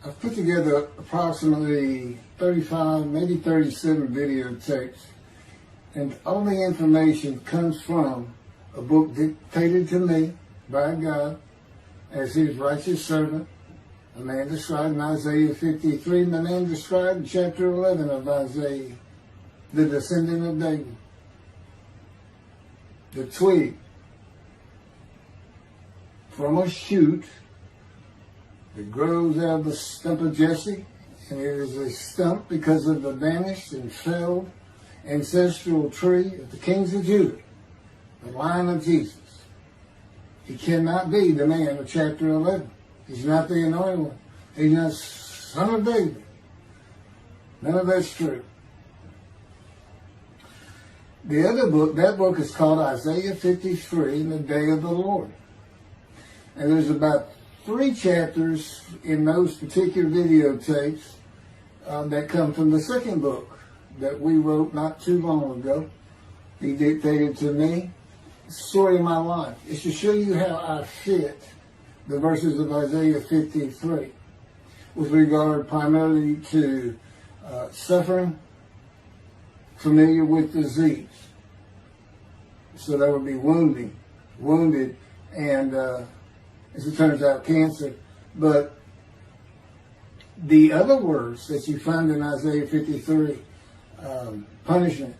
I've put together approximately 35, maybe 37 videotapes, and all the information comes from a book dictated to me by God as his righteous servant, a man described in Isaiah 53, and the man described in chapter 11 of Isaiah, the descendant of David, the twig from a shoot that grows out of the stump of Jesse, and it is a stump because of the vanished and felled ancestral tree of the kings of Judah, the line of Jesus. He cannot be the man of chapter 11. He's not the anointed one. He's not son of David. None of that's true. The other book, that book is called Isaiah 53, the Day of the Lord. And there's about 3 chapters in those particular videotapes that come from the second book that we wrote not too long ago. He dictated to me. It's the story of my life. It's to show you how I fit the verses of Isaiah 53 with regard primarily to suffering, familiar with disease. So that would be wounded, and as it turns out, cancer. But the other words that you find in Isaiah 53, punishment,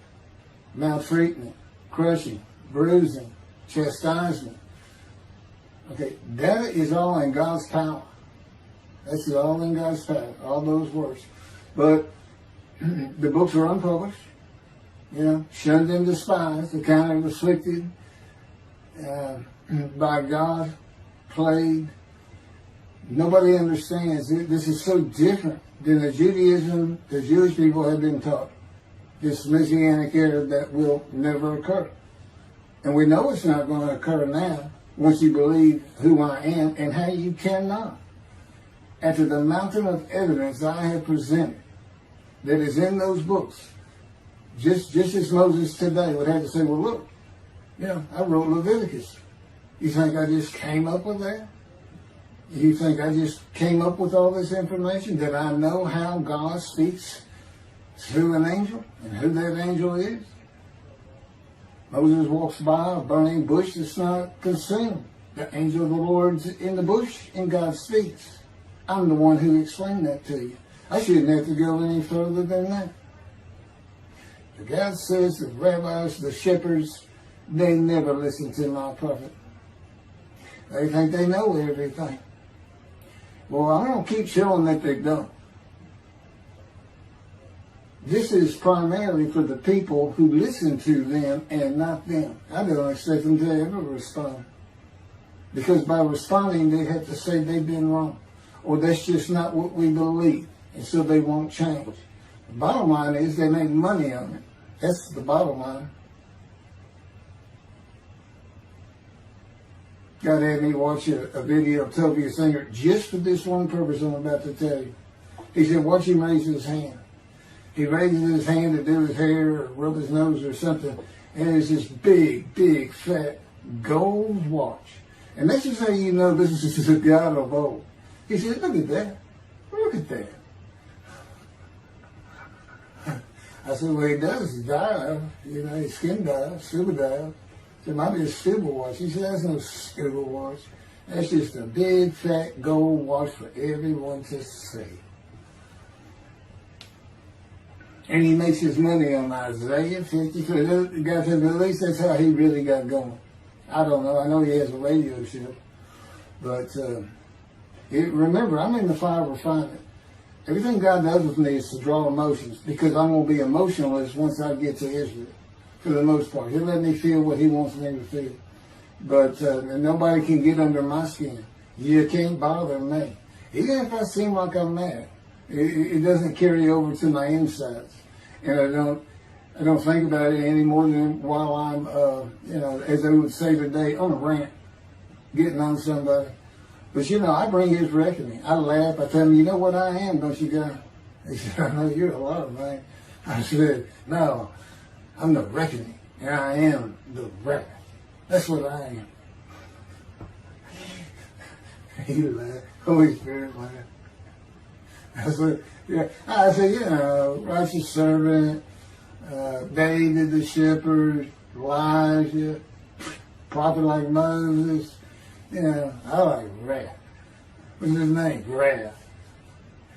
maltreatment, crushing, bruising, chastisement, okay, that is all in God's power. That's all in God's power, all those words. But the books are unpublished, shunned and despised, the kind of afflicted by God, plagued. Nobody understands it. This is so different than the Judaism the Jewish people have been taught. This Messianic era that will never occur. And we know it's not going to occur now once you believe who I am and how you cannot. After the mountain of evidence I have presented that is in those books, just as Moses today would have to say, well, look, I wrote Leviticus. You think I just came up with that? You think I just came up with all this information? That I know how God speaks through an angel and who that angel is? Moses walks by a burning bush that's not consumed. The angel of the Lord's in the bush and God speaks. I'm the one who explained that to you. I shouldn't have to go any further than that. The God says the rabbis, the shepherds, they never listen to my prophet. They think they know everything. Well, I'm going to keep showing that they don't. This is primarily for the people who listen to them and not them. I don't expect them to ever respond. Because by responding, they have to say they've been wrong. Or that's just not what we believe. And so they won't change. The bottom line is they make money on it. That's the bottom line. God had me watch a video of Toby Singer just for this one purpose I'm about to tell you. He said, watch him raise his hand. He raises his hand to do his hair or rub his nose or something, and there's this big, fat gold watch. And that's just how you know this is the God of old. He said, look at that. Look at that. I said, well, he does dive. His skin dives, scuba dive. It might be a scuba watch. He said, that's no scuba watch. That's just a big, fat gold watch for everyone to see. And he makes his money on Isaiah 53. The guy said, at least that's how he really got going. I don't know. I know he has a radio show. But remember, I'm in the fire of refinement. Everything God does with me is to draw emotions because I'm going to be emotionless once I get to Israel, for the most part. He'll let me feel what he wants me to feel. But nobody can get under my skin. You can't bother me. Even if I seem like I'm mad, it doesn't carry over to my insides. And I don't think about it any more than while I'm, as they would say today, on a rant, getting on somebody. But, I bring his reckoning. I laugh. I tell him, you know what I am, don't you, guy? He said, I know you're a lot of man. I said, no, I'm the reckoning. And I am the reckoning. That's what I am. He laughed. Holy Spirit laughed. I said, yeah. I said, you know, righteous servant, David the shepherd, Elijah, prophet like Moses. You know, I like wrath. What's his name? Wrath.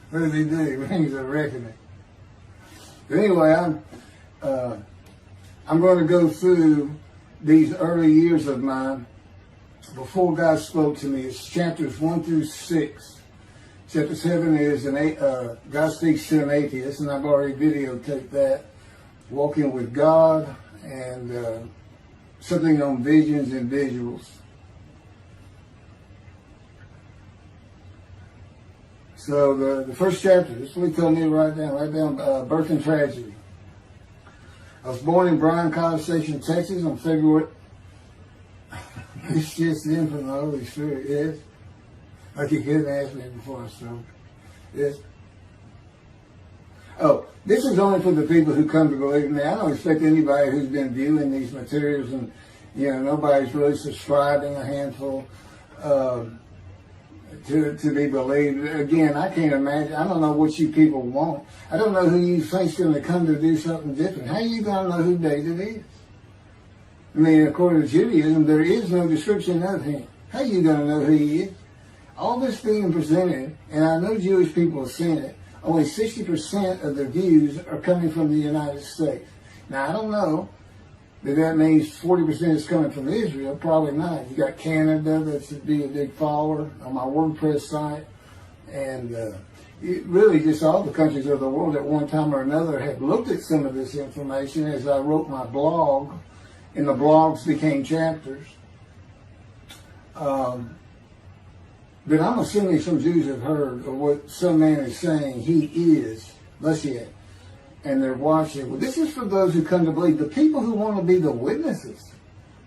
What does he do? He brings a reckoning. But anyway, I'm going to go through these early years of mine before God spoke to me. It's chapters 1 through 6. Chapter 7 is God speaks to an atheist, and I've already videotaped that. Walking with God, and something on visions and visuals. So the first chapter, this is what he told me to write down birth and tragedy. I was born in Bryan College Station, Texas on February. It's just in from the Holy Spirit, yes. Like you couldn't ask me before I spoke. Yes. Oh, this is only for the people who come to believe in me. I don't expect anybody who's been viewing these materials and, you know, nobody's really subscribing, a handful, to be believed. Again, I can't imagine. I don't know what you people want. I don't know who you think's going to come to do something different. How are you going to know who David is? I mean, according to Judaism, there is no description of him. How are you going to know who he is? All this being presented, and I know Jewish people have seen it, only 60% of the views are coming from the United States. Now, I don't know if that means 40% is coming from Israel. Probably not. You got Canada, that's be a big follower on my WordPress site. And really just all the countries of the world at one time or another have looked at some of this information as I wrote my blog, and the blogs became chapters. But I'm assuming some Jews have heard of what some man is saying he is Moshiach, and they're watching. Well, this is for those who come to believe, the people who want to be the witnesses,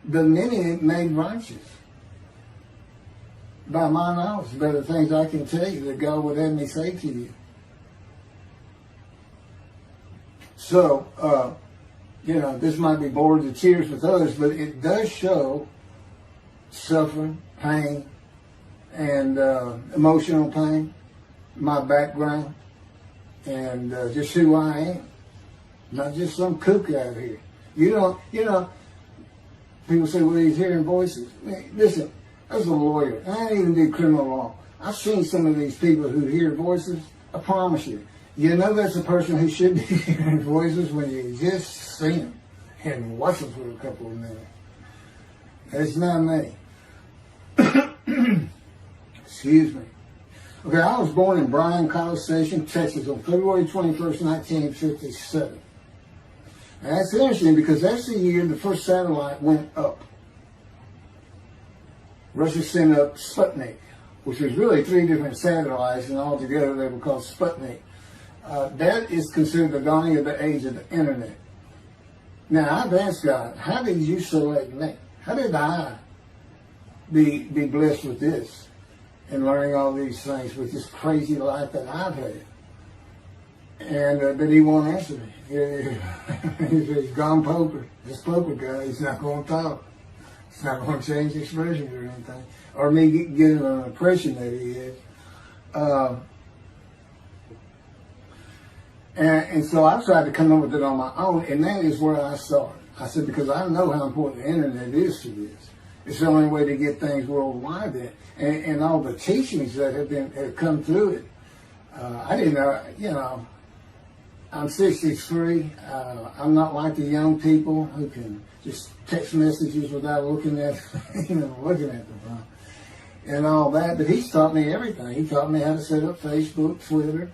the many made righteous. By my knowledge, by the things I can tell you that God would have me say to you. So, you know, this might be bored to tears with others, but it does show suffering, pain, and emotional pain, my background, and just who I am. Not just some kook out here. You know, people say, well, he's hearing voices. Listen, as a lawyer, and I didn't even do criminal law, I've seen some of these people who hear voices. I promise you, you know that's a person who should be hearing voices when you just see them and watch them for a couple of minutes. That's not me. Excuse me. Okay, I was born in Bryan College Station, Texas on February 21st, 1957. And that's interesting because that's the year the first satellite went up. Russia sent up Sputnik, which was really 3 different satellites, and altogether they were called Sputnik. That is considered the dawning of the age of the internet. Now, I've asked God, how did you select me? How did I be blessed with this and learning all these things with this crazy life that I've had? And but he won't answer me. He's gone poker. This poker guy, he's not going to talk. It's not going to change expressions or anything, or me getting an impression that he is. And so I tried to come up with it on my own, and that is where I started. I said, because I know how important the internet is to this. It's the only way to get things worldwide in. And all the teachings that have come through it. I didn't know, you know, I'm 63. I'm not like the young people who can just text messages without looking at, looking at the phone and all that. But he's taught me everything. He taught me how to set up Facebook, Twitter,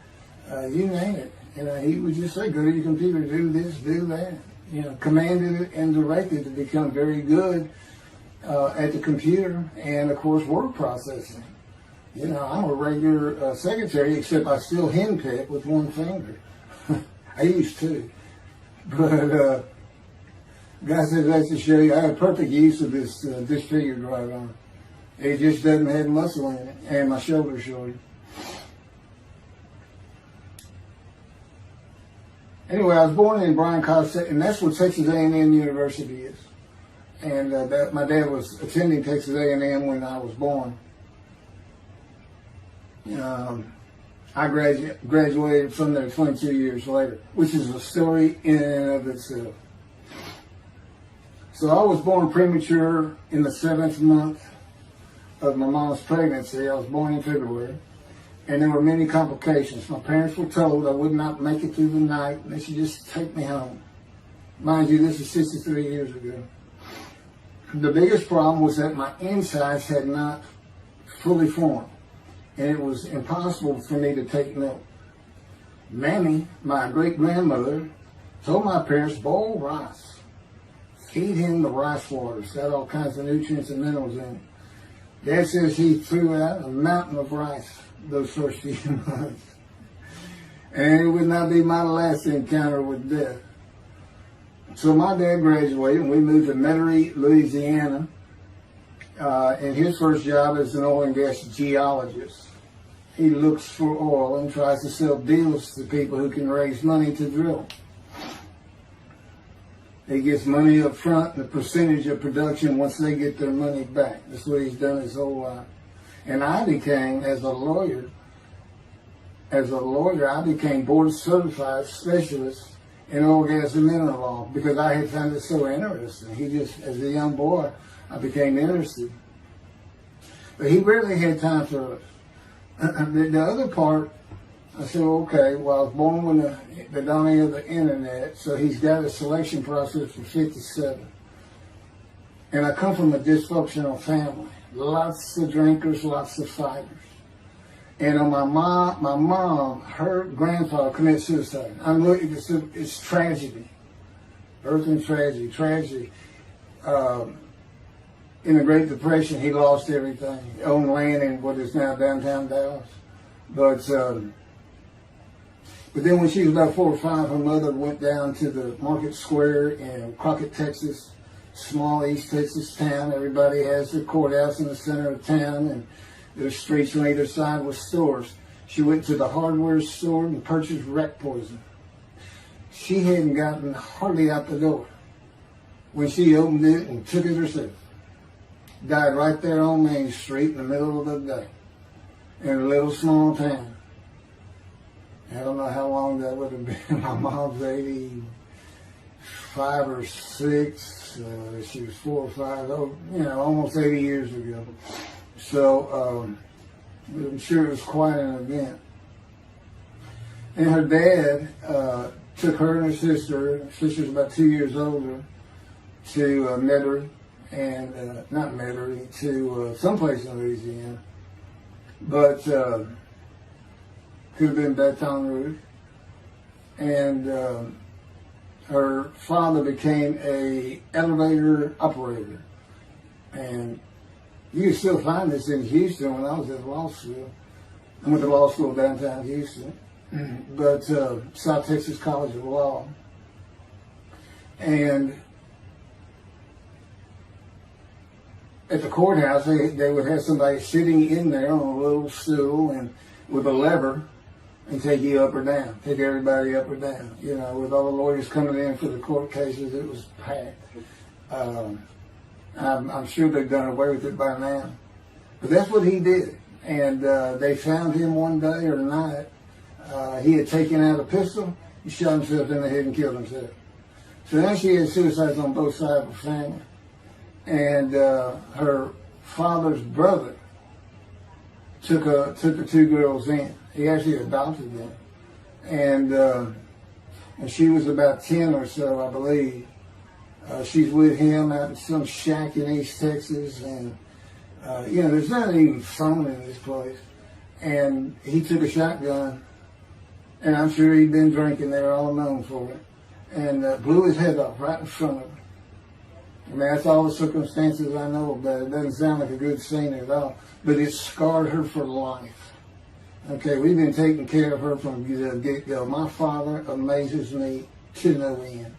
you name it. He would just say, go to your computer, do this, do that. Commanded it and directed to become very good at the computer and, of course, word processing. I'm a regular secretary, except I still henpeck with one finger. I used to. But God says that's to show you I have perfect use of this disfigured right arm. It just doesn't have muscle in it, and my shoulder's shorter. Anyway, I was born in Bryan College, and that's what Texas A&M University is. And my dad was attending Texas A&M when I was born. I graduated from there 22 years later, which is a story in and of itself. So I was born premature in the 7th month of my mom's pregnancy. I was born in February, and there were many complications. My parents were told I would not make it through the night, and they should just take me home. Mind you, this is 63 years ago. The biggest problem was that my insides had not fully formed, and it was impossible for me to take milk. Mammy, my great-grandmother, told my parents, boil rice. Feed him the rice water. It's got all kinds of nutrients and minerals in it. Dad says he threw out a mountain of rice those first few months. And it would not be my last encounter with death. So my dad graduated and we moved to Metairie, Louisiana. And his first job is an oil and gas geologist. He looks for oil and tries to sell deals to people who can raise money to drill. He gets money up front and a percentage of production once they get their money back. That's what he's done his whole life. And I became, as a lawyer, I became board certified specialist in oil, gas, and mineral law because I had found it so interesting. As a young boy, I became interested. But he rarely had time for us. The other part, I said, okay, well, I was born with the dawning of the internet, so he's got a selection process for 57. And I come from a dysfunctional family. Lots of drinkers, lots of fighters. And on my mom, her grandfather committed suicide. It's tragedy. Earth and tragedy. In the Great Depression, he lost everything. He owned land in what is now downtown Dallas. But then when she was about 4 or 5, her mother went down to the market square in Crockett, Texas, small East Texas town. Everybody has their courthouse in the center of town, and there's streets on either side with stores. She went to the hardware store and purchased rat poison. She hadn't gotten hardly out the door when she opened it and took it herself. Died right there on Main Street in the middle of the day in a little small town. I don't know how long that would have been. My mom's 85 or 6. She was 4 or 5. Almost 80 years ago. So I'm sure it was quite an event. And her dad took her and her sister. Her sister's about 2 years older, to Metairie, and not Metairie, to someplace in Louisiana. But could have been Baton Rouge. And her father became a elevator operator. And you can still find this in Houston when I was at law school. I went to law school downtown Houston, but South Texas College of Law. And at the courthouse, they would have somebody sitting in there on a little stool and with a lever and take you up or down, take everybody up or down. With all the lawyers coming in for the court cases, it was packed. I'm sure they've done away with it by now. But that's what he did. And they found him one day or night. He had taken out a pistol, he shot himself in the head and killed himself. So now she had suicides on both sides of the family. And her father's brother took the 2 girls in. He actually adopted them. And she was about 10 or so, I believe. She's with him out in some shack in East Texas. And, there's not even phone in this place. And he took a shotgun. And I'm sure he'd been drinking. They were all known for it. And blew his head off right in front of her. I mean, that's all the circumstances I know about it. It doesn't sound like a good scene at all, but it scarred her for life. Okay, we've been taking care of her from the get-go. My father amazes me to no end.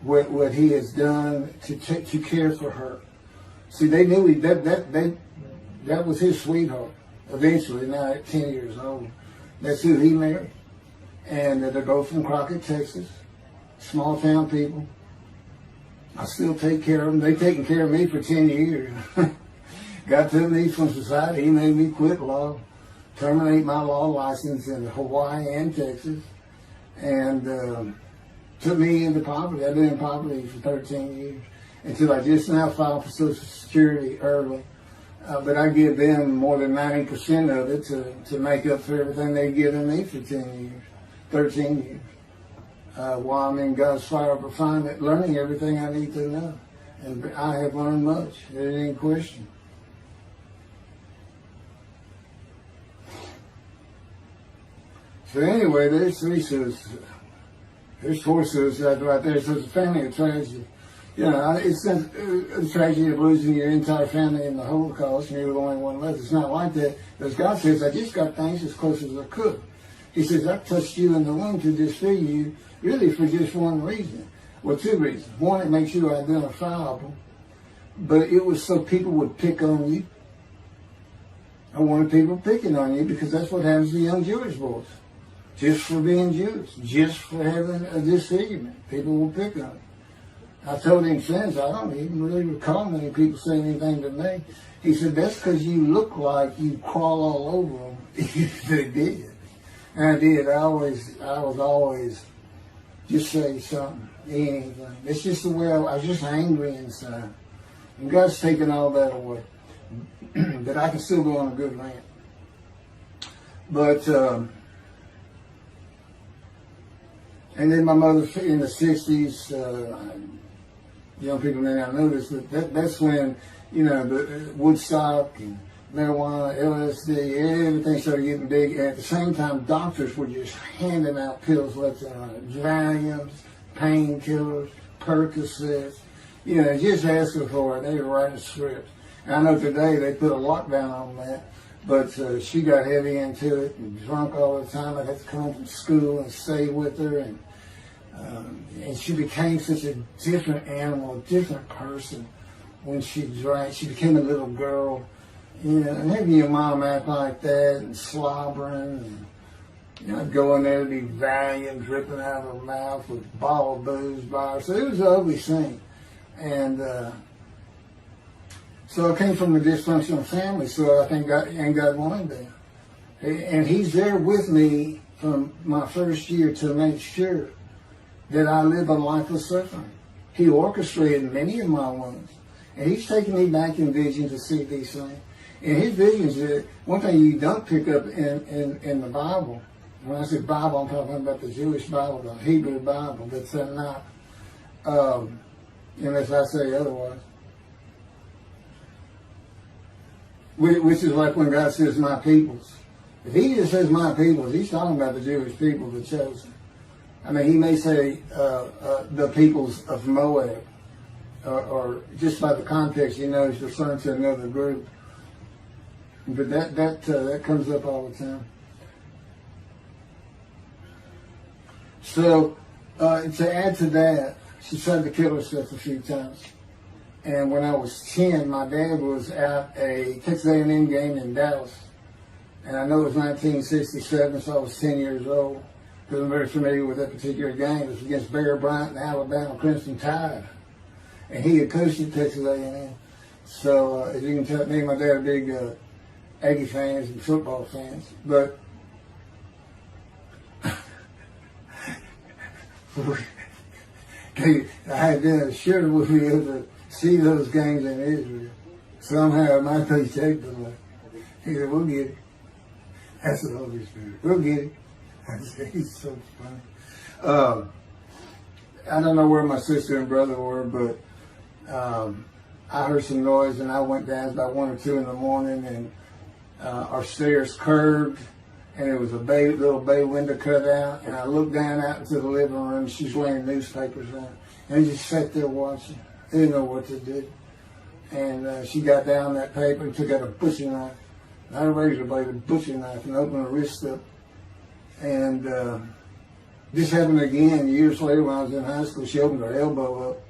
What he has done to care for her. See, they knew that was his sweetheart. Eventually, now at 10 years old, that's who he married. And they're both from Crockett, Texas. Small town people. I still take care of them. They've taken care of me for 10 years. Got to me from society. He made me quit law. terminate my law license in Hawaii and Texas, and took me into poverty. I've been in poverty for 13 years until I just now filed for Social Security early. But I give them more than 90% of it to make up for everything they've given me for 13 years. While I'm in God's fire of refinement, learning everything I need to know. And I have learned much. There ain't any question. So anyway, there's 3 suicides. There's 4 suicides right there. So it's a family of tragedy. You know, it's a tragedy of losing your entire family in the Holocaust and you're the only one left. It's not like that. Because God says, I just got things as close as I could. He says, I touched you in the womb to disfigure you, really for just one reason. Well, 2 reasons. One, it makes you identifiable. But it was so people would pick on you. I wanted people picking on you because that's what happens to young Jewish boys. Just for being Jewish. Just for having a disfigurement. People will pick on you. I told him since, I don't even really recall many people saying anything to me. He said, that's because you look like you crawl all over them. They did. And I did. I was always just say something, anything. It's just the way I was just angry inside. And God's taken all that away. But I can still go on a good rant. But, and then my mother in the 60s, young people may not know this, but that's when, you know, the Woodstock and marijuana, LSD, everything started getting big. And at the same time, doctors were just handing out pills left and right. Valiums, painkillers, Percocets. You know, just asking for it. They were writing scripts. And I know today they put a lockdown on that. But she got heavy into it and drunk all the time. I'd have to come home from school and stay with her. And she became such a different animal, a different person when she drank. She became a little girl. You know, and having your mom act like that and slobbering and, you know, going there to be Valium dripping out of her mouth with a bottle of booze by her. So it was an ugly scene. And so I came from a dysfunctional family, so I think God wanted that. And He's there with me from my first year to make sure that I live a life of suffering. He orchestrated many of my wounds. And He's taken me back in vision to see these things. And His visions, one thing you don't pick up in the Bible, when I say Bible, I'm talking about the Jewish Bible, the Hebrew Bible, that's not, unless I say otherwise. Which is like when God says, my peoples. If He just says my peoples, He's talking about the Jewish people, the chosen. I mean, He may say the peoples of Moab, or just by the context, you know, He's referring to another group. But that comes up all the time. So, to add to that, she tried to kill herself a few times. And when I was 10, my dad was at a Texas A&M game in Dallas. And I know it was 1967, so I was 10 years old. Because I'm very familiar with that particular game. It was against Bear Bryant and Alabama Crimson Tide. And he had coached at Texas A&M. So, as you can tell, me and my dad are big Aggie fans and football fans. But I had been sure we'd be able to see those games in Israel. Somehow it might be taped away. He said, we'll get it. That's the Holy Spirit. We'll get it. I said, he's so funny. I don't know where my sister and brother were, but I heard some noise and I went down about 1 or 2 in the morning and our stairs curved and there was a little bay window cut out, and I looked down out into the living room. She's laying newspapers on it, and I just sat there watching. I didn't know what to do. And she got down that paper and took out a butcher knife, not a razor blade, a butcher knife, and opened her wrist up. And this happened again years later when I was in high school. She opened her elbow up,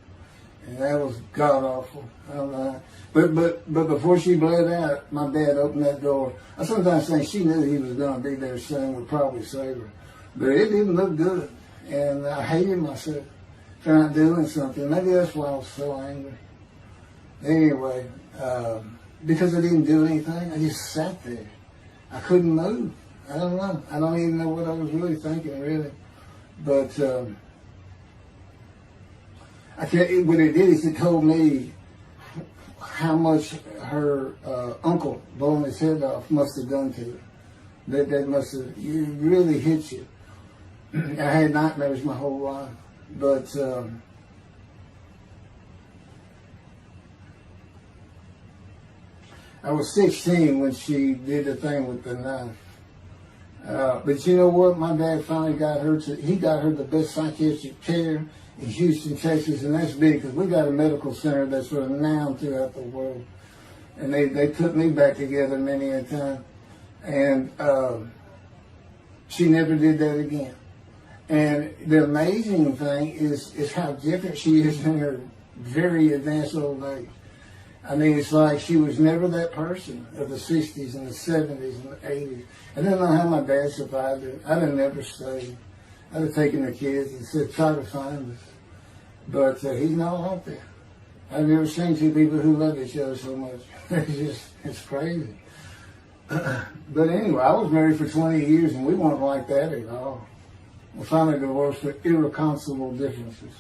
and that was god awful. I don't know. But before she bled out, my dad opened that door. I sometimes think she knew he was going to be there soon, would probably save her. But it didn't look good, and I hated myself for not doing something. Maybe that's why I was so angry. Anyway, because I didn't do anything, I just sat there. I couldn't move. I don't know. I don't even know what I was really thinking, really. But I tell you, what it did is it told me how much her uncle blowing his head off must have done to her. That must have really hit you. I had nightmares my whole life, but I was 16 when she did the thing with the knife. But you know what? My dad finally got her he got her the best psychiatric care in Houston, Texas, and that's big because we got a medical center that's renowned throughout the world. And they put me back together many a time. And she never did that again. And the amazing thing is how different she is in her very advanced old age. I mean, it's like she was never that person of the 60s and the 70s and the 80s. I don't know how my dad survived it. I'd have never stayed. I'd have taken the kids and said, try to find us. But he's not like that. I've never seen two people who love each other so much. It's crazy. But anyway, I was married for 20 years and we weren't like that at all. We finally divorced for irreconcilable differences.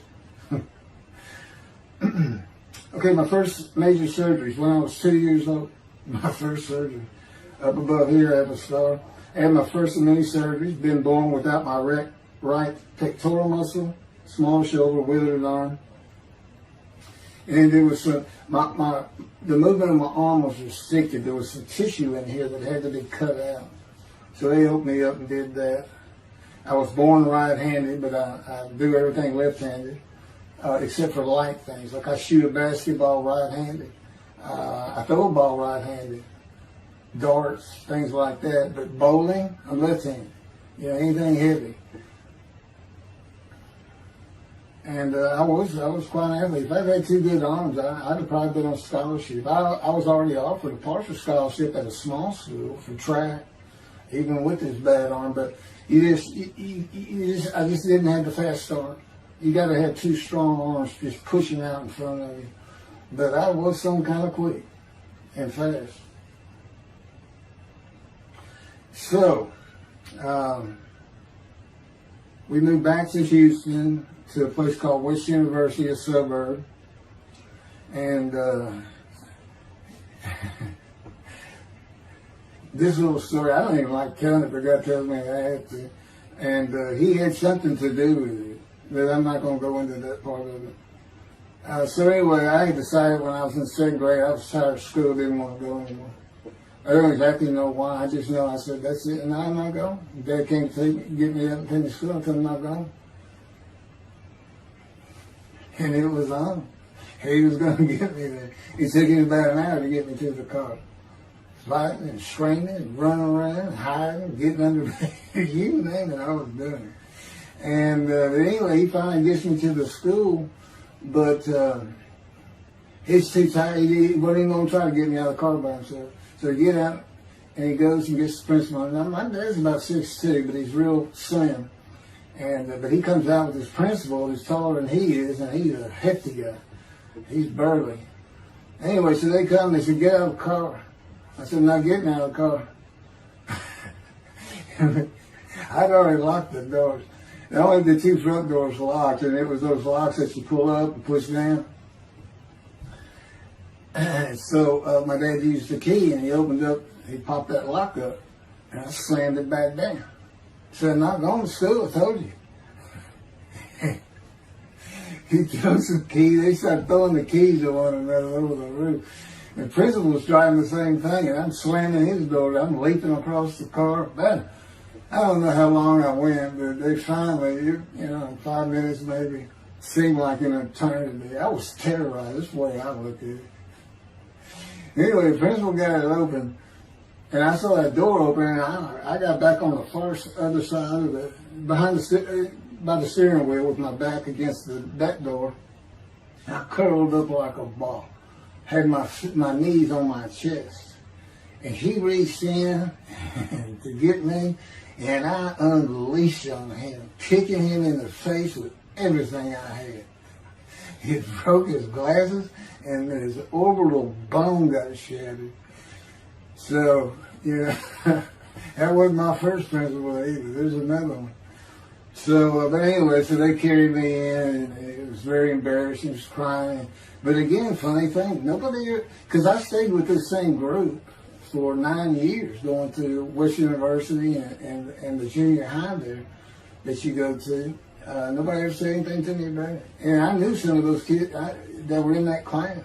Okay, my first major surgeries when I was 2 years old. My first surgery. Up above here, I have a scar. I had my first of many surgeries. Been born without my right pectoral muscle, small shoulder, withered arm. And there was some, the movement of my arm was restricted. There was some tissue in here that had to be cut out. So they opened me up and did that. I was born right-handed, but I do everything left-handed. Except for light things. Like I shoot a basketball right-handed. I throw a ball right-handed. Darts, things like that. But bowling, I'm left-handed. You know, anything heavy. And I was quite an athlete. If I'd had two good arms, I'd have probably been on scholarship. I was already offered a partial scholarship at a small school for track, even with this bad arm. But I just didn't have the fast start. You got to have two strong arms just pushing out in front of you. But I was some kind of quick and fast. So, we moved back to Houston to a place called West University, a suburb. And this little story, I don't even like telling it, but God tells me I have to. And he had something to do with it. But I'm not going to go into that part of it. So anyway, I had decided when I was in second grade, I was tired of school, didn't want to go anymore. I don't exactly know why. I just know I said, that's it, and I'm not going. Dad came to get me up and finish school until I'm not going. And it was on. He was going to get me there. It took him about an hour to get me to the car. Fighting and screaming and running around, hiding, getting under bed. You name it, I was doing it. And anyway, he finally gets me to the school, but he's too tired. He wasn't even going to try to get me out of the car by himself. So he get out, and he goes and gets the principal. Now, my dad's about 6'2", but he's real slim. And but he comes out with his principal, who's taller than he is, and he's a hefty guy. He's burly. Anyway, so they come, they said, get out of the car. I said, I'm not getting out of the car. I'd already locked the doors. And only the two front doors locked, and it was those locks that you pull up and push down. And so my dad used the key, and he opened up, he popped that lock up, and I slammed it back down. Said, I'm not going to school, I told you. He throws the key, they started throwing the keys at one another over the roof. The principal was driving the same thing, and I'm slamming his door, I'm leaping across the car. Man, I don't know how long I went, but they finally, in 5 minutes maybe, seemed like an eternity. I was terrorized, that's the way I looked at it. Anyway, the principal got it open, and I saw that door open, and I got back on the far other side of it, by the steering wheel with my back against the back door. I curled up like a ball, had my knees on my chest, and he reached in to get me, and I unleashed on him, kicking him in the face with everything I had. It broke his glasses, and his orbital bone got shattered. So, Yeah, that wasn't my first principal either. There's another one. So, but anyway, so they carried me in, and it was very embarrassing. I was crying. But again, funny thing, nobody, because I stayed with this same group for 9 years, going to West University and the junior high there that you go to. Nobody ever said anything to me about it. And I knew some of those kids that were in that class.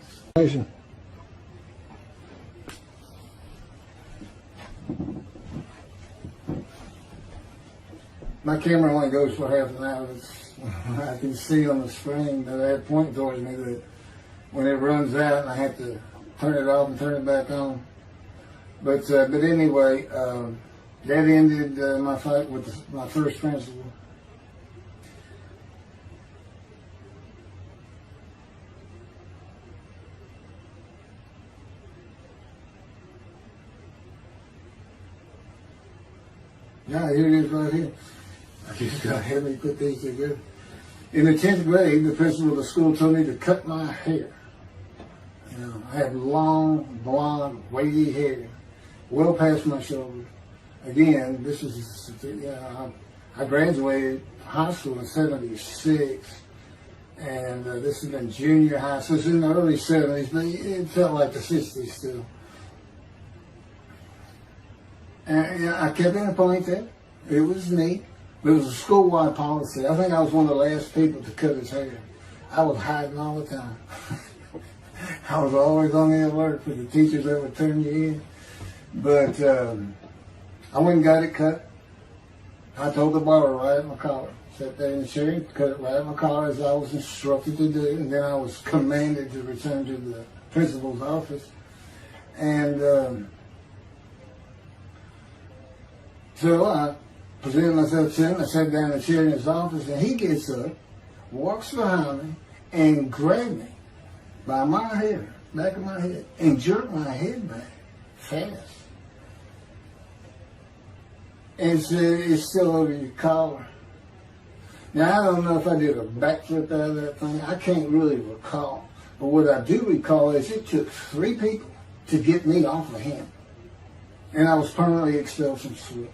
My camera only goes for half an hour. I can see on the screen that they point towards me that when it runs out, I have to turn it off and turn it back on. But anyway, that ended my fight with my first principal. Yeah, here it is right here. I just got to have me put these together. In the 10th grade, the principal of the school told me to cut my hair. You know, I had long, blonde, wavy hair, well past my shoulders. Again, this is, I graduated high school in '76, and this has been junior high, so it's in the early '70s, but it felt like the '60s still. And I kept in a ponytail. It was neat. It was a school-wide policy. I think I was one of the last people to cut his hair. I was hiding all the time. I was always on the alert for the teachers that would turn you in. But I went and got it cut. I told the barber right at my collar. Sat there in the chair and cut it right at my collar as I was instructed to do. And then I was commanded to return to the principal's office. And so I presented myself to him. I sat down in a chair in his office, and he gets up, walks behind me, and grabbed me by my hair, back of my head, and jerked my head back fast. And said, "It's still over your collar." Now, I don't know if I did a backflip out of that thing. I can't really recall. But what I do recall is it took 3 people to get me off of him. And I was permanently expelled from school,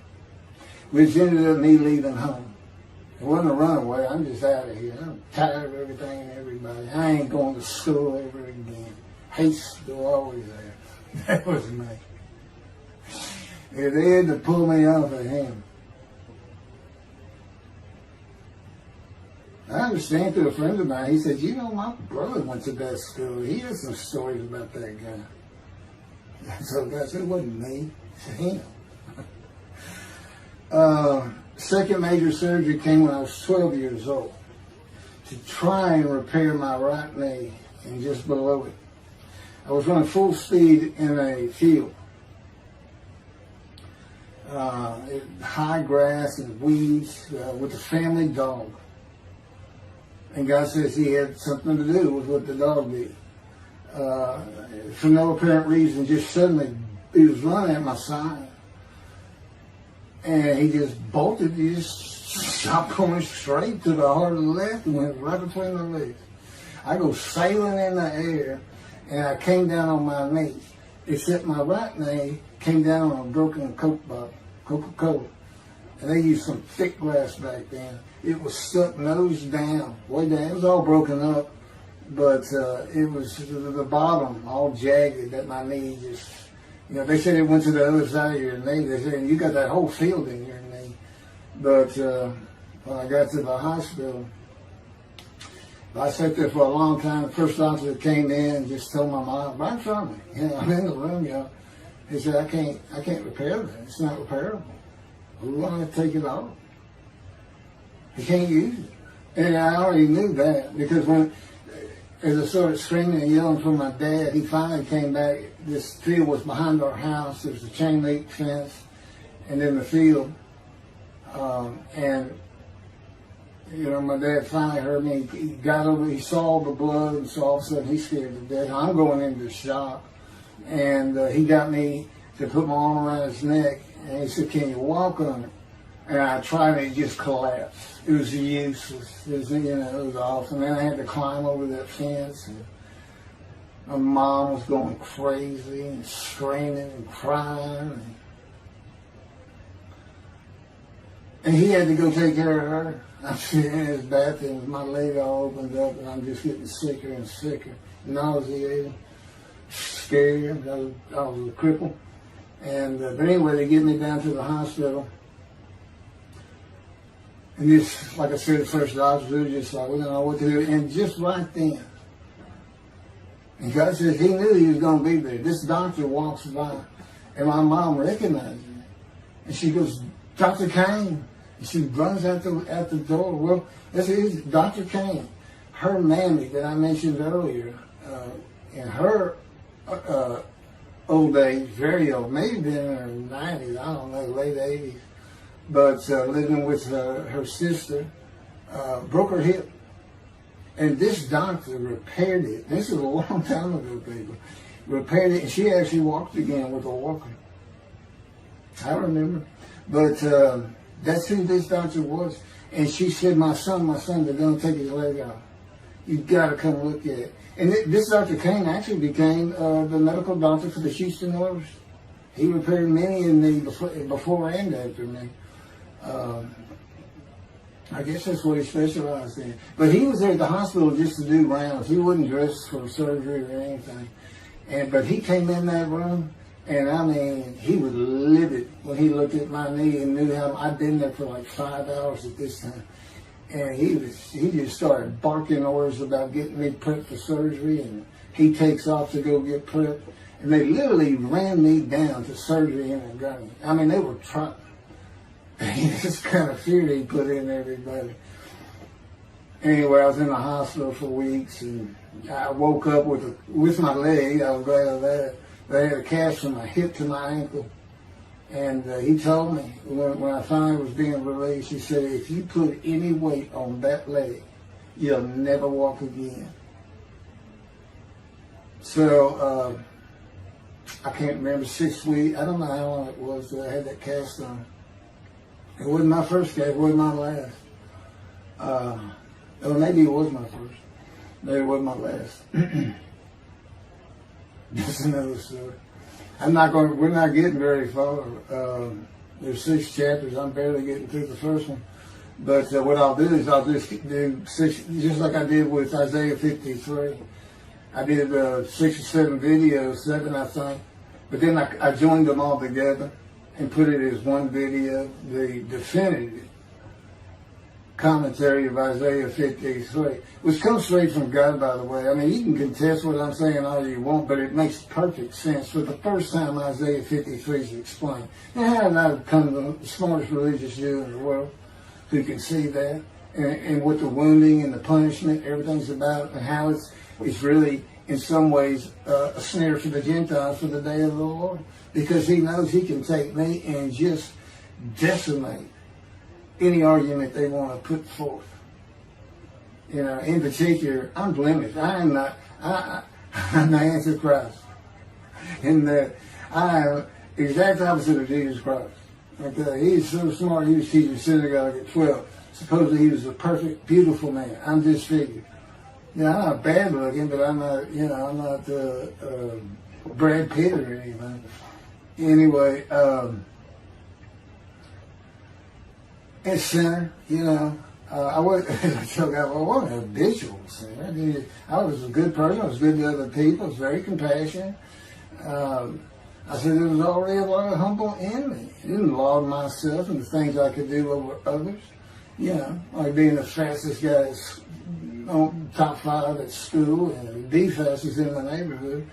which ended up me leaving home. It wasn't a runaway. I'm just out of here. I'm tired of everything and everybody. I ain't going to school ever again. Hate school, always there. That was me. Yeah, they had to pull me off of him. I understand through a friend of mine, he said, "You know, my brother went to that school. He has some stories about that guy." So I said, "It wasn't me. It's him." Second major surgery came when I was 12 years old to try and repair my right knee and just below it. I was running full speed in a field. High grass and weeds with a family dog. And God says he had something to do with what the dog did. For no apparent reason, just suddenly he was running at my side. And he just bolted, he just stopped going straight to the heart of the left and went right between the legs. I go sailing in the air, and I came down on my knees, except my right knee came down on a broken Coke bottle, Coca-Cola. And they used some thick glass back then. It was stuck nose down, way down. It was all broken up, but it was the bottom all jagged that my knee just, they said it went to the other side of your knee. They said, you got that whole field in your knee. But when I got to the hospital, I sat there for a long time. The first doctor that came in and just told my mom, right in front of me, I'm in the room, he said, I can't repair that. It's not repairable. We're going to take it off. You can't use it. And I already knew that because as I started screaming and yelling for my dad, he finally came back. This field was behind our house. There was a chain link fence and then the field. My dad finally heard me. He got over, he saw the blood, and so all of a sudden he's scared to death. I'm going into shock. And he got me to put my arm around his neck, and he said, "Can you walk on it?" And I tried, and it just collapsed. It was useless. It was awful. And then I had to climb over that fence. And my mom was going crazy and screaming and crying. And And he had to go take care of her. I'm sitting in his bathroom with my leg all opened up, and I'm just getting sicker and sicker, nauseated, scared. I was a cripple. And but anyway, they get me down to the hospital. And just, like I said, the first doctors were just like, we don't know what to do. And just right then, and God said he knew he was going to be there. This doctor walks by, and my mom recognized me. And she goes, Dr. Kane. And she runs out the door. Well, this is Dr. Kane. Her mammy that I mentioned earlier, in her old age, very old, maybe been in her 90s, I don't know, late 80s, but living with her sister, broke her hip. And this doctor repaired it. This is a long time ago, people. Repaired it, and she actually walked again with a walker. I remember. But that's who this doctor was. And she said, my son, they're going to take his leg out. You've got to come look at it. And this Dr. Kane actually became the medical doctor for the Houston Oilers. He repaired many in the before and after me. I guess that's what he specialized in. But he was there at the hospital just to do rounds. He wasn't dressed for surgery or anything. But he came in that room, and I mean, he was livid when he looked at my knee and knew how I'd been there for like 5 hours at this time. And he just started barking orders about getting me prepped for surgery, and he takes off to go get prepped. And they literally ran me down to surgery in a gunny. I mean, they were trying. This kind of fear he put in everybody. Anyway, I was in the hospital for weeks, and I woke up with my leg. I was glad of that. They had a cast from my hip to my ankle. And he told me, when I finally was being released, he said, if you put any weight on that leg, you'll never walk again. So, I can't remember, 6 weeks, I don't know how long it was that I had that cast on. It wasn't my first cast, it wasn't my last. Or maybe it was my first. Maybe it wasn't my last. That's another story. We're not getting very far. There's 6 chapters. I'm barely getting through the first one. But what I'll do is I'll just do 6, just like I did with Isaiah 53. I did 6 or 7 videos, 7 I think. But then I joined them all together and put it as one video, the definitive commentary of Isaiah 53, which comes straight from God, by the way. I mean, you can contest what I'm saying all you want, but it makes perfect sense. For the first time, Isaiah 53 is explained. And how did I become the smartest religious Jew in the world who can see that? And what the wounding and the punishment, everything's about, and how it's really, in some ways, a snare for the Gentiles for the day of the Lord. Because he knows he can take me and just decimate any argument they want to put forth. You know, in particular, I'm blemished. I'm the Antichrist. In that I am the exact opposite of Jesus Christ. Okay, he's so smart, he was teaching synagogue at 12. Supposedly he was a perfect, beautiful man. I'm disfigured. You know, I'm not bad looking, but I'm not, I'm not Brad Pitt or anything. Anyway, a sinner, I wasn't a habitual sinner. I was a good person. I was good to other people. I was very compassionate. I said there was already a lot of humble in me. I didn't laud myself and the things I could do over others. Like being the fastest guy on top 5 at school and the fastest in the neighborhood.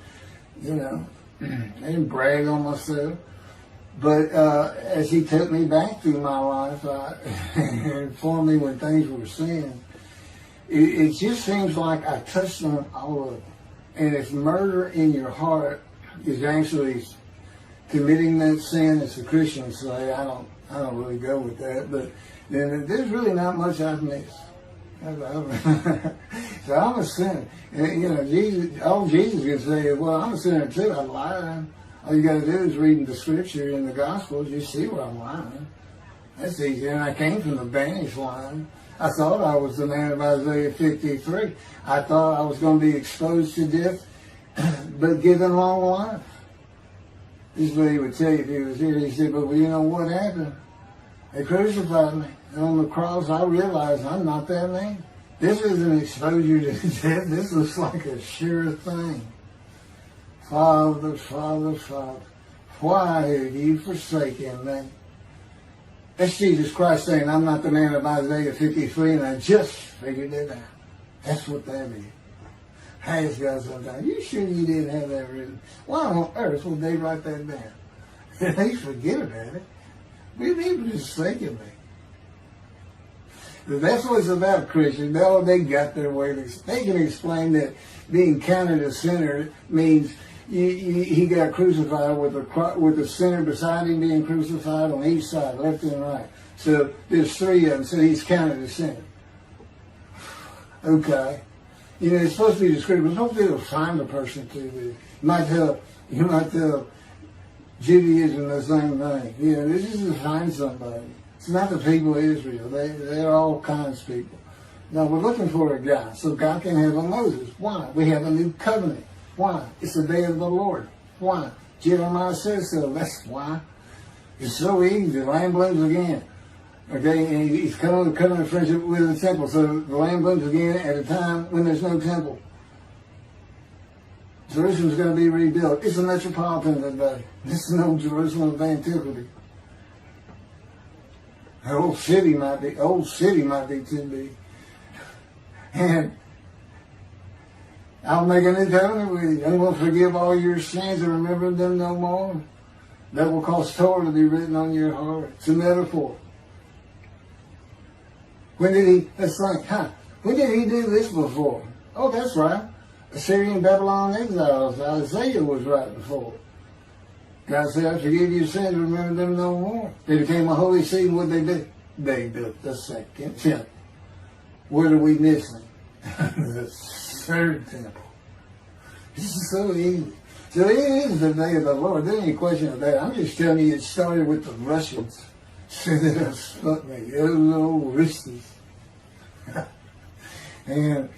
I didn't brag on myself. But as he took me back through my life and informed me when things were sin, it just seems like I touched on all of it. And if murder in your heart is actually committing that sin, as the Christians say, I don't really go with that, but then there's really not much I've missed. So I'm a sinner. And, Jesus can say, well, I'm a sinner too. I lied. All you got to do is read the scripture in the Gospels. You see where I'm lying. That's easy. And I came from the banished line. I thought I was the man of Isaiah 53. I thought I was going to be exposed to death, but given long life. This is what he would tell you if he was here. He said, but you know what happened? They crucified me. And on the cross, I realized I'm not that man. This isn't exposure to death. This looks like a sure thing. Father, Father, Father, why have you forsaken me? That's Jesus Christ saying, I'm not the man of Isaiah 53, and I just figured it out. That's what that is. I ask God sometimes, you sure you didn't have that written? Why on earth would they write that down? They forget about it. We need to forsaken me. That's what it's about, Christians. They got their way. They can explain that being counted a sinner means he got crucified with the sinner beside him being crucified on each side, left and right. So there's three of them, so he's counted a sinner. Okay. It's supposed to be descriptive. It's supposed to be able to find a person to do. You might tell Judaism the same thing. This is to find somebody. It's not the people of Israel. They're all kinds of people. Now we're looking for a guy so God can have a Moses. Why? We have a new covenant. Why? It's the day of the Lord. Why? Jeremiah says so. That's why. It's so easy. The lamb blooms again. Okay, and he's coming to covenant friendship with the temple. So the lamb blooms again at a time when there's no temple. Jerusalem's going to be rebuilt. It's a metropolitan today. This is no Jerusalem of antiquity. The old city might be too big. And I'll make a new covenant with you. I'm going to forgive all your sins and remember them no more. That will cause Torah to be written on your heart. It's a metaphor. When did he do this before? Oh, that's right. Assyrian Babylon exiles. Isaiah was right before. God said, I forgive your sins, remember them no more. They became a holy seed, and what they did? They built the second temple. What are we missing? The third temple. This is so easy. So it is the day of the Lord. There ain't any question of that. I'm just telling you it started with the Russians. So they done stuck me. Those little Russians. And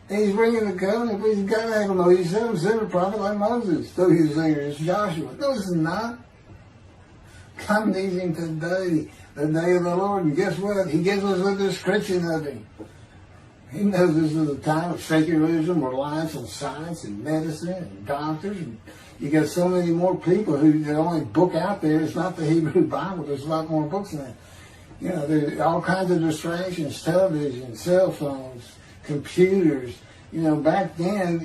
he's bringing the covenant, but he's got to have a Moses. He said send a prophet like Moses. So he's saying it's Joshua. No, it's not. Come to him today, the day of the Lord. And guess what? He gives us a description of him. He knows this is a time of secularism, reliance on science and medicine and doctors. And you got so many more people the only book out there is not the Hebrew Bible. There's a lot more books than that. There's all kinds of distractions, television, cell phones, computers. Back then,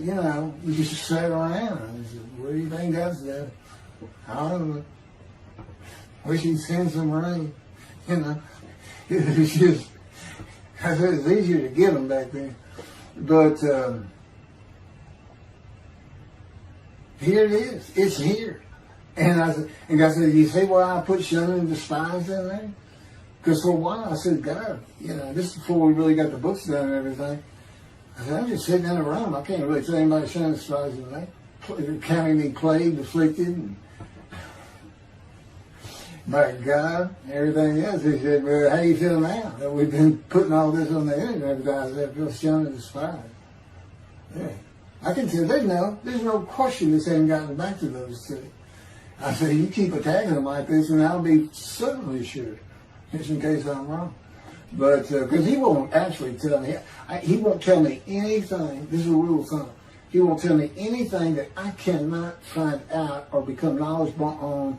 you just sat around and said, what do you think God's doing? I don't know. Wish he'd send some rain. It's just, I said it's easier to get them back then. But here it is. It's here. And God said, you see why I put shun and despise in there? Because for a while I said, God, this is before we really got the books done and everything. I said, I'm just sitting in a room. I can't really tell anybody shun and despise in there. Counting me plagued, afflicted, and by God, everything else. He said, well, how do you feel now that we've been putting all this on the internet? I said, I feel shunned and despised. Yeah. I can tell there's no question this hasn't gotten back to those two. I said, you keep attacking them like this and I'll be certainly sure, just in case I'm wrong. But, because he won't actually tell me, he won't tell me anything, this is a rule of thumb, he won't tell me anything that I cannot find out or become knowledgeable on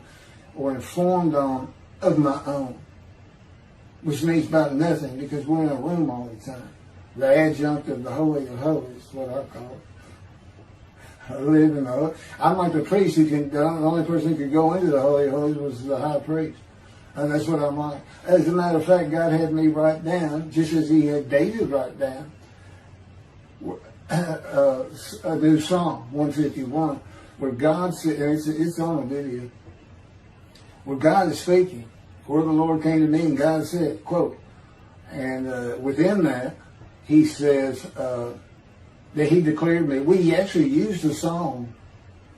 or informed on of my own, which means about nothing because we're in a room all the time. The adjunct of the Holy of Holies is what I call it. I live in the Holy. I'm like the priest the only person who could go into the Holy of Holies was the high priest. And that's what I'm like. As a matter of fact, God had me write down, just as he had David write down, a new Psalm 151, where God said, and it's on a video, where God is speaking. For the Lord came to me and God said, quote, and within that, he says that he declared me. We actually used the psalm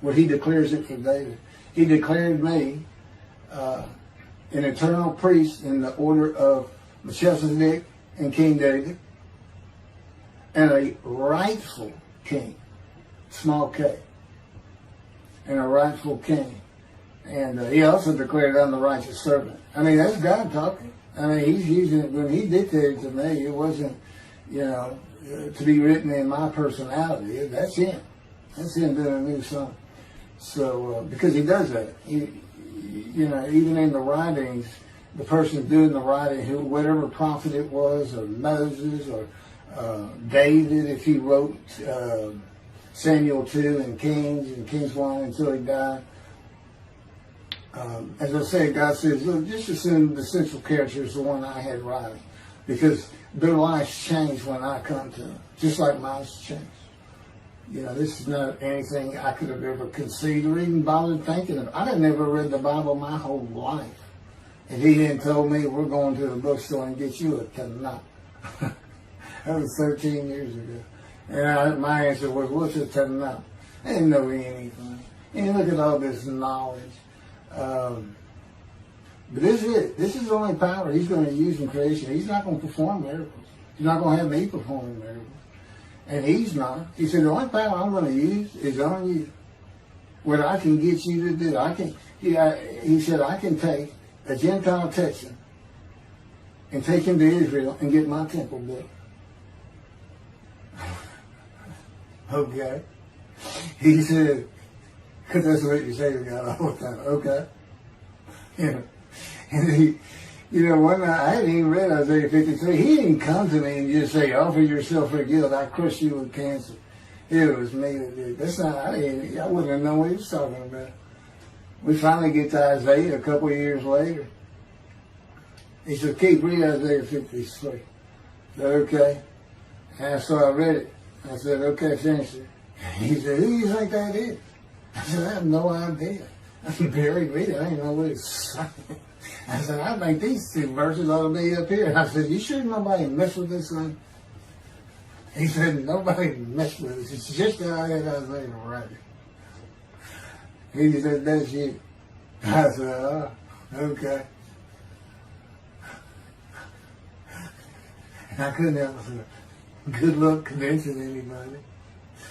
where he declares it for David. He declared me an eternal priest in the order of Melchizedek and King David. and a rightful king, small k, and a rightful king. And he also declared, I'm the righteous servant. I mean, that's God talking. I mean, he's using it. When he dictated to me, it wasn't, to be written in my personality. That's him. That's him doing a new song. So, because he does that. Even in the writings, the person doing the writing, whatever prophet it was, or Moses, or David, if he wrote Samuel 2 and Kings 1 until he died. As I said, God says, look, just assume the central character is the one I had writing, because their lives change when I come to them, just like mine changed. This is not anything I could have ever conceived or even bothered thinking of. I'd never read the Bible my whole life. And he then told me, we're going to the bookstore and get you a Tanakh. That was 13 years ago. And my answer was, what's a Tanakh? I didn't know anything. And you look at all this knowledge. But this is it. This is the only power he's going to use in creation. He's not going to perform miracles. He's not going to have me performing miracles. And he's not. He said, the only power I'm going to use is on you. What I can get you to do. He said, I can take a Gentile Texan and take him to Israel and get my temple built. Okay. He said, because that's what you say to God all the time. Okay. And one night, I hadn't even read Isaiah 53. He didn't come to me and just say, offer yourself for guilt. I crush you with cancer. It was me that did. That's not, I wouldn't have known what he was talking about. We finally get to Isaiah a couple of years later. He said, keep reading Isaiah 53. I said, okay. And so I read it. I said, okay, finish it. He said, who do you think that is? I said, I have no idea. I barely read it. I didn't know what it's saying. I said, I think these two verses ought to be up here. I said, you sure nobody messed with this thing? He said, nobody messed with it. It's just that I had Isaiah right. He said, that's you. I said, oh, okay. And I couldn't help myself. Good luck convincing anybody.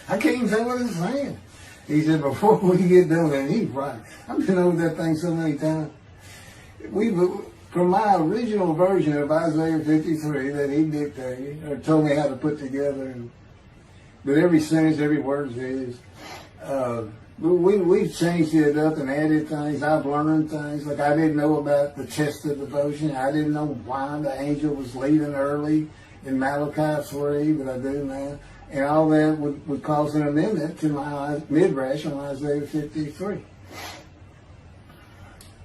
I can't even say what it's saying. He said, before we get done, and he's right. I've been over that thing so many times. From my original version of Isaiah 53 that he dictated, or told me how to put together, but every sentence, every word is, we've changed it up and added things. I've learned things. Like I didn't know about the chest of devotion. I didn't know why the angel was leaving early in Malachi 3, but I do now. And all that would cause an amendment to my midrash on Isaiah 53.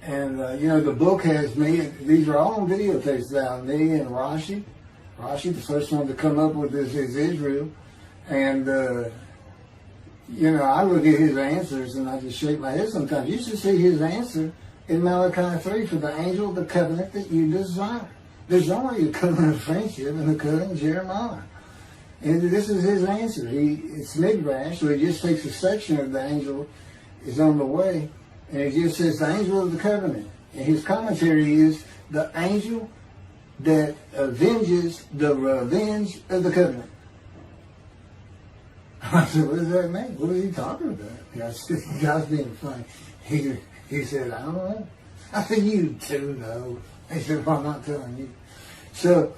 And, the book has me, these are all on videotapes now, me and Rashi. Rashi, the first one to come up with this is Israel. And, I look at his answers and I just shake my head sometimes. You should see his answer in Malachi 3 for the angel of the covenant that you desire. There's only a covenant of friendship in the covenant of Jeremiah. And this is his answer. It's midrash, so he just takes a section of the angel is on the way, and it just says the angel of the covenant. And his commentary is the angel that avenges the revenge of the covenant. I said, what does that mean? What are you talking about? I said, God's being funny. He said, I don't know. I said, you do know. He said, well, I'm not telling you. So,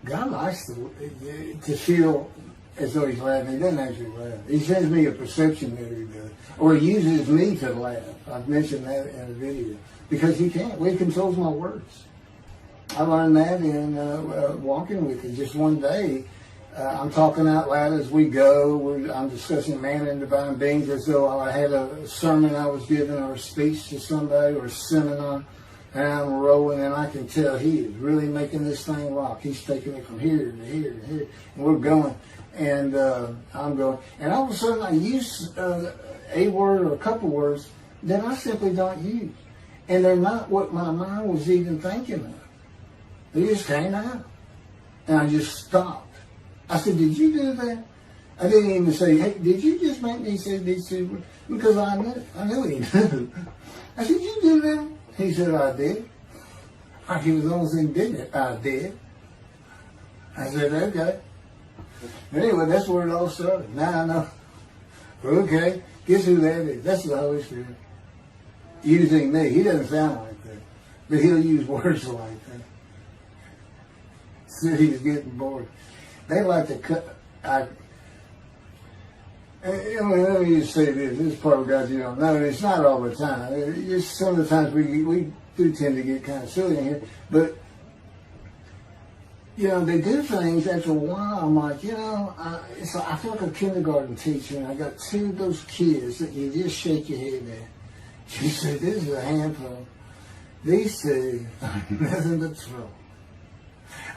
God likes to feel as though he's laughing. He doesn't actually laugh. He sends me a perception that he does. Or he uses me to laugh. I've mentioned that in a video. Because he can't. Well, he controls my words. I learned that in walking with him. Just one day, I'm talking out loud as we go. I'm discussing man and divine beings as though I had a sermon I was giving or a speech to somebody or a seminar. And I'm rolling, and I can tell he is really making this thing rock. He's taking it from here to here to here, and we're going. And I'm going. And all of a sudden, I use a word or a couple words that I simply don't use. And they're not what my mind was even thinking of. They just came out. And I just stopped. I said, did you do that? I didn't even say, hey, did you just make me say these two words? Because I knew he knew. I said, did you do that? He said, I did. He was almost indignant. I did. I said, okay. Anyway, that's where it all started. Now I know. Okay, guess who that is? That's the Holy Spirit. Using me. He doesn't sound like that. But he'll use words like that. So he's getting bored. They like to cut. Let me just say this. This is part of God you don't know. And it's not all the time. It's some of the times we do tend to get kind of silly in here. But, they do things after a while. I'm like, I feel like a kindergarten teacher. And I got two of those kids that you just shake your head at. You say, this is a handful. These two are nothing but trouble.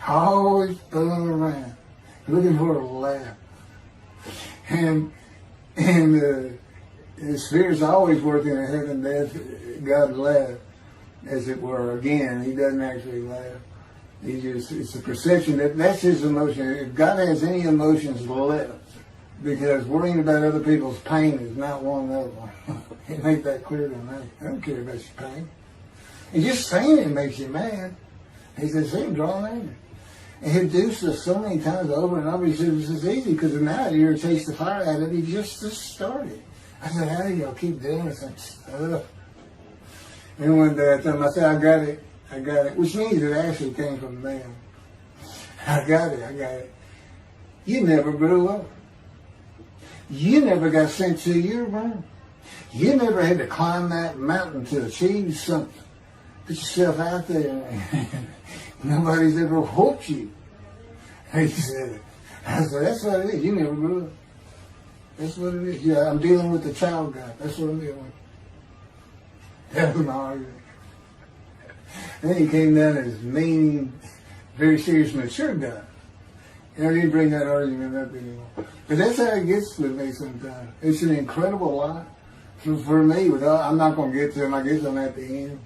Always fooling around, looking for a laugh. And the Spirit's always working in heaven and death. God laugh, as it were. Again, he doesn't actually laugh. It's a perception that's his emotion. If God has any emotions left, because worrying about other people's pain is not one of them. He made that clear to me. I don't care about your pain. And just saying it makes you mad. He says, see, draw anger. And he'll do so many times over and over. He says, this is easy because now it irritates the fire out of it. He just started. I said, how do y'all keep doing this stuff? And one day I told him, I said, I got it. Which means it actually came from them. I got it. You never grew up. You never got sent to your room. You never had to climb that mountain to achieve something. Put yourself out there. Nobody's ever whooped you. He said, I said, that's what it is. You never grew up. That's what it is. Yeah, I'm dealing with the child God. That's what I'm dealing with. That was my argument. Then he came down as mean, very serious, mature guy. And I didn't bring that argument up anymore. But that's how it gets with me sometimes. It's an incredible lot. For me, I'm not going to get to him. I guess I'm at the end.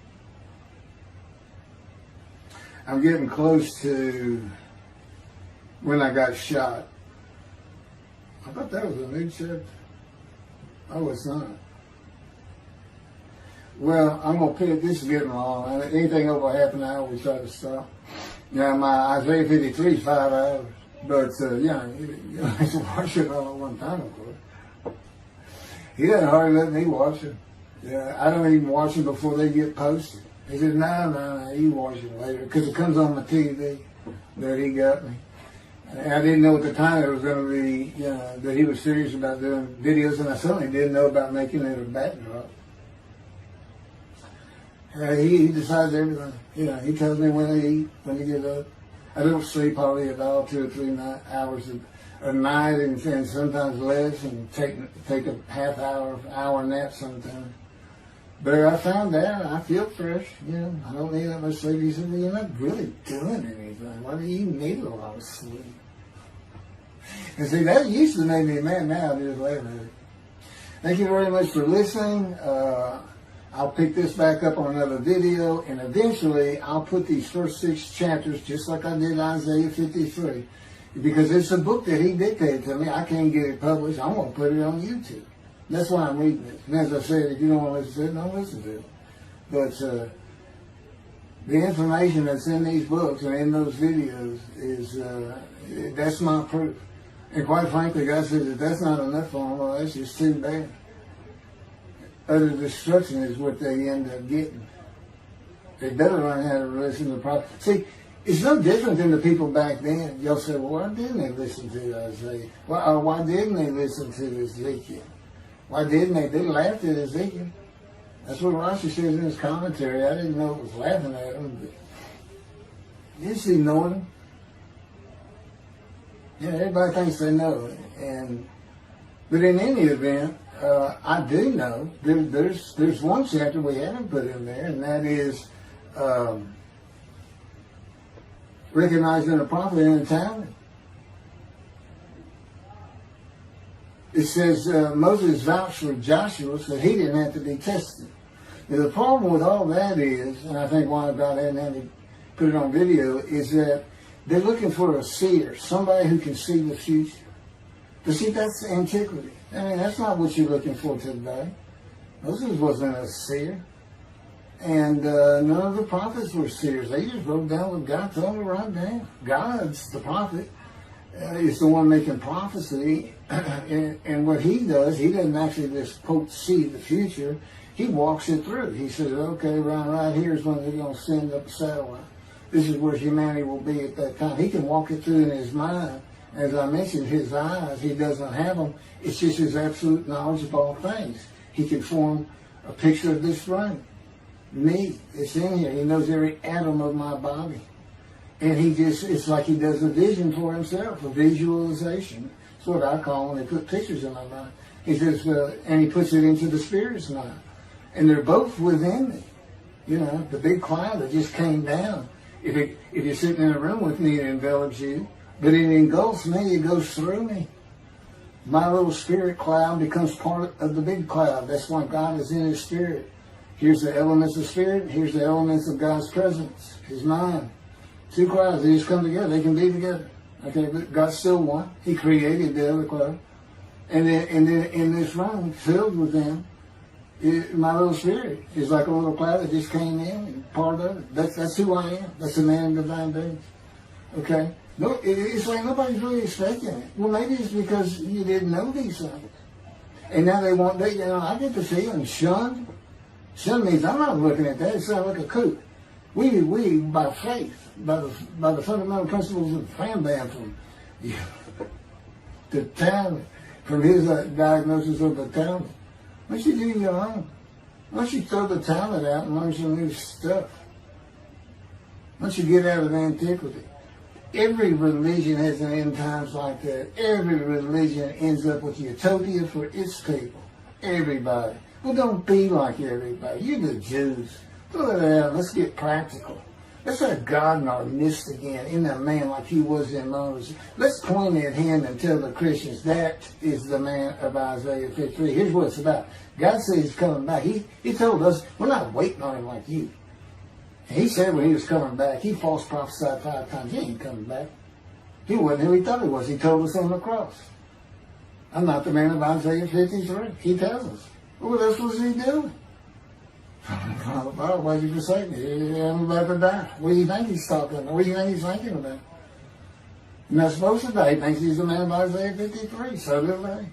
I'm getting close to when I got shot. I thought that was a new chapter. Oh, it's not. Well, I'm going to pick, this is getting long. Anything over half an hour, we try to stop. Now, my Isaiah 53 is 5 hours. But, you have to watch it all at one time, of course. He doesn't hardly let me watch it. Yeah, I don't even watch them before they get posted. He said, no, you watch it later. Because it comes on the TV that he got me. And I didn't know at the time it was going to be, that he was serious about doing videos. And I certainly didn't know about making it a backdrop. He decides everything. He tells me when to eat, when to get up. I don't sleep hardly at all, 2 or 3 hours a night, and sometimes less, and take a half hour nap sometimes. But I found out I feel fresh. I don't need that much sleep. He said, well, you're not really doing anything. Why do you need a lot of sleep? And see, that used to make me mad. Now I just laugh at it. Thank you very much for listening. I'll pick this back up on another video, and eventually I'll put these first 6 chapters, just like I did Isaiah 53, because it's a book that he dictated to me. I can't get it published. I'm going to put it on YouTube. That's why I'm reading it. And as I said, if you don't want to listen to it, don't listen to it. But the information that's in these books and in those videos is, that's my proof. And quite frankly, God says, if that's not enough for them, well, that's just too bad. Utter destruction is what they end up getting. They better learn how to listen to the prophet. See, it's no different than the people back then. You'll say, well, why didn't they listen to Isaiah? Why didn't they listen to Ezekiel? Why didn't they? They laughed at Ezekiel. That's what Rashi says in his commentary. I didn't know it was laughing at him, but just ignored him. Everybody thinks they know it. But in any event, I do know there's one chapter we haven't put in there, and that is recognizing a prophet in a talent. It says Moses vouched for Joshua, so he didn't have to be tested. Now, the problem with all that is, and I think why God hadn't had to put it on video, is that they're looking for a seer, somebody who can see the future. But see, that's antiquity. I mean, that's not what you're looking for today. Moses wasn't a seer. And none of the prophets were seers. They just wrote down what God told them to write down. God's the prophet. Is the one making prophecy. And what he does, he doesn't actually just, quote, see the future. He walks it through. He says, okay, right here is when they're going to send up a satellite. This is where humanity will be at that time. He can walk it through in his mind. As I mentioned, his eyes, he doesn't have them. It's just his absolute knowledge of all things. He can form a picture of this room. Me, it's in here. He knows every atom of my body. And it's like he does a vision for himself, a visualization. That's what I call when they put pictures in my mind. He says, and he puts it into the spirit's mind. And they're both within me. You know, the big cloud that just came down. If you're sitting in a room with me, it envelops you. But it engulfs me, it goes through me. My little spirit cloud becomes part of the big cloud. That's why God is in his spirit. Here's the elements of spirit, here's the elements of God's presence, his mind. Two clouds, they just come together, they can be together. Okay, but God's still one. He created the other cloud. And then in this room, filled with them, my little spirit is like a little cloud that just came in and part of it. That's who I am. That's the man of divine beings. Okay? No, it's like nobody's really expecting it. Well, maybe it's because you didn't know these things. And now they want that, I get the feeling shunned. Shunned means I'm not looking at that. It sounds like a coup. We by faith, by the fundamental principles of Fam Bam from the Talmud, from his diagnosis of the Talmud. Why don't you do your own? Why don't you throw the Talmud out and learn some new stuff? Why don't you get out of antiquity? Every religion has an end times like that. Every religion ends up with utopia for its people. Everybody. Well, don't be like everybody. You're the Jews. Throw that out. Let's get practical. Let's have God in our midst again, in that man like he was in Moses. Let's point at him and tell the Christians that is the man of Isaiah 53. Here's what it's about. God says he's coming back. He told us, we're not waiting on him like you. And he said when he was coming back, he false prophesied 5 times. He ain't coming back. He wasn't who he thought he was. He told us on the cross. I'm not the man of Isaiah 53. He tells us. What else was he doing? Well, why did you forsake me? I'm about to die. What do you think he's talking about? What do you think he's thinking about? You're not supposed to die. He thinks he's the man of Isaiah 53. So do they.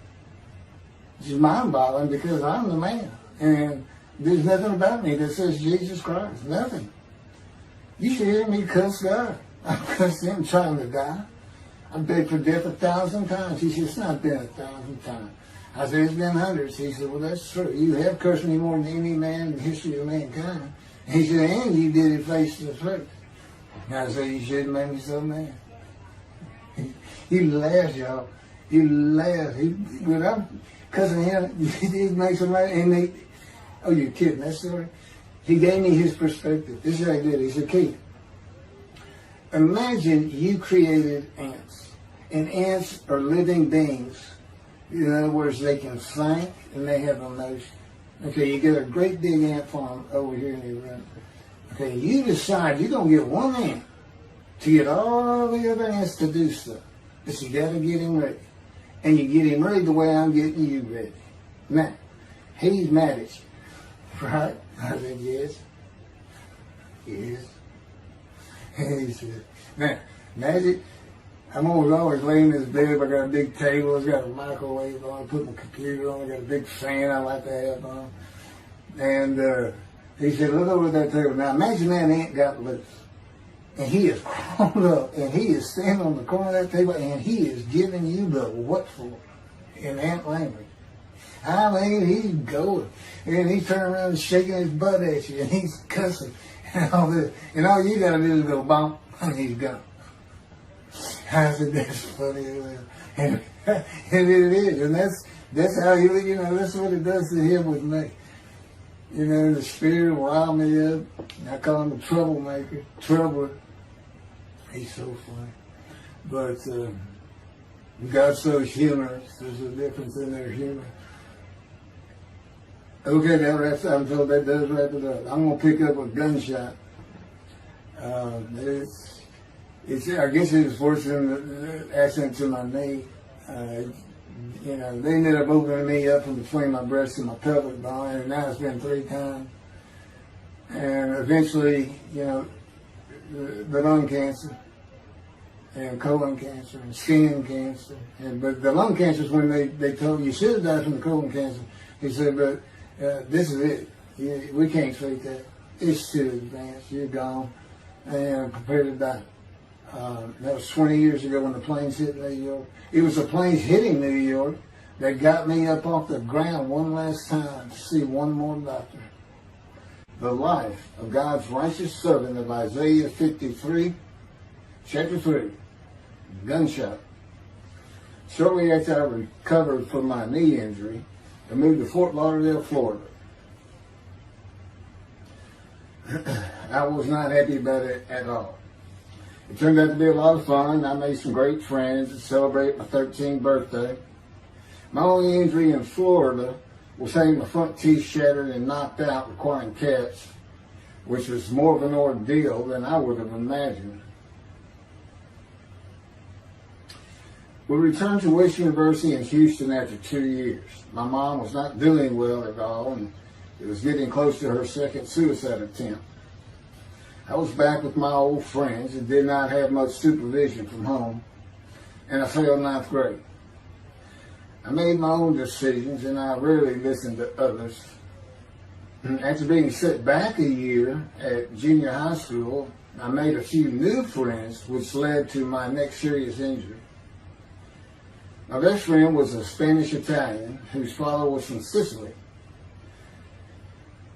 It's just mind-boggling because I'm the man. And there's nothing about me that says Jesus Christ. Nothing. You should hear me cuss God. I cussed him trying to die. I begged for death 1,000 times. He said, it's not been 1,000 times. I said, it's been hundreds. He said, well, that's true. You have cursed me more than any man in the history of mankind. And he said, and you did it face to face. And I said, you shouldn't make me so mad. He laughed, y'all. He laughed. When I'm cussing him, he makes him laugh. And oh, you're kidding, that story? He gave me his perspective. This is how he did it. He said, Keith, imagine you created ants. And ants are living beings. In other words, they can think and they have emotion. Okay, you get a great big ant farm over here in your room. Okay, you decide you're going to get one ant to get all the other ants to do stuff. But you got to get him ready. And you get him ready the way I'm getting you ready. Now, he's mad at you. Right? I said, yes. Yes. And he said, now, imagine, I'm always laying in this bed. I got a big table. It's got a microwave on. I put my computer on. I got a big fan I like to have on. And he said, look over at that table. Now, imagine that ant got loose. And he is crawled up. And he is standing on the corner of that table. And he is giving you the what for in ant language. I mean, he's going. And he's turning around and shaking his butt at you. And he's cussing. And all this. And all you got to do is go bump. And he's gone. I said, that's funny. And it is. And that's how that's what it does to him with me. The spirit will rile me up. I call him a troublemaker. Troubler. He's so funny. But God's so humorous. There's a difference in their humor. Okay, I'm told that does wrap it up. I'm going to pick up a gunshot. I guess it was forcing the accident to my knee. They ended up opening me up from between my breast and my pelvic bone, and now it's been 3 times. And eventually, the lung cancer and colon cancer and skin cancer. But the lung cancer is when they told me, you should have died from the colon cancer. He said, but this is it. We can't fake that. It's too advanced. You're gone. And prepare to die. That was 20 years ago when the planes hit New York. It was the planes hitting New York that got me up off the ground one last time to see one more doctor. The life of God's righteous servant of Isaiah 53, chapter 3, gunshot. Shortly after I recovered from my knee injury, I moved to Fort Lauderdale, Florida. I was not happy about it at all. It turned out to be a lot of fun. I made some great friends to celebrate my 13th birthday. My only injury in Florida was having my front teeth shattered and knocked out, requiring caps, which was more of an ordeal than I would have imagined. We returned to West University in Houston after 2 years. My mom was not doing well at all, and it was getting close to her second suicide attempt. I was back with my old friends and did not have much supervision from home, and I failed ninth grade. I made my own decisions, and I rarely listened to others. After being set back a year at junior high school, I made a few new friends, which led to my next serious injury. My best friend was a Spanish Italian whose father was from Sicily.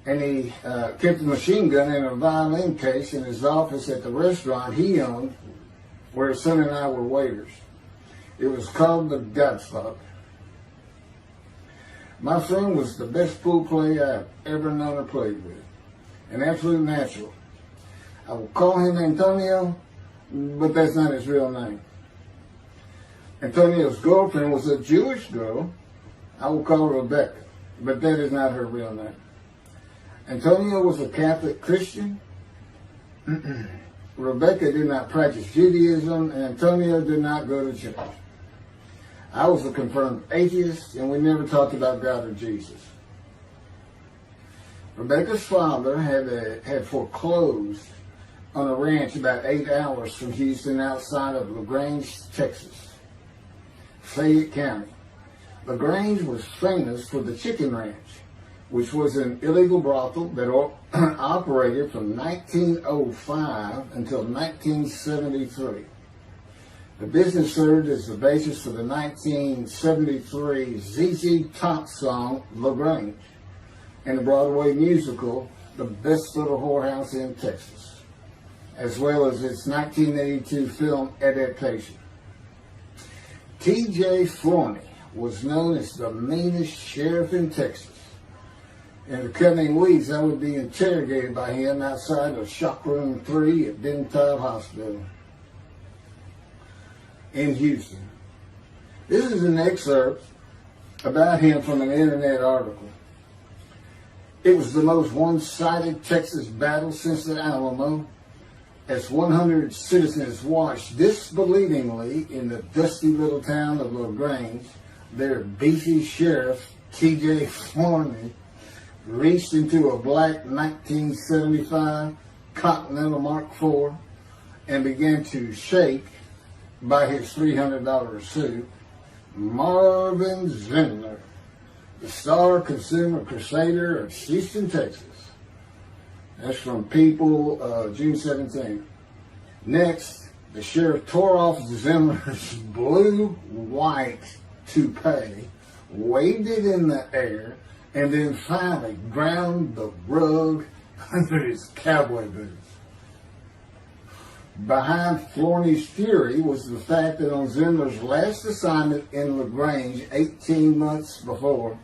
And he kept a machine gun in a violin case in his office at the restaurant he owned, where his son and I were waiters. It was called the Godfather. My friend was the best pool player I've ever known or played with, an absolute natural. I will call him Antonio, but that's not his real name. Antonio's girlfriend was a Jewish girl. I will call her Rebecca, but that is not her real name. Antonio was a Catholic Christian. Rebecca did not practice Judaism, and Antonio did not go to church. I was a confirmed atheist, and we never talked about God or Jesus. Rebecca's father had foreclosed on a ranch about 8 hours from Houston outside of LaGrange, Texas, Fayette County. LaGrange was famous for the Chicken Ranch, which was an illegal brothel that operated from 1905 until 1973. The business served as the basis for the 1973 ZZ Top song, LaGrange, and the Broadway musical, The Best Little Whorehouse in Texas, as well as its 1982 film adaptation. T.J. Forney was known as the meanest sheriff in Texas. In the coming weeks, I would be interrogated by him outside of Shock Room 3 at Dental Hospital in Houston. This is an excerpt about him from an internet article. It was the most one-sided Texas battle since the Alamo, as 100 citizens watched disbelievingly in the dusty little town of LaGrange, their beefy sheriff, T.J. Forney, reached into a black 1975 Continental Mark IV and began to shake by his $300 suit Marvin Zindler, the star consumer crusader of Houston, Texas. That's from People, June 17. Next, the sheriff tore off Zindler's blue-white toupee, waved it in the air, and then finally ground the rug under his cowboy boots. Behind Forney's fury was the fact that on Zindler's last assignment in LaGrange 18 months before,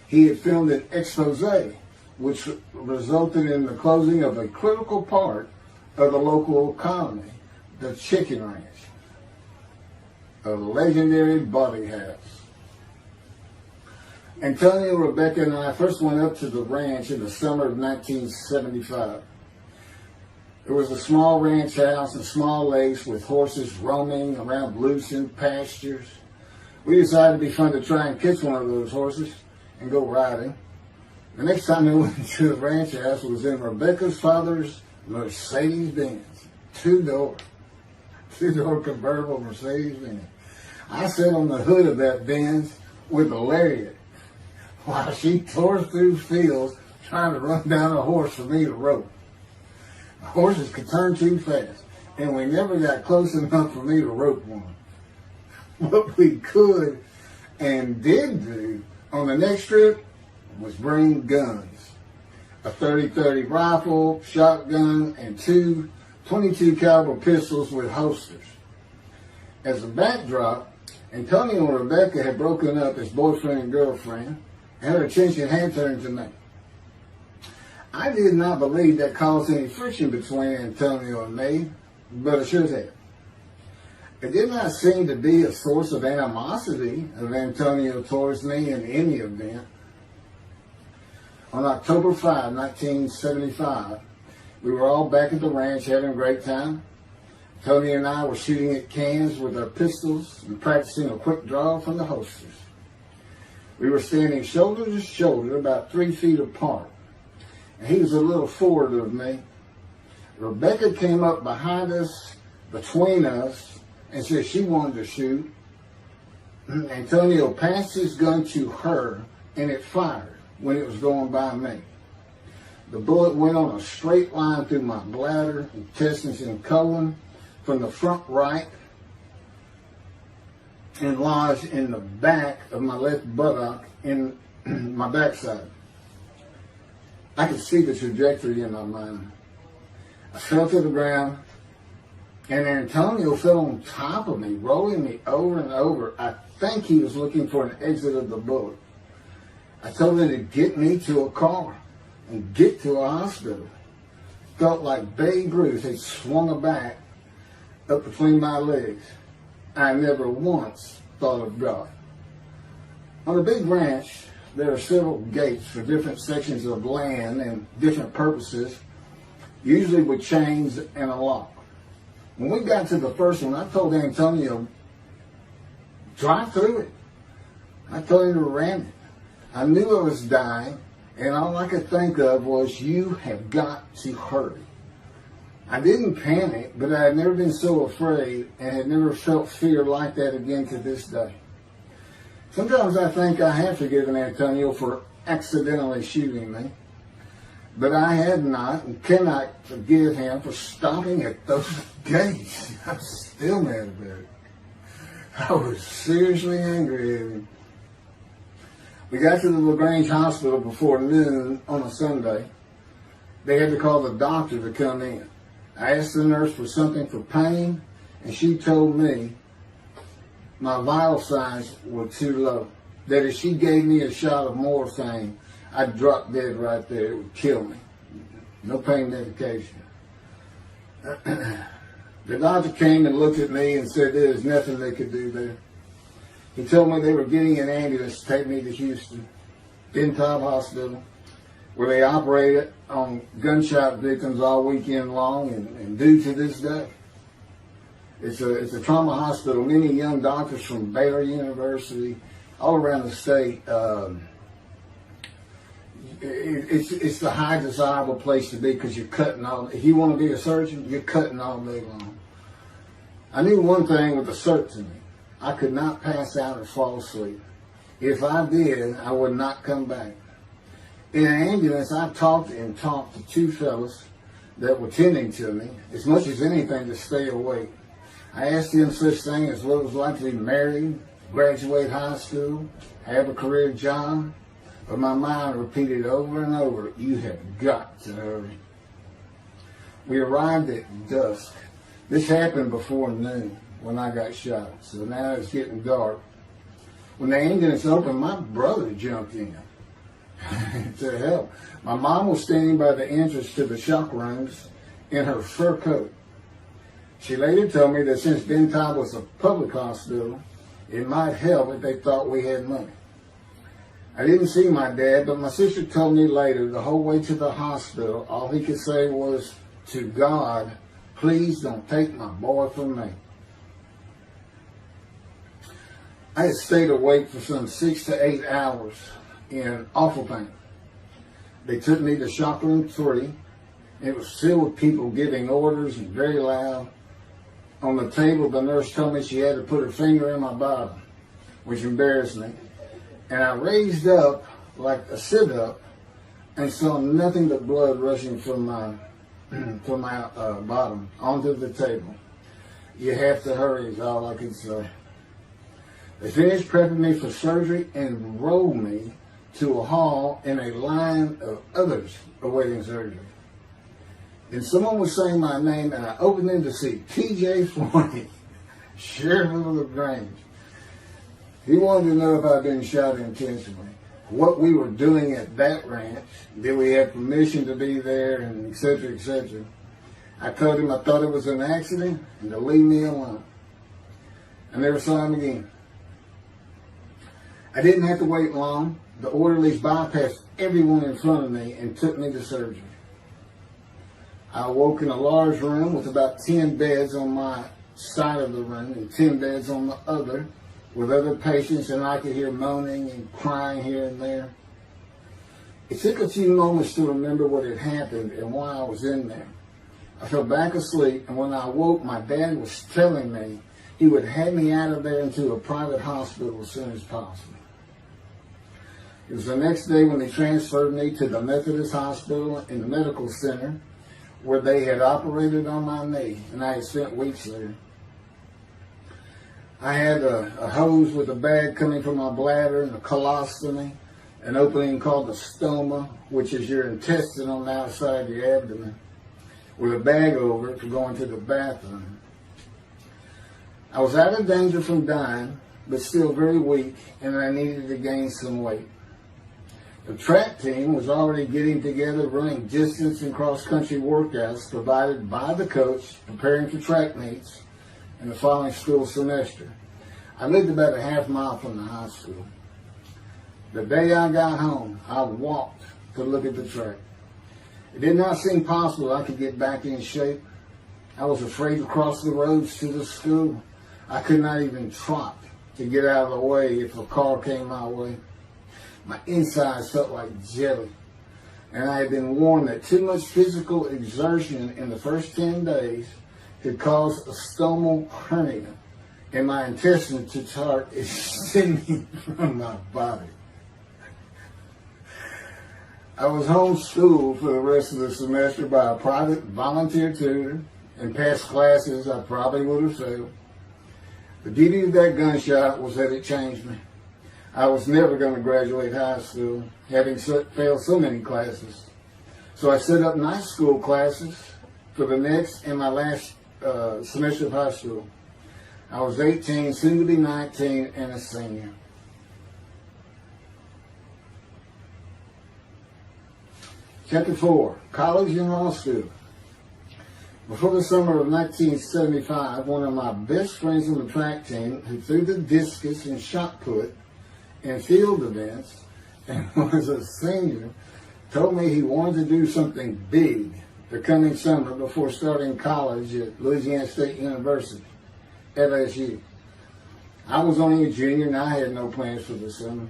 he had filmed an expose, which resulted in the closing of a critical part of the local economy, the Chicken Ranch, a legendary body house. Antonio, Rebecca, and I first went up to the ranch in the summer of 1975. It was a small ranch house and small lakes with horses roaming around loosened pastures. We decided it'd be fun to try and catch one of those horses and go riding. The next time they went to the ranch house was in Rebecca's father's Mercedes-Benz. Two-door convertible Mercedes-Benz. I sat on the hood of that Benz with a lariat while she tore through fields trying to run down a horse for me to rope. The horses could turn too fast, and we never got close enough for me to rope one. What we could and did do on the next trip was bring guns. A 30-30 rifle, shotgun, and two 22 caliber pistols with holsters. As a backdrop, Antonio and Rebecca had broken up as boyfriend and girlfriend, and her attention had turned to me. I did not believe that caused any friction between Antonio and me, but it should have. It did not seem to be a source of animosity of Antonio towards me in any event. On October 5, 1975, we were all back at the ranch having a great time. Tony and I were shooting at cans with our pistols and practicing a quick draw from the holsters. We were standing shoulder to shoulder, about 3 feet apart, and he was a little forward of me. Rebecca came up behind us, between us, and said she wanted to shoot. Antonio passed his gun to her, and it fired when it was going by me. The bullet went on a straight line through my bladder, intestines, and colon, from the front right, and lodged in the back of my left buttock in my backside. I could see the trajectory in my mind. I fell to the ground, and Antonio fell on top of me, rolling me over and over. I think he was looking for an exit of the bullet. I told him to get me to a car and get to a hospital. Felt like Babe Ruth had swung a bat up between my legs. I never once thought of God. On a big ranch, there are several gates for different sections of land and different purposes, usually with chains and a lock. When we got to the first one, I told Antonio, drive through it. I told him to ram it. I knew I was dying, and all I could think of was, you have got to hurry. I didn't panic, but I had never been so afraid and had never felt fear like that again to this day. Sometimes I think I have forgiven Antonio for accidentally shooting me, but I had not and cannot forgive him for stopping at those gates. I'm still mad about it. I was seriously angry at him. We got to the LaGrange Hospital before noon on a Sunday. They had to call the doctor to come in. I asked the nurse for something for pain, and she told me my vital signs were too low. That if she gave me a shot of morphine, I'd drop dead right there. It would kill me. No pain medication. The doctor came and looked at me and said there was nothing they could do there. He told me they were getting an ambulance to take me to Houston, Untitled Hospital, where they operated on gunshot victims all weekend long and do to this day. It's a trauma hospital. Many young doctors from Baylor University, all around the state. It's the high desirable place to be because you're cutting all. If you want to be a surgeon, you're cutting all day long. I knew one thing with a certainty. I could not pass out or fall asleep. If I did, I would not come back. In an ambulance, I talked to two fellas that were tending to me, as much as anything to stay awake. I asked them such things as what it was like to be married, graduate high school, have a career job, but my mind repeated over and over, you have got to hurry. We arrived at dusk. This happened before noon when I got shot, so now it's getting dark. When the ambulance opened, my brother jumped in to help. My mom was standing by the entrance to the shock rooms in her fur coat. She later told me that since Benton was a public hospital, it might help if they thought we had money. I didn't see my dad, but my sister told me later, the whole way to the hospital, all he could say was, to God, please don't take my boy from me. I had stayed awake for some 6 to 8 hours in awful pain. They took me to shop room 3. It was filled with people giving orders and very loud. On the table, the nurse told me she had to put her finger in my bottom, which embarrassed me. And I raised up like a sit-up and saw nothing but blood rushing from my bottom onto the table. You have to hurry is all I could say. They finished prepping me for surgery and rolled me to a hall in a line of others awaiting surgery. And someone was saying my name, and I opened in to see T.J. Forney, Sheriff of LaGrange. He wanted to know if I'd been shot intentionally, what we were doing at that ranch, did we have permission to be there, and et cetera, et cetera. I told him I thought it was an accident and to leave me alone. I never saw him again. I didn't have to wait long. The orderlies bypassed everyone in front of me and took me to surgery. I awoke in a large room with about 10 beds on my side of the room and 10 beds on the other with other patients, and I could hear moaning and crying here and there. It took a few moments to remember what had happened and why I was in there. I fell back asleep, and when I awoke, my dad was telling me he would have me out of there into a private hospital as soon as possible. It was the next day when they transferred me to the Methodist Hospital in the medical center, where they had operated on my knee, and I had spent weeks there. I had a hose with a bag coming from my bladder and a colostomy, an opening called the stoma, which is your intestine on the outside of your abdomen, with a bag over it for going to the bathroom. I was out of danger from dying, but still very weak, and I needed to gain some weight. The track team was already getting together, running distance and cross-country workouts provided by the coach, preparing for track meets in the following school semester. I lived about a half mile from the high school. The day I got home, I walked to look at the track. It did not seem possible I could get back in shape. I was afraid to cross the roads to the school. I could not even trot to get out of the way if a car came my way. My insides felt like jelly, and I had been warned that too much physical exertion in the first 10 days could cause a stomal hernia, and my intestines to start extending from my body. I was homeschooled for the rest of the semester by a private volunteer tutor, and passed classes I probably would have failed. The beauty of that gunshot was that it changed me. I was never going to graduate high school, having failed so many classes. So I set up night school classes for the next and my last semester of high school. I was 18, soon to be 19, and a senior. Chapter 4, College and Law School. Before the summer of 1975, one of my best friends on the track team, who threw the discus and shot put in field events and was a senior, told me he wanted to do something big the coming summer before starting college at Louisiana State University, LSU. I was only a junior and I had no plans for the summer.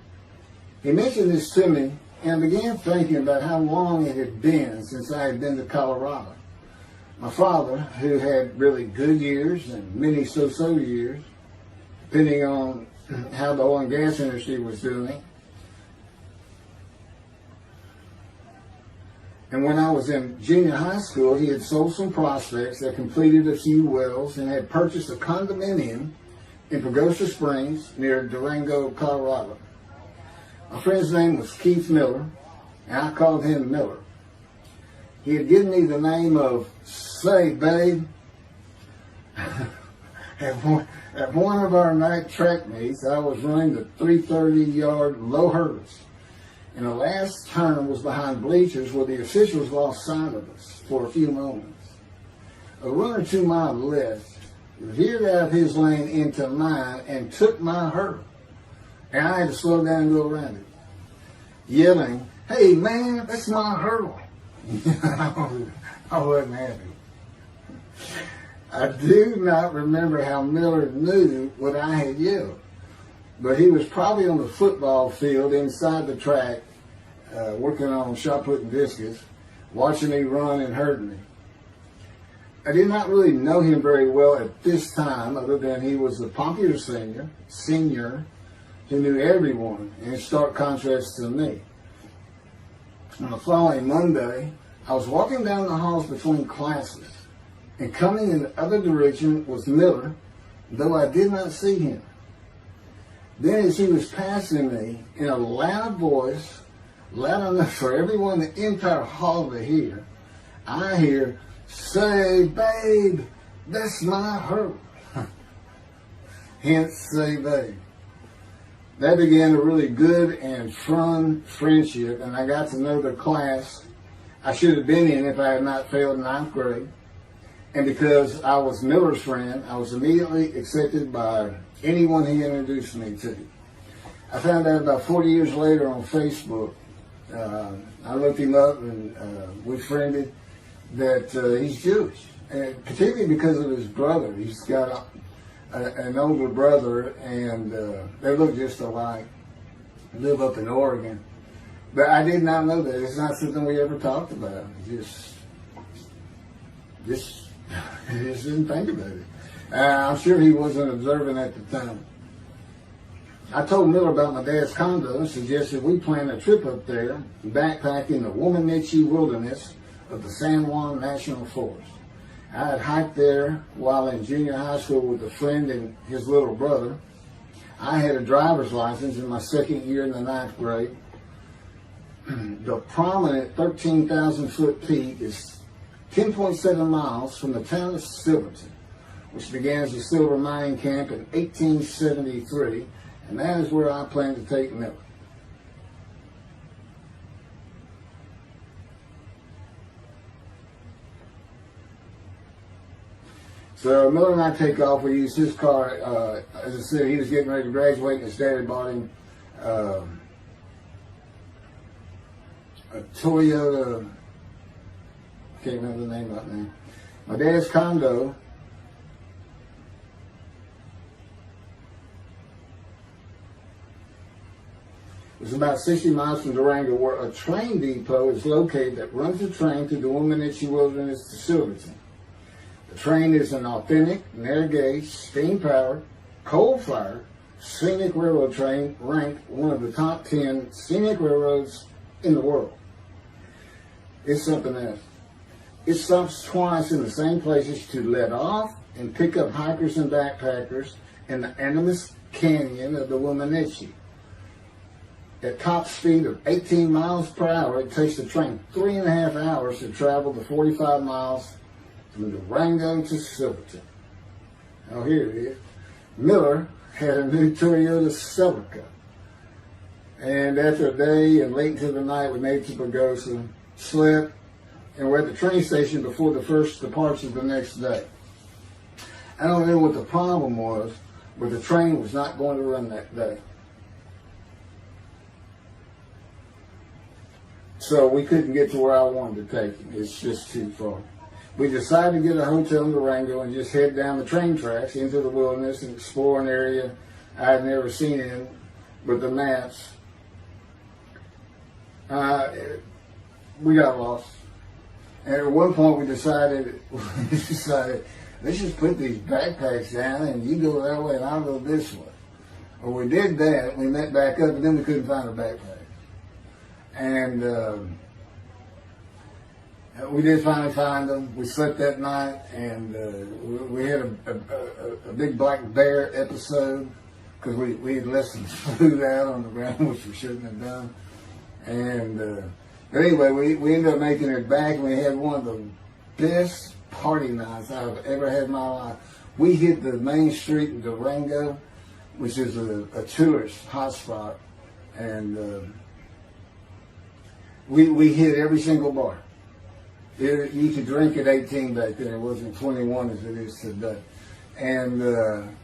He mentioned this to me, and I began thinking about how long it had been since I had been to Colorado. My father, who had really good years and many so-so years, depending on how the oil and gas industry was doing. And when I was in junior high school, he had sold some prospects that completed a few wells and had purchased a condominium in Pagosa Springs near Durango, Colorado. My friend's name was Keith Miller, and I called him Miller. He had given me the name of Say Babe. At one of our night track meets, I was running the 330-yard low hurdles, and the last turn was behind bleachers where the officials lost sight of us for a few moments. A runner to my left veered out of his lane into mine and took my hurdle, and I had to slow down and go around it, yelling, "Hey man, that's my hurdle." I wasn't happy. I do not remember how Miller knew what I had yelled, but he was probably on the football field inside the track working on shot putting discus, watching me run and hurting me. I did not really know him very well at this time, other than he was a popular senior who knew everyone, in stark contrast to me. On the following Monday, I was walking down the halls between classes, and coming in the other direction was Miller, though I did not see him. Then as he was passing me, in a loud voice, loud enough for everyone in the entire hall to hear, I hear, "Say, babe, that's my hurt." Hence, say, babe. That began a really good and fun friendship, and I got to know the class I should have been in if I had not failed ninth grade. And because I was Miller's friend, I was immediately accepted by anyone he introduced me to. I found out about 40 years later on Facebook. I looked him up and we friended that he's Jewish, and particularly because of his brother. He's got an older brother, and they look just alike. Live up in Oregon. But I did not know that. It's not something we ever talked about. Just didn't think about it. I'm sure he wasn't observant at the time. I told Miller about my dad's condo and suggested we plan a trip up there, backpacking the Womanichi wilderness of the San Juan National Forest. I had hiked there while in junior high school with a friend and his little brother. I had a driver's license in my second year in the ninth grade. The prominent 13,000-foot peak is 10.7 miles from the town of Silverton, which began as a silver mining camp in 1873, and that is where I plan to take Miller. So Miller and I take off. We use his car. As I said, he was getting ready to graduate, and his dad bought him a Toyota. Can't remember the name right now. My dad's condo was about 60 miles from Durango, where a train depot is located that runs a train through the Womanichi Wilderness to Silverton. The train is an authentic, narrow-gauge, steam-powered, coal-fired, scenic railroad train ranked one of the top 10 scenic railroads in the world. It's something else. It stops twice in the same places to let off and pick up hikers and backpackers in the Animas Canyon of the Womanichi. At top speed of 18 miles per hour, it takes the train 3.5 hours to travel the 45 miles from Durango to Silverton. Oh, here it is. Miller had a new Toyota Celica. And after a day and late into the night, we made it to Pagosa, slept, and we're at the train station before the first departure the next day. I don't know what the problem was, but the train was not going to run that day. So we couldn't get to where I wanted to take him. It's just too far. We decided to get a hotel in Durango and just head down the train tracks into the wilderness and explore an area I had never seen in with the maps. We got lost. And at one point we decided, let's just put these backpacks down and you go that way and I'll go this way. Well, we did that. We met back up, and then we couldn't find a backpack. And we did finally find them. We slept that night, and we had a big black bear episode because we had left some food out on the ground, which we shouldn't have done. And but anyway, we ended up making it back, and we had one of the best party nights I've ever had in my life. We hit the main street in Durango, which is a tourist hotspot, and we hit every single bar. You could drink at 18 back then. It wasn't 21 as it is today. And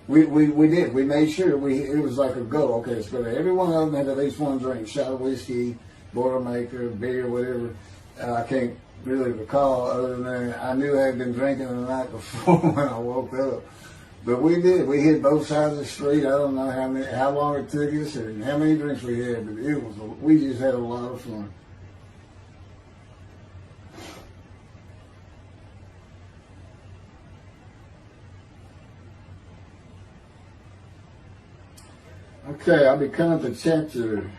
we did. We made sure it was like a go. Okay, let's go to every one of them had at least one drink: shot of whiskey, Boilermaker, beer, whatever. I can't really recall other than I knew I had been drinking the night before when I woke up. But we did. We hit both sides of the street. I don't know how long it took us or how many drinks we had, but we just had a lot of fun. Okay, I'll be coming to chapter,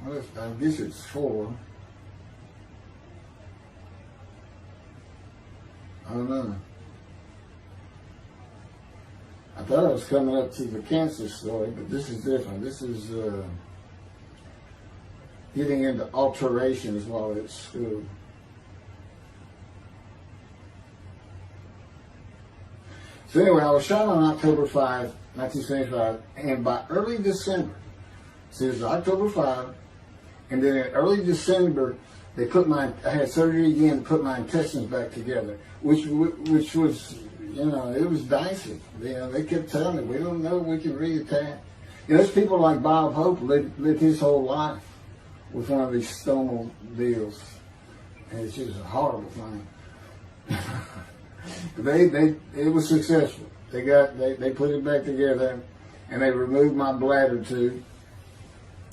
well, I guess it's 4. I don't know. I thought I was coming up to the cancer story, but this is different. This is getting into alterations while at school. So anyway, I was shot on October 5, 1975, and by early December, so it was October 5, and then in early December, I had surgery again to put my intestines back together, which was, it was dicey. They kept telling me, we don't know if we can reattach. There's people like Bob Hope lived his whole life with one of these stonal deals, and it's just a horrible thing. It was successful. They put it back together, and they removed my bladder tube.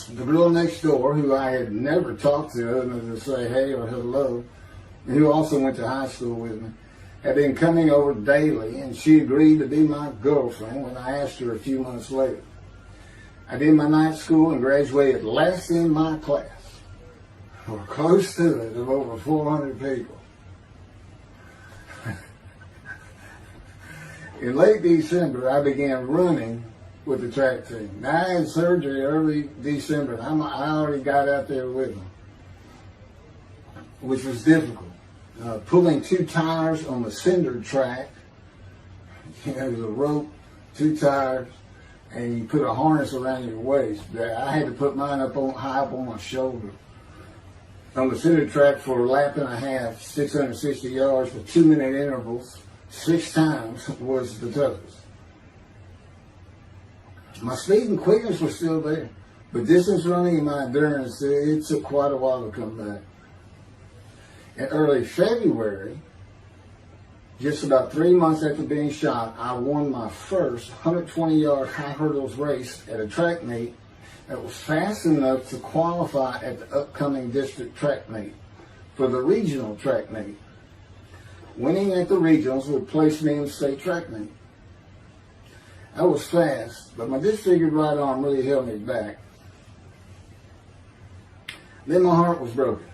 The girl next door, who I had never talked to other than to say hey or hello, and who also went to high school with me, had been coming over daily, and she agreed to be my girlfriend when I asked her a few months later. I did my night school and graduated last in my class, or close to it, of over 400 people. In late December, I began running with the track team. Now, I had surgery early December, and I already got out there with them, which was difficult. Pulling 2 tires on the cinder track, there was a rope, 2 tires, and you put a harness around your waist. I had to put mine high up on my shoulder. On the cinder track for a lap and a half, 660 yards with 2-minute intervals, 6 times was the toughest. My speed and quickness were still there, but distance running and my endurance, it took quite a while to come back. In early February, just about 3 months after being shot, I won my first 120-yard high hurdles race at a track meet that was fast enough to qualify at the upcoming district track meet for the regional track meet. Winning at the regionals would place me in the state track meet. I was fast, but my disfigured right arm really held me back. Then my heart was broken,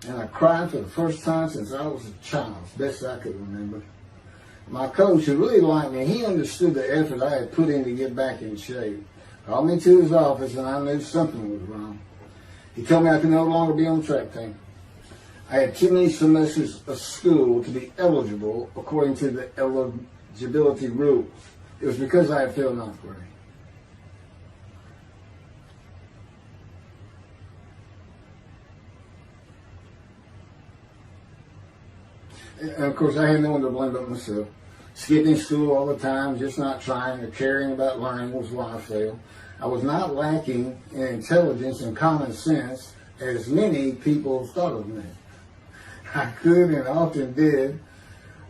and I cried for the first time since I was a child, as best I could remember. My coach, who really liked me, he understood the effort I had put in to get back in shape. Called me to his office, and I knew something was wrong. He told me I could no longer be on the track team. I had too many semesters of school to be eligible according to the eligibility rules. It was because I had failed 9th grade. And of course, I had no one to blame but myself. Skipping school all the time, just not trying or caring about learning was why I failed. I was not lacking in intelligence and common sense, as many people thought of me. I could and often did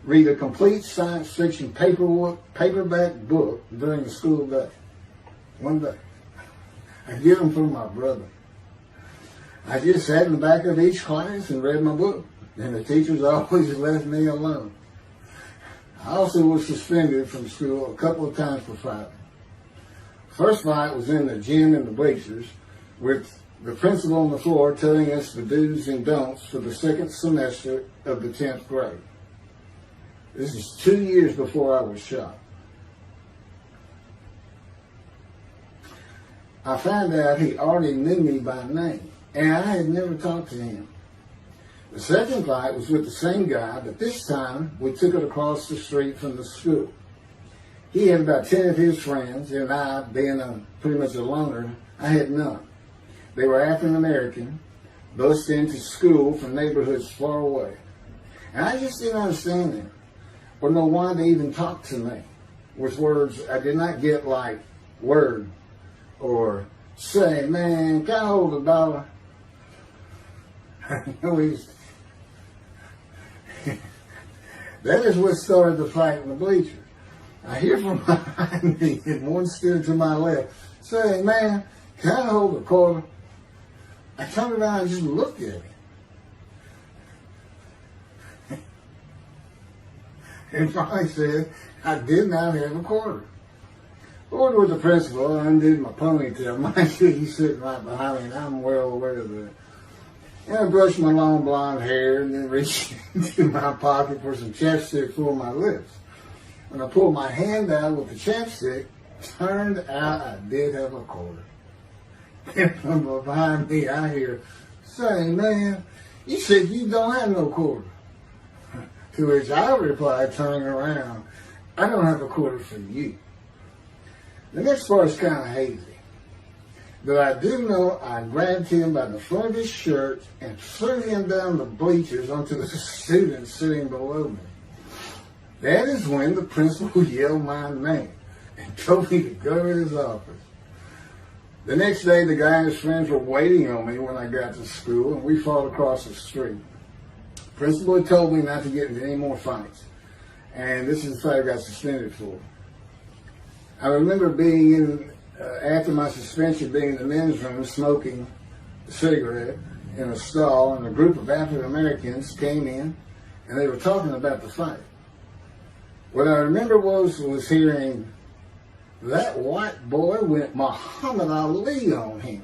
read a complete science fiction paperback book during the school day. One day. I get them from my brother. I just sat in the back of each class and read my book, and the teachers always left me alone. I also was suspended from school a couple of times for fighting. First fight was in the gym in the bleachers with the principal on the floor telling us the do's and don'ts for the second semester of the 10th grade. This is 2 years before I was shot. I found out he already knew me by name, and I had never talked to him. The second fight was with the same guy, but this time we took it across the street from the school. He had about 10 of his friends, and I, being pretty much a loner, I had none. They were African American, bused into school from neighborhoods far away. And I just didn't understand them, or know why they even talked to me with words I did not get, like word, or say, man, can I hold $1? That is what started the fight in the bleachers. I hear from behind me, and one stood to my left, saying, man, can I hold a quarter? I turned around and just looked at him. And finally said, I did not have a quarter. Ordered with the principal, I undid my ponytail. Mind you, he's sitting right behind me, and I'm well aware of that. And I brushed my long blonde hair and then reached into my pocket for some chapstick for my lips. When I pulled my hand out with the chapstick, turned out I did have a quarter. And from behind me, I hear, "Say, man, you said you don't have no quarter." To which I replied, turning around, "I don't have a quarter for you." The next part is kind of hazy. But I do know I grabbed him by the front of his shirt and threw him down the bleachers onto the students sitting below me. That is when the principal yelled my name and told me to go to his office. The next day, the guy and his friends were waiting on me when I got to school, and we fought across the street. The principal had told me not to get into any more fights, and this is the fight I got suspended for. I remember being in, after my suspension, being in the men's room smoking a cigarette in a stall, and a group of African Americans came in, and they were talking about the fight. What I remember was hearing, "That white boy went Muhammad Ali on him."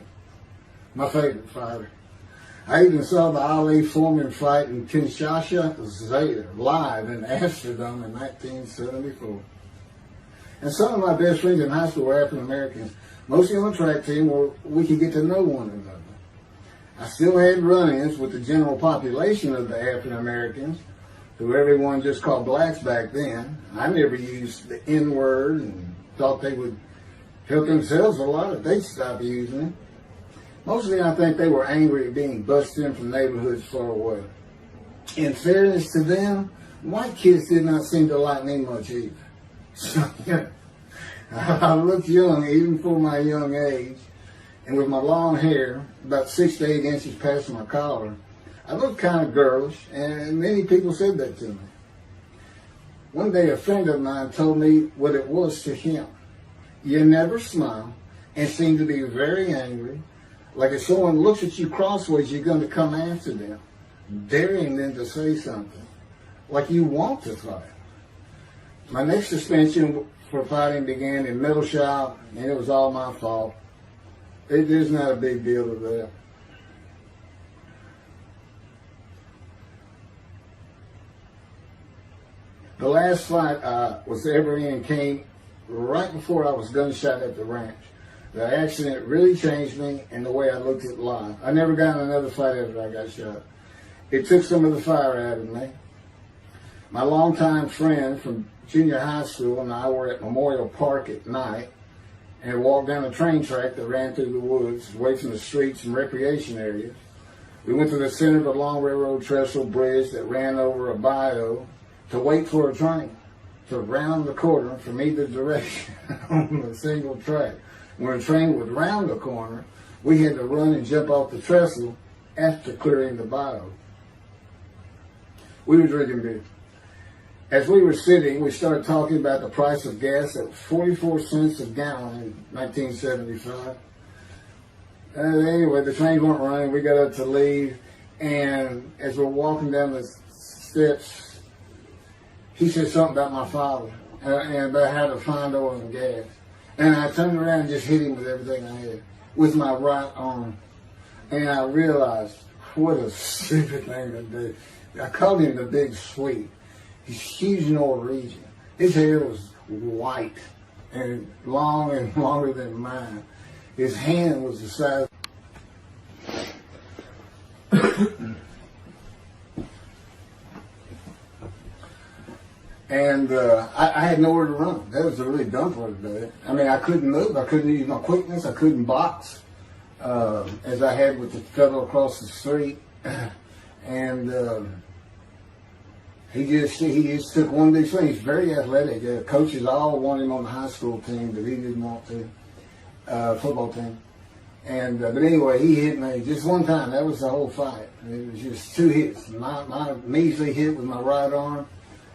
My favorite fighter. I even saw the Ali-Foreman fight in Kinshasa live in Amsterdam in 1974. And some of my best friends in high school were African Americans, mostly on the track team where we could get to know one another. I still had run-ins with the general population of the African Americans, who everyone just called blacks back then. I never used the N-word and thought they would help themselves a lot if they'd stop using it. Mostly I think they were angry at being busted in from neighborhoods far away. In fairness to them, white kids did not seem to like me much either. So, yeah, I looked young even for my young age, and with my long hair, about 6 to 8 inches past my collar, I looked kind of girlish, and many people said that to me. One day a friend of mine told me what it was to him. You never smile and seem to be very angry, like if someone looks at you crossways, you're going to come after them, daring them to say something, like you want to fight. My next suspension for fighting began in middle shop, and it was all my fault. There's not a big deal to that. The last fight I was ever in came right before I was gunshot at the ranch. The accident really changed me and the way I looked at life. I never got in another fight after I got shot. It took some of the fire out of me. My longtime friend from junior high school and I were at Memorial Park at night and walked down a train track that ran through the woods, away from the streets and recreation areas. We went to the center of a long railroad trestle bridge that ran over a bayou to wait for a train to round the corner from either direction on a single track. When a train would round the corner, we had to run and jump off the trestle after clearing the bayou. We were drinking beer. As we were sitting, we started talking about the price of gas at 44 cents a gallon in 1975. Anyway, the trains weren't running. We got up to leave, and as we're walking down the steps, he said something about my father and about how to find oil and gas. And I turned around and just hit him with everything I had, with my right arm. And I realized, what a stupid thing to do. I called him the Big Sweet. He's huge Norwegian. His hair was white and long and longer than mine. His hand was the size. And I had nowhere to run. That was a really dumb part of it. I mean, I couldn't move. I couldn't use my quickness. I couldn't box as I had with the fellow across the street. And he just took one big swing. He's very athletic. Coaches all wanted him on the high school team, but he didn't want to. Football team. And but anyway, he hit me just one time. That was the whole fight. It was just 2 hits. My measly hit with my right arm.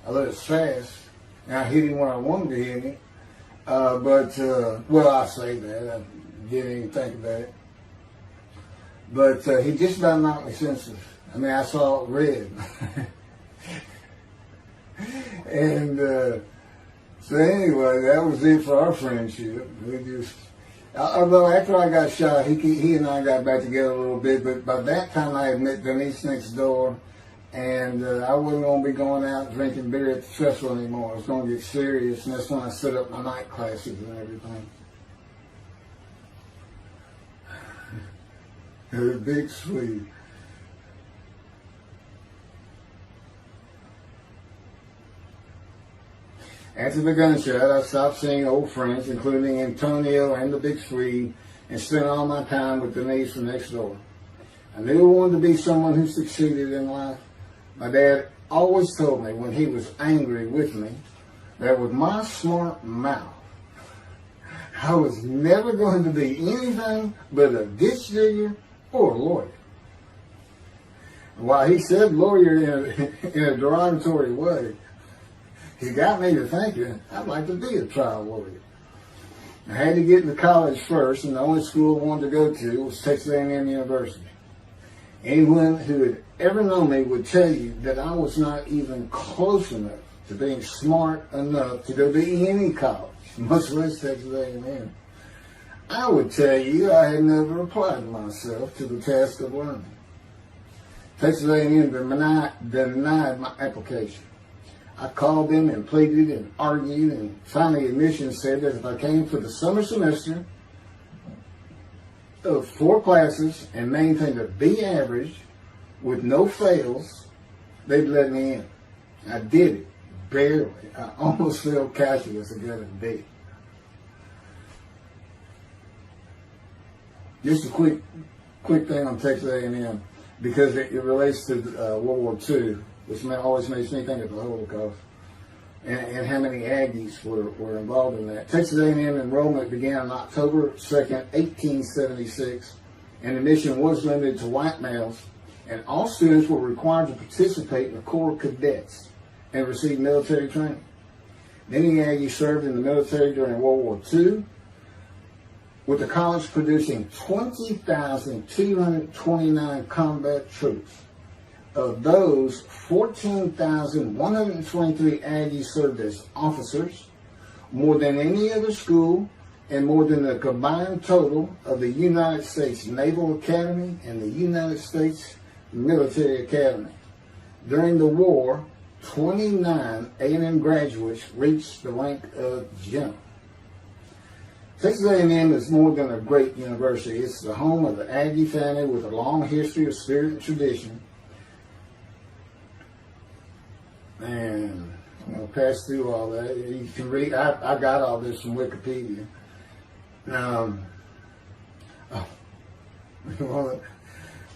I let it fast, and I hit him when I wanted to hit him. Well, I say that. I didn't even think about it. But he just about knocked me senseless. I mean, I saw red. And So anyway, that was it for our friendship. We just, although after I got shot, he and I got back together a little bit, but by that time I had met Denise next door, and I wasn't going to be going out drinking beer at the festival anymore. I was going to get serious, and that's when I set up my night classes and everything. Her big sweet. After the gunshot, I stopped seeing old friends, including Antonio and the Big Swede, and spent all my time with Denise from next door. I knew I wanted to be someone who succeeded in life. My dad always told me when he was angry with me that with my smart mouth, I was never going to be anything but a ditch digger or a lawyer. While he said lawyer in a derogatory way, he got me to thinking I'd like to be a trial lawyer. I had to get into college first, and the only school I wanted to go to was Texas A&M University. Anyone who had ever known me would tell you that I was not even close enough to being smart enough to go to any college, much less Texas A&M. I would tell you I had never applied myself to the task of learning. Texas A&M denied my application. I called them and pleaded and argued, and finally admissions said that if I came for the summer semester of 4 classes and maintained a B average with no fails, they'd let me in. I did it, barely. I almost failed calculus and got a B. Just a quick thing on Texas A&M, because it relates to World War II, which always makes me think of the Holocaust, and how many Aggies were involved in that. Texas A&M enrollment began on October 2nd, 1876, and admission was limited to white males, and all students were required to participate in the Corps of Cadets and receive military training. Many Aggies served in the military during World War II, with the college producing 20,229 combat troops. Of those, 14,123 Aggies served as officers, more than any other school, and more than the combined total of the United States Naval Academy and the United States Military Academy. During the war, 29 A&M graduates reached the rank of general. Texas A&M is more than a great university. It's the home of the Aggie family with a long history of spirit and tradition. And I'm going to pass through all that. You can read, I got all this from Wikipedia.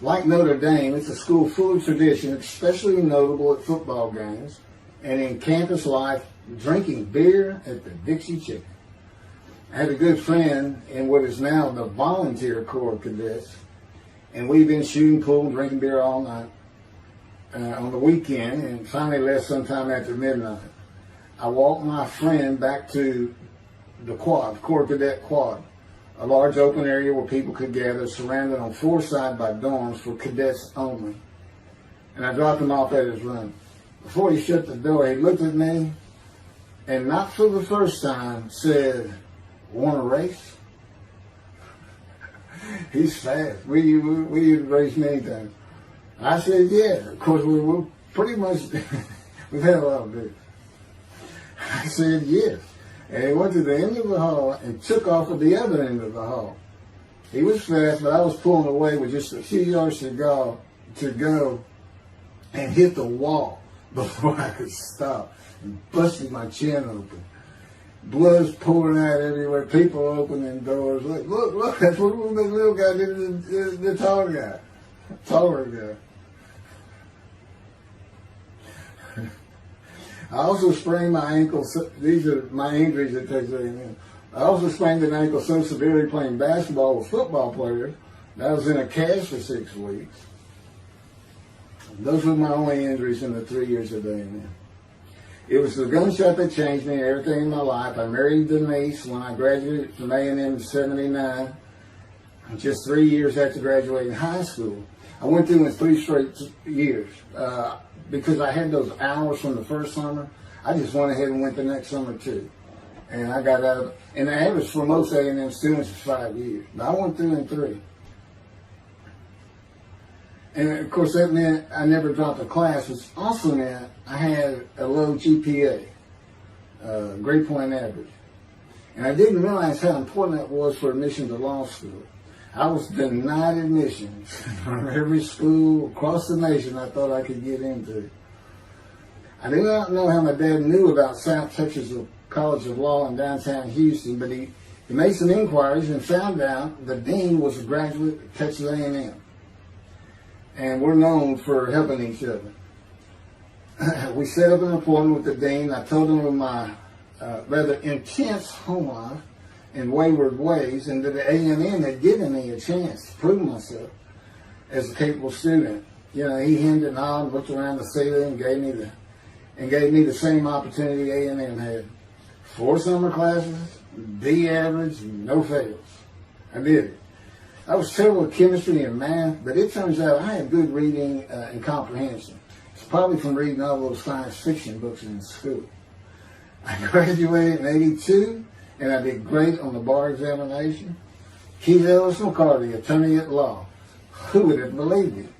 Like Notre Dame, it's a school full of tradition, especially notable at football games and in campus life, drinking beer at the Dixie Chicken. I had a good friend in what is now the Volunteer Corps of Cadets, and we've been shooting pool, drinking beer all night on the weekend, and finally left sometime after midnight. I walked my friend back to the quad, Corps Cadet Quad, a large open area where people could gather, surrounded on 4 sides by dorms for cadets only. And I dropped him off at his room. Before he shut the door, he looked at me, and not for the first time, said, "Want to race?" He's fast. We race many times. I said, yeah. Of course, we're pretty much, we've had a lot of beer. I said, yes. And he went to the end of the hall and took off at the other end of the hall. He was fast, but I was pulling away with just a few yards to go and hit the wall before I could stop and busted my chin open. Blood's pouring out everywhere. People opening doors. Look, that's what the little guy did to the taller guy. I also sprained my ankle. These are my injuries at Texas A&M. I also sprained an ankle so severely playing basketball with football players that I was in a cast for 6 weeks. Those were my only injuries in the 3 years of A&M. It was the gunshot that changed me and everything in my life. I married Denise when I graduated from A&M in '79, just 3 years after graduating high school. I went through in 3 straight years because I had those hours from the first summer. I just went ahead and went the next summer too. And I got out, and the average for most A&M students is 5 years. But I went through in 3. And of course that meant I never dropped a class, which also meant I had a low GPA, grade point average. And I didn't realize how important that was for admission to law school. I was denied admissions from every school across the nation I thought I could get into. I do not know how my dad knew about South Texas College of Law in downtown Houston, but he made some inquiries and found out the dean was a graduate of Texas A&M. And we're known for helping each other. We set up an appointment with the dean. I told him of my rather intense home life and wayward ways, and that the A&M had given me a chance to prove myself as a capable student. You know, he hemmed and hawed, looked around the ceiling, and gave me the same opportunity A&M had. 4 summer classes, B average, no fails. I did it. I was terrible at chemistry and math, but it turns out I had good reading and comprehension. It's probably from reading all those science fiction books in school. I graduated in '82, and I did great on the bar examination. Keith Ellis McCarty, attorney at law. Who would have believed it?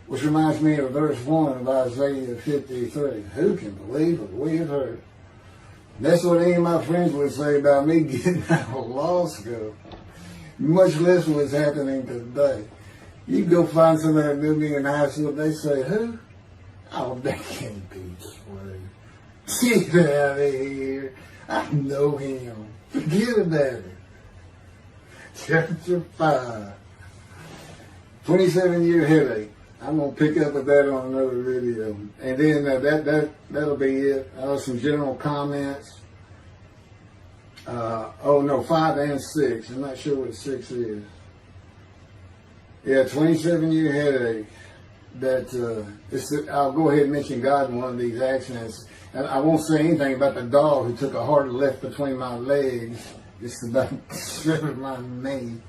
Which reminds me of verse 1 of Isaiah 53. Who can believe what we have heard? That's what any of my friends would say about me getting out of law school. Much less what's happening today. You go find somebody that knew me in high school, they say, who? Oh, that can't be true. Get out of here. I know him. Forget about it. Chapter 5. 27-year headache. I'm going to pick up with that on another video. And then that'll be it. Some general comments. 5 and 6. I'm not sure what 6 is. Yeah, 27-year headache. I'll go ahead and mention God in one of these accidents. And I won't say anything about the dog who took a hard left between my legs, just about severed my knee,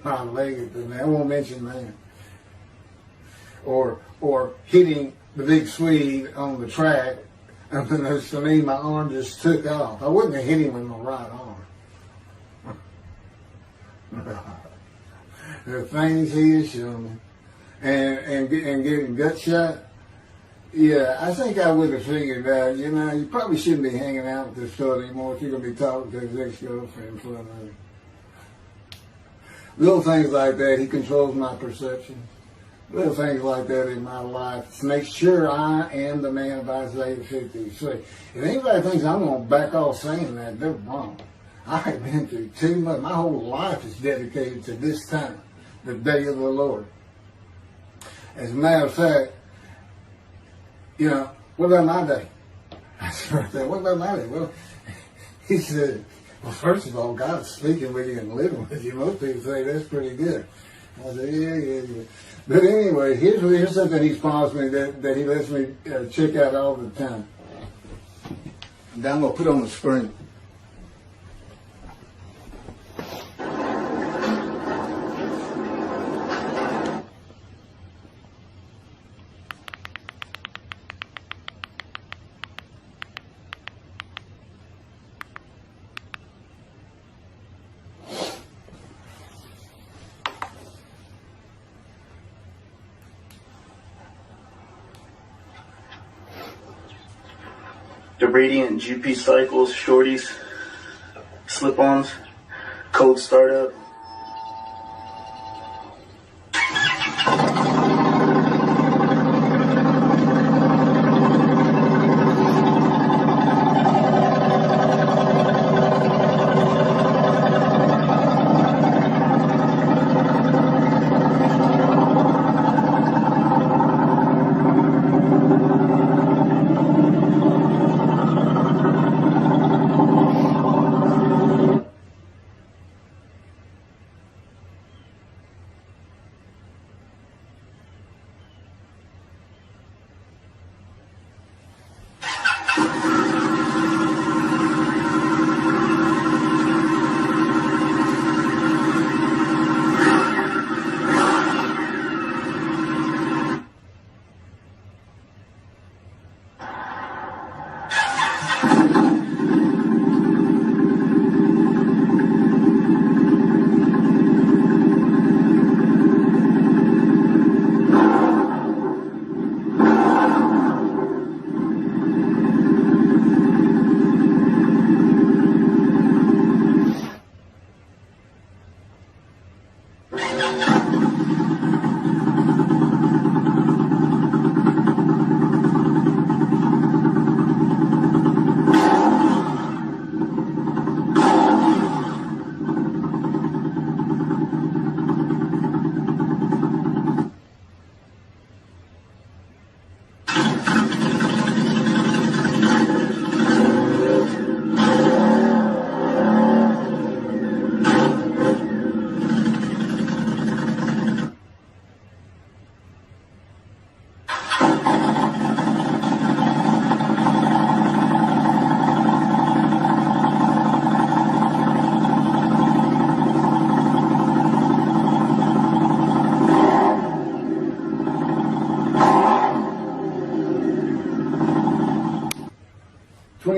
my leg at the knee. I won't mention that. Or hitting the big Swede on the track. Unbeknownst to me, my arm just took off. I wouldn't have hit him with my right arm. The things he has shown me. And getting gut shot. Yeah, I think I would have figured out, you probably shouldn't be hanging out with this fellow anymore if you're going to be talking to his ex-girlfriend in front of him. Little things like that, he controls my perception. Little things like that in my life to make sure I am the man of Isaiah 53. If anybody thinks I'm going to back off saying that, they're wrong. I have been through too much. My whole life is dedicated to this time, the day of the Lord. As a matter of fact, what about my day? I said, what about my day? Well, he said, well, first of all, God's speaking with you and living with you. Most people say that's pretty good. I said, yeah. But anyway, here's something he's promised me that he lets me check out all the time. And I'm going to put on the screen. The Radiant GP Cycles, Shorties, Slip-Ons, Code Startup.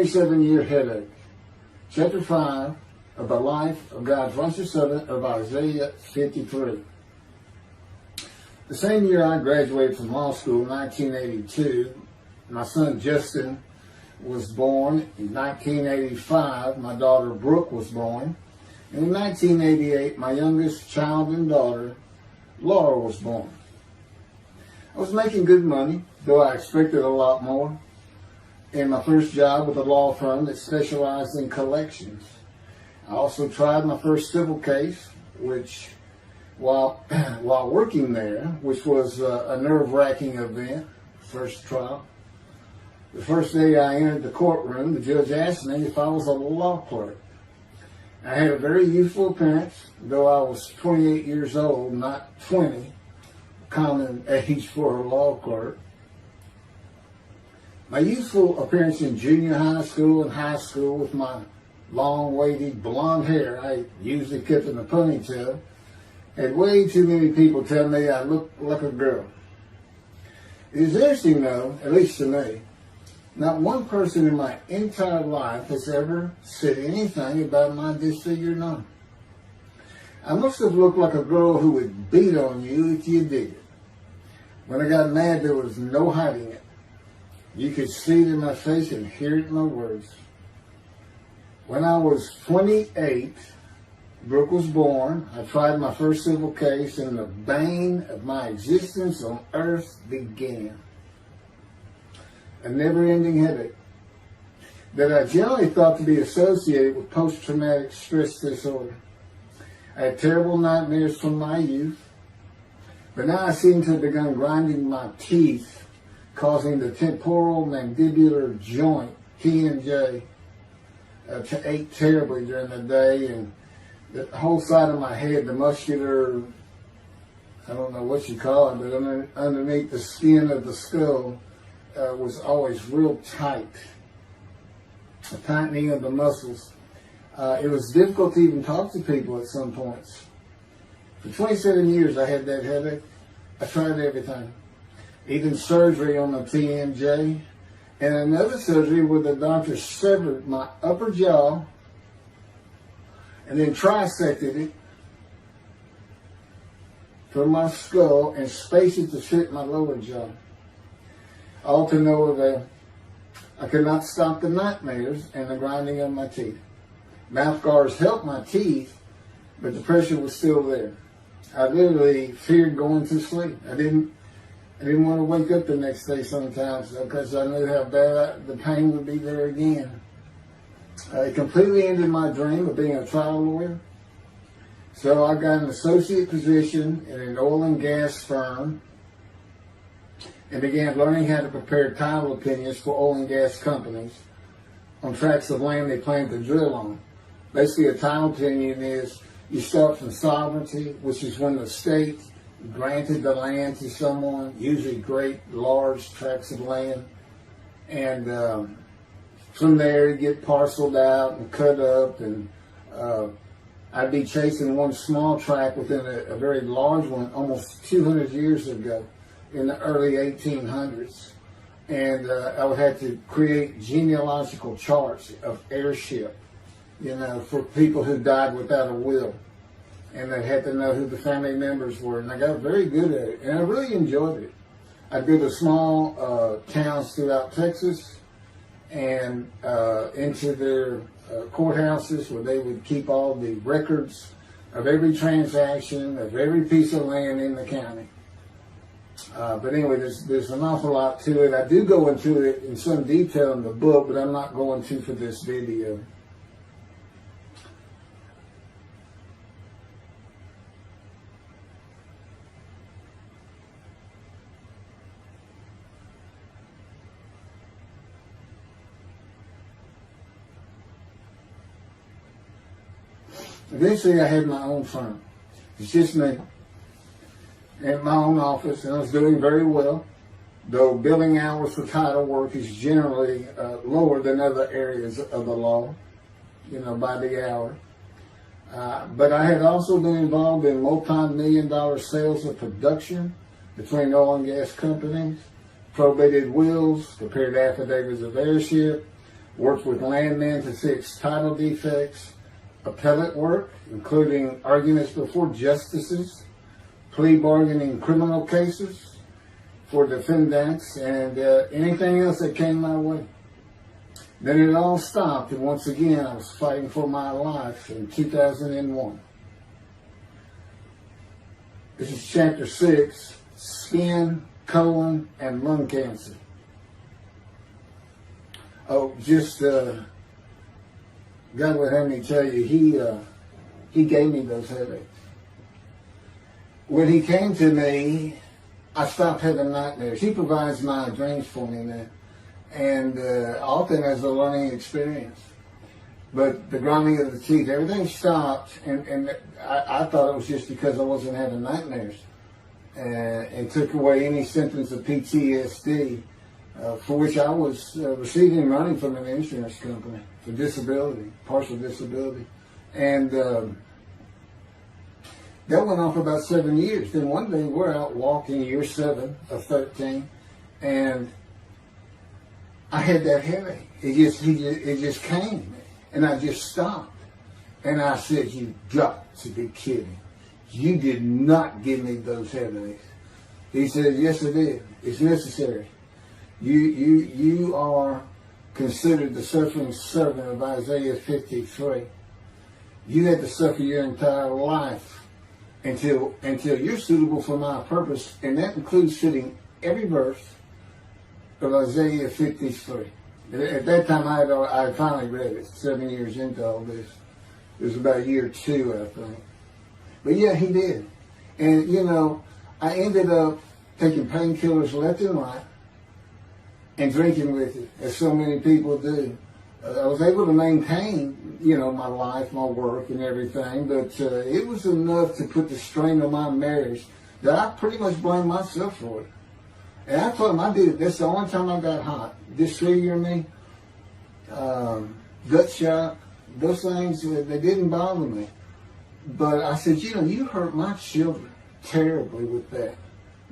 27-year headache. Chapter 5 of the life of God's righteous servant of Isaiah 53. The same year I graduated from law school, 1982, my son Justin was born. In 1985, my daughter Brooke was born. And in 1988, my youngest child and daughter, Laura, was born. I was making good money, though I expected a lot more, in my first job with a law firm that specialized in collections. I also tried my first civil case, which, while working there, which was a nerve-wracking event, first trial. The first day I entered the courtroom, the judge asked me if I was a law clerk. I had a very youthful appearance, though I was 28 years old, not 20, common age for a law clerk. My youthful appearance in junior high school and high school with my long, wavy blonde hair I usually kept in a ponytail had way too many people tell me I looked like a girl. It is interesting, though, at least to me, not one person in my entire life has ever said anything about my disfigured arm. I must have looked like a girl who would beat on you if you did it. When I got mad, there was no hiding it. You could see it in my face and hear it in my words. When I was 28, Brooke was born. I tried my first civil case, and the bane of my existence on earth began. A never-ending headache that I generally thought to be associated with post-traumatic stress disorder. I had terrible nightmares from my youth, but now I seem to have begun grinding my teeth, causing the temporal mandibular joint, TMJ, to ache terribly during the day, and the whole side of my head, the muscular, I don't know what you call it, but underneath the skin of the skull, was always real tight, a tightening of the muscles. It was difficult to even talk to people at some points. For 27 years I had that headache. I tried everything, even surgery on the TMJ, and another surgery where the doctor severed my upper jaw and then trisected it from my skull and spaced it to fit my lower jaw. All to no avail. I could not stop the nightmares and the grinding of my teeth. Mouth guards helped my teeth, but the pressure was still there. I literally feared going to sleep. I didn't want to wake up the next day sometimes because I knew how bad the pain would be there again. It completely ended my dream of being a trial lawyer. So I got an associate position in an oil and gas firm and began learning how to prepare title opinions for oil and gas companies on tracts of land they plan to drill on. Basically, a title opinion is you start from sovereignty, which is when the state granted the land to someone, usually great, large tracts of land, and from there you get parceled out and cut up, and I'd be chasing one small tract within a very large one almost 200 years ago in the early 1800s. And I would have to create genealogical charts of heirship, for people who died without a will. And they had to know who the family members were. And I got very good at it. And I really enjoyed it. I'd go to small towns throughout Texas and into their courthouses where they would keep all the records of every transaction, of every piece of land in the county. But anyway, there's an awful lot to it. I do go into it in some detail in the book, but I'm not going to for this video. Eventually, I had my own firm. It's just me. In my own office, and I was doing very well, though billing hours for title work is generally lower than other areas of the law, by the hour. But I had also been involved in multi-million-dollar sales of production between oil and gas companies, probated wills, prepared affidavits of heirship, worked with landmen to fix title defects, appellate work, including arguments before justices, plea bargaining in criminal cases for defendants, and anything else that came my way. Then it all stopped, and once again I was fighting for my life in 2001. This is chapter 6, skin, colon, and lung cancer. Oh, just, God would have me tell you, he gave me those headaches. When he came to me, I stopped having nightmares. He provides my dreams for me now. And often as a learning experience. But the grinding of the teeth, everything stopped, and I thought it was just because I wasn't having nightmares. And took away any symptoms of PTSD, for which I was receiving money from an insurance company for disability, partial disability. And that went on for about 7 years. Then one day we're out walking, year 7 of 13, and I had that headache. It just came, and I just stopped. And I said, "You got to be kidding. You did not give me those headaches." He said, "Yes, I did. It's necessary. You are considered the suffering servant of Isaiah 53. You had to suffer your entire life until you're suitable for my purpose," and that includes fitting every verse of Isaiah 53. At that time, I had finally read it, 7 years into all this. It was about year 2, I think. But yeah, he did. And, you know, I ended up taking painkillers left and right and drinking with it, as so many people do. I was able to maintain, you know, my life, my work, and everything, but it was enough to put the strain on my marriage that I pretty much blamed myself for it. And I told him I did it. That's the only time I got hot. Disfiguring me, gut shot, those things, they didn't bother me. But I said, you know, you hurt my children terribly with that.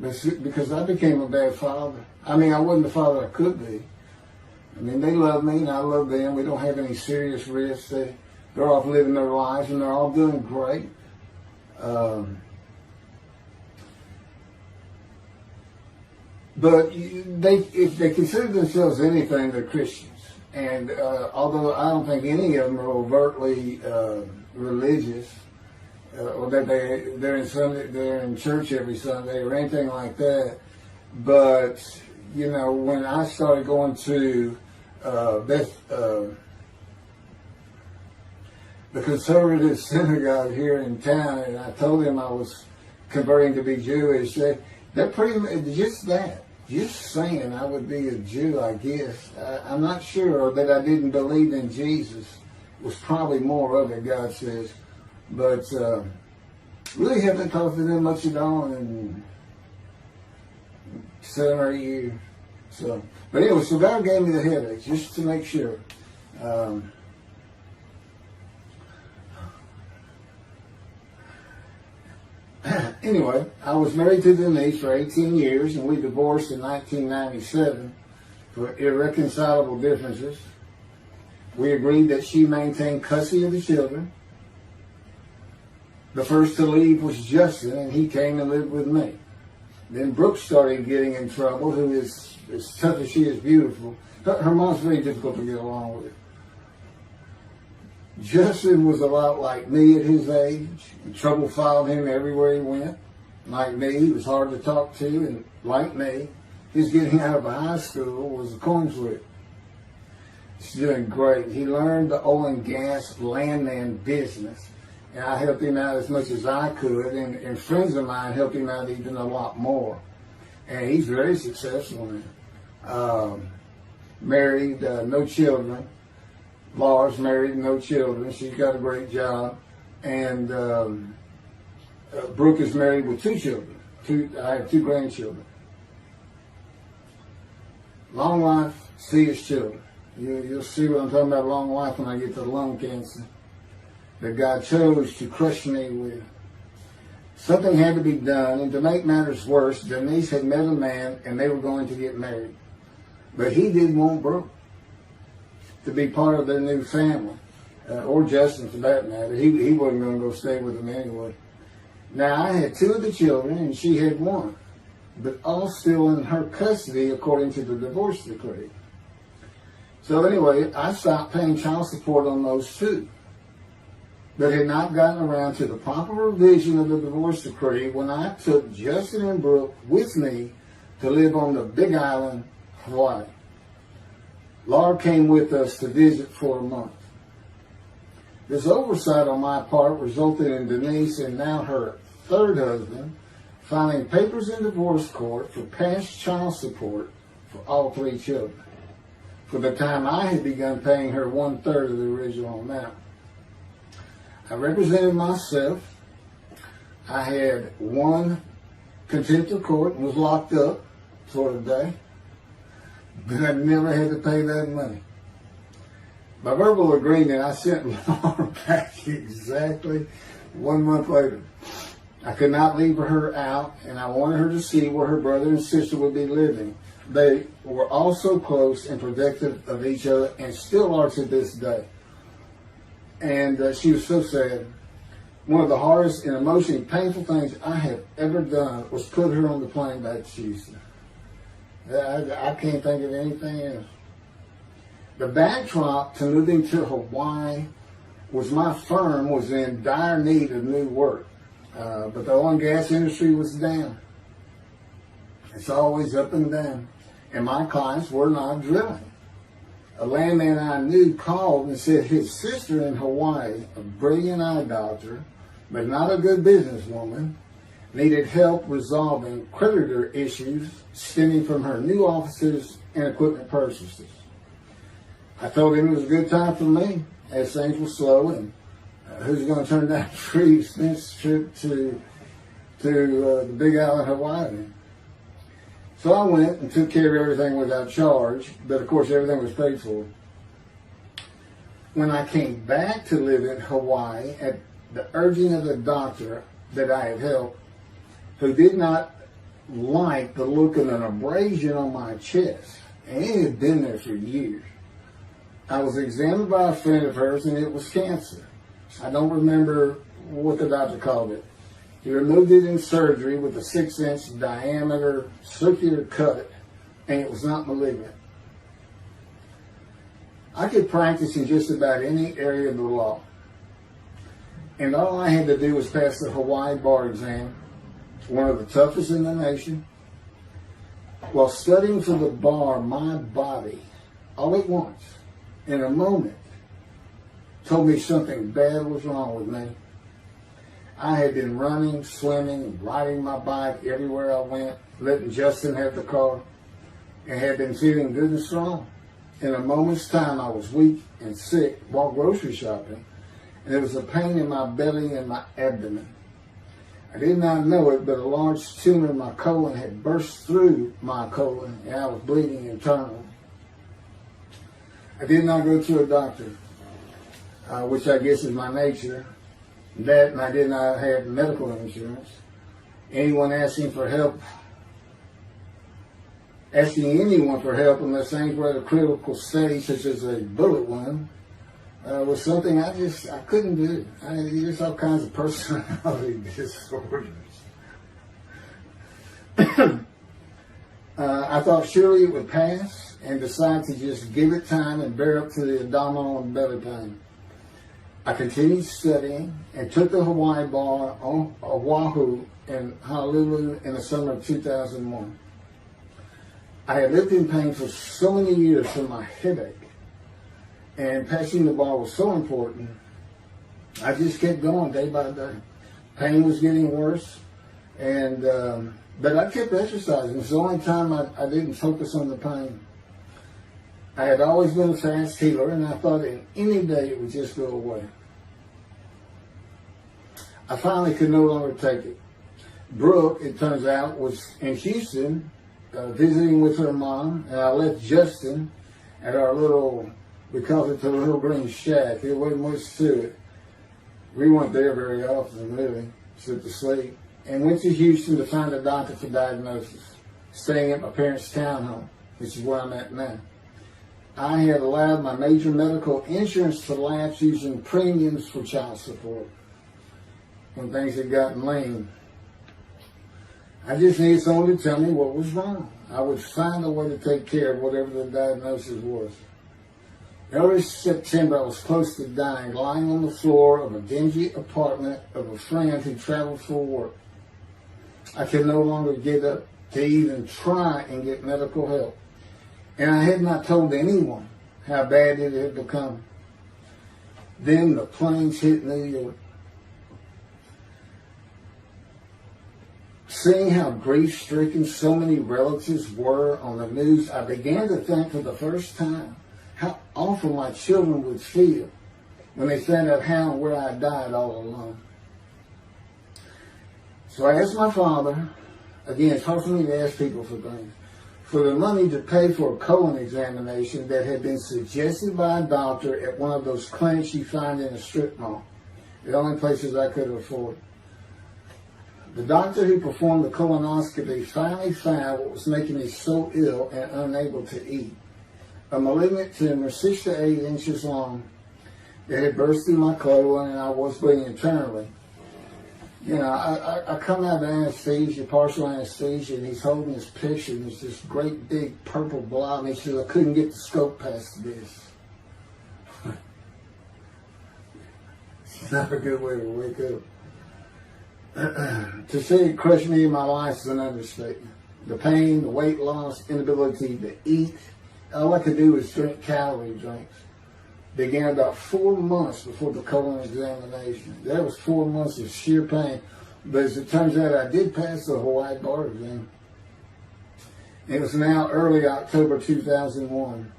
Because I became a bad father. I mean, I wasn't the father I could be. I mean, they love me and I love them. We don't have any serious risks. They're off living their lives and they're all doing great. But if they consider themselves anything, they're Christians. And although I don't think any of them are overtly religious, or that they're in church every Sunday or anything like that, but you know, when I started going to the conservative synagogue here in town, and I told them I was converting to be Jewish, they're pretty much just that. Just saying I would be a Jew, I guess. I'm not sure that I didn't believe in Jesus. It was probably more of it, God says. But really haven't talked to them much at all in 7 or 8 years. So, but anyway, so God gave me the headaches just to make sure. Anyway, I was married to Denise for 18 years, and we divorced in 1997 for irreconcilable differences. We agreed that she maintain custody of the children. The first to leave was Justin, and he came and lived with me. Then Brooke started getting in trouble, who is as tough as she is beautiful. Her mom's very difficult to get along with. Justin was a lot like me at his age, and trouble followed him everywhere he went. Like me, he was hard to talk to, and like me, his getting out of high school was a coin flip. He's doing great. He learned the oil and gas landman business, and I helped him out as much as I could, and friends of mine helped him out even a lot more. And he's very successful now. Married, no children. Laura's married, no children. She's got a great job. And Brooke is married with 2 children. I have 2 grandchildren. Long life, see his children. You'll see what I'm talking about, long life, when I get to lung cancer that God chose to crush me with. Something had to be done, and to make matters worse, Denise had met a man and they were going to get married. But he didn't want Brooke. to be part of their new family, or Justin for that matter. He wasn't going to go stay with them anyway. Now, I had 2 of the children, and she had 1, but all still in her custody according to the divorce decree. So anyway, I stopped paying child support on those 2, but had not gotten around to the proper revision of the divorce decree when I took Justin and Brooke with me to live on the Big Island, Hawaii. Laura came with us to visit for a month. This oversight on my part resulted in Denise and now her 3rd husband filing papers in divorce court for past child support for all 3 children, for the time I had begun paying her 1/3 of the original amount. I represented myself. I had won contempt of court and was locked up for a day, but I never had to pay that money. By verbal agreement, I sent Laura back exactly 1 month later. I could not leave her out, and I wanted her to see where her brother and sister would be living. They were all so close and protective of each other, and still are to this day. And she was so sad. One of the hardest and emotionally painful things I have ever done was put her on the plane back to Houston. I can't think of anything else. The backdrop to moving to Hawaii was my firm was in dire need of new work. But the oil and gas industry was down. It's always up and down. And my clients were not drilling. A landman I knew called and said his sister in Hawaii, a brilliant eye doctor, but not a good businesswoman, needed help resolving creditor issues stemming from her new offices and equipment purchases. I told him it was a good time for me, as things were slow, and who's going to turn down a free expensive trip to the Big Island, Hawaii? So I went and took care of everything without charge, but of course everything was paid for. When I came back to live in Hawaii, at the urging of the doctor that I had helped, who did not like the look of an abrasion on my chest, and it had been there for years, I was examined by a friend of hers, and it was cancer. I don't remember what the doctor called it. He removed it in surgery with a 6-inch diameter circular cut, and it was not malignant. I could practice in just about any area of the law, and all I had to do was pass the Hawaii bar exam, one of the toughest in the nation. While studying for the bar, my body, all at once, in a moment, told me something bad was wrong with me. I had been running, swimming, riding my bike everywhere I went, letting Justin have the car, and had been feeling good and strong. In a moment's time, I was weak and sick while grocery shopping, and there was a pain in my belly and my abdomen. I did not know it, but a large tumor in my colon had burst through my colon, and I was bleeding internally. I did not go to a doctor, which I guess is my nature. That, and I did not have medical insurance. Anyone asking for help, asking anyone for help unless things were at a critical stage, such as a bullet wound, was something I couldn't do. There's all kinds of personality disorders. I thought surely it would pass, and decided to just give it time and bear up to the abdominal and belly pain. I continued studying and took the Hawaii bar on Oahu and Honolulu in the summer of 2001. I had lived in pain for so many years from my headache, and passing the bar was so important, I just kept going day by day. Pain was getting worse, and but I kept exercising. It's the only time I didn't focus on the pain. I had always been a fast healer, and I thought in any day it would just go away. I finally could no longer take it. Brooke, it turns out, was in Houston visiting with her mom, and I left Justin at our little, we called it the Little Green Shack. There wasn't much to it. We weren't there very often, really, except to sleep. And went to Houston to find a doctor for diagnosis, staying at my parents' townhome, which is where I'm at now. I had allowed my major medical insurance to lapse using premiums for child support when things had gotten lean. I just needed someone to tell me what was wrong. I would find a way to take care of whatever the diagnosis was. Early September, I was close to dying, lying on the floor of a dingy apartment of a friend who traveled for work. I could no longer get up to even try and get medical help. And I had not told anyone how bad it had become. Then the planes hit New York. Seeing how grief-stricken so many relatives were on the news, I began to think for the first time how awful my children would feel when they found out how and where I died all alone. So I asked my father, again, it's hard for me to ask people for things, for the money to pay for a colon examination that had been suggested by a doctor at one of those clinics you find in a strip mall, the only places I could afford. The doctor who performed the colonoscopy finally found what was making me so ill and unable to eat. A malignant tumor 6 to 8 inches long that had burst through my colon, and I was bleeding internally. You know, I come out of anesthesia, partial anesthesia, and he's holding this picture, and it's this great big purple blob, and he says, I couldn't get the scope past this. It's not a good way to wake up. To say it crushed me in my life is an understatement. The pain, the weight loss, inability to eat, all I could do was drink calorie drinks. Began about 4 months before the colon examination. That was 4 months of sheer pain. But as it turns out, I did pass the Hawaii bar exam. It was now early October 2001.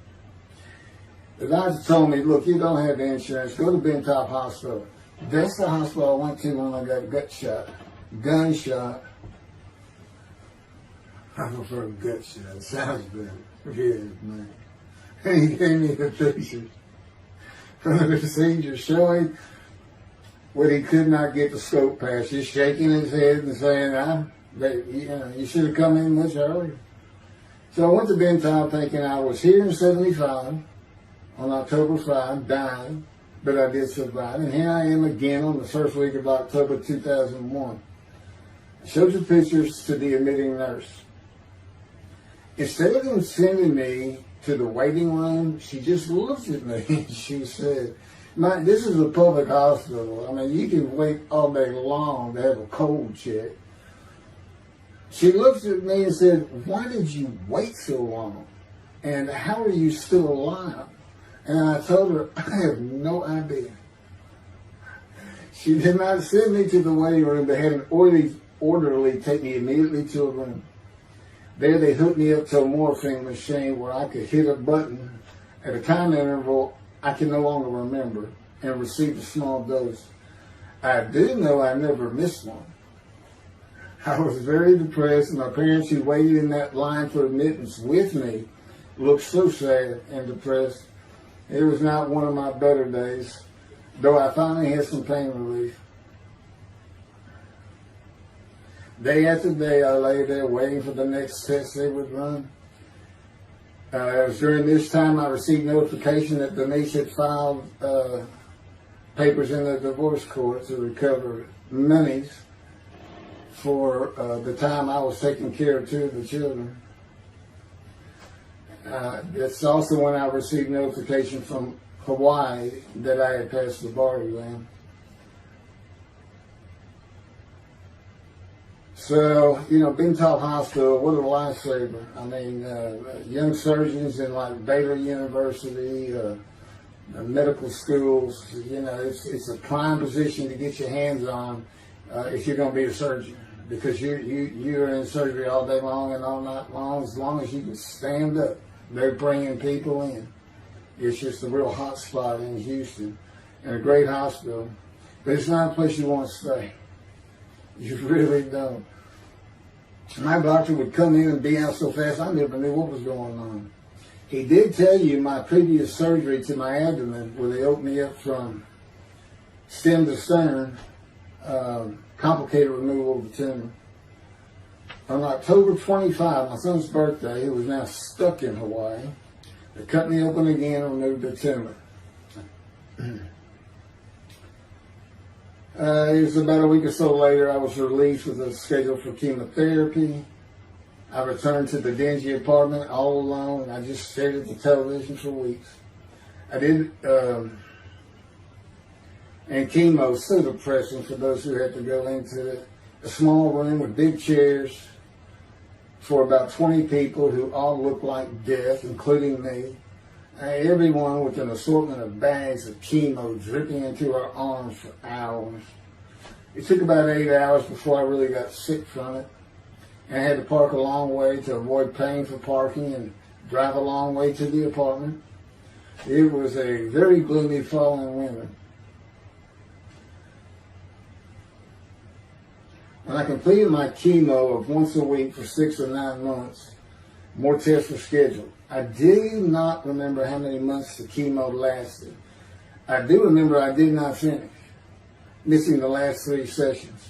The doctor told me, look, you don't have insurance. Go to Bentop Hospital. That's the hospital I went to when I got gunshot. I prefer gut shot. Sounds better. Yeah, man. And he gave me the pictures from the procedure showing what he could not get the scope past. Just shaking his head and saying, you should have come in much earlier. So I went to Bentop thinking I was here in 75, on October 5, dying. But I did survive, and here I am again on the first week of October 2001. I showed the pictures to the admitting nurse. Instead of them sending me to the waiting room, she just looked at me and she said, this is a public hospital. I mean, you can wait all day long to have a cold check. She looked at me and said, why did you wait so long? And how are you still alive? And I told her, I have no idea. She did not send me to the waiting room. They had an orderly take me immediately to a room. There they hooked me up to a morphine machine where I could hit a button at a time interval I can no longer remember and receive a small dose. I do know I never missed one. I was very depressed, and my parents who waited in that line for admittance with me looked so sad and depressed. It was not one of my better days, though I finally had some pain relief. Day after day, I lay there waiting for the next test they would run. It was during this time I received notification that Denise had filed papers in the divorce court to recover monies for the time I was taking care of 2 of the children. It's also when I received notification from Hawaii that I had passed the bar exam. So, Bentop Hospital, what a lifesaver. I mean, young surgeons in like Baylor University, medical schools, it's a prime position to get your hands on if you're going to be a surgeon. Because you're in surgery all day long and all night long, as long as you can stand up. They're bringing people in. It's just a real hot spot in Houston and a great hospital. But it's not a place you want to stay. You really don't. My doctor would come in and be out so fast I never knew what was going on. He did tell you my previous surgery to my abdomen, where they opened me up from stem to stern, complicated removal of the tumor. On October 25, my son's birthday, who was now stuck in Hawaii, They cut me open again and removed the tumor. It was about a week or so later, I was released with a schedule for chemotherapy. I returned to the dingy apartment all alone, and I just stared at the television for weeks. I did, and chemo was so depressing for those who had to go into it. A small room with big chairs for about 20 people who all looked like death, including me. Everyone with an assortment of bags of chemo dripping into our arms for hours. It took about 8 hours before I really got sick from it. And I had to park a long way to avoid paying for parking and drive a long way to the apartment. It was a very gloomy fall and winter. When I completed my chemo of once a week for 6 or 9 months, more tests were scheduled. I do not remember how many months the chemo lasted. I do remember I did not finish, missing the last 3 sessions.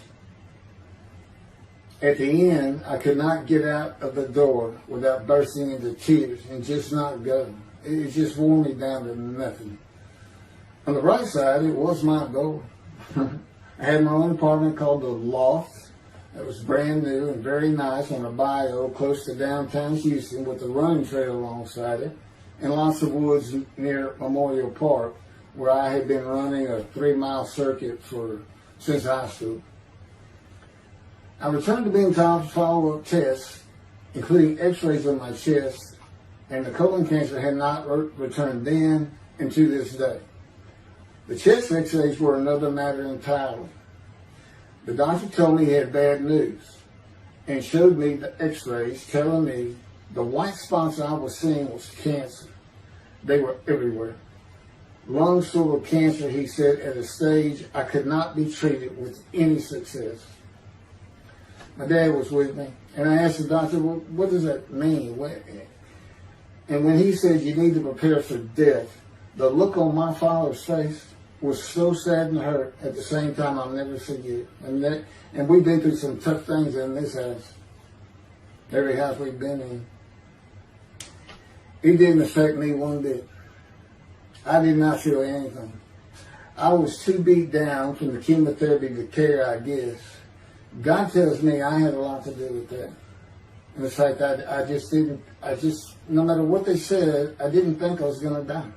At the end, I could not get out of the door without bursting into tears and just not go. It just wore me down to nothing. On the right side, it was my goal. I had my own apartment called the Loft. It was brand new and very nice on a bayou close to downtown Houston with a running trail alongside it and lots of woods near Memorial Park where I had been running a 3-mile circuit since high school. I returned to being told for follow-up tests, including x-rays of my chest, and the colon cancer had not returned then and to this day. The chest x-rays were another matter entirely. The doctor told me he had bad news and showed me the x-rays telling me the white spots I was seeing was cancer. They were everywhere. Lungs full of cancer, he said, at a stage I could not be treated with any success. My dad was with me, and I asked the doctor, well, what does that mean? And when he said you need to prepare for death, the look on my father's face was so sad and hurt at the same time I'll never forget. And we've been through some tough things in this house. Every house we've been in. It didn't affect me one bit. I did not feel anything. I was too beat down from the chemotherapy to care, I guess. God tells me I had a lot to do with that. In fact, no matter what they said, I didn't think I was going to die.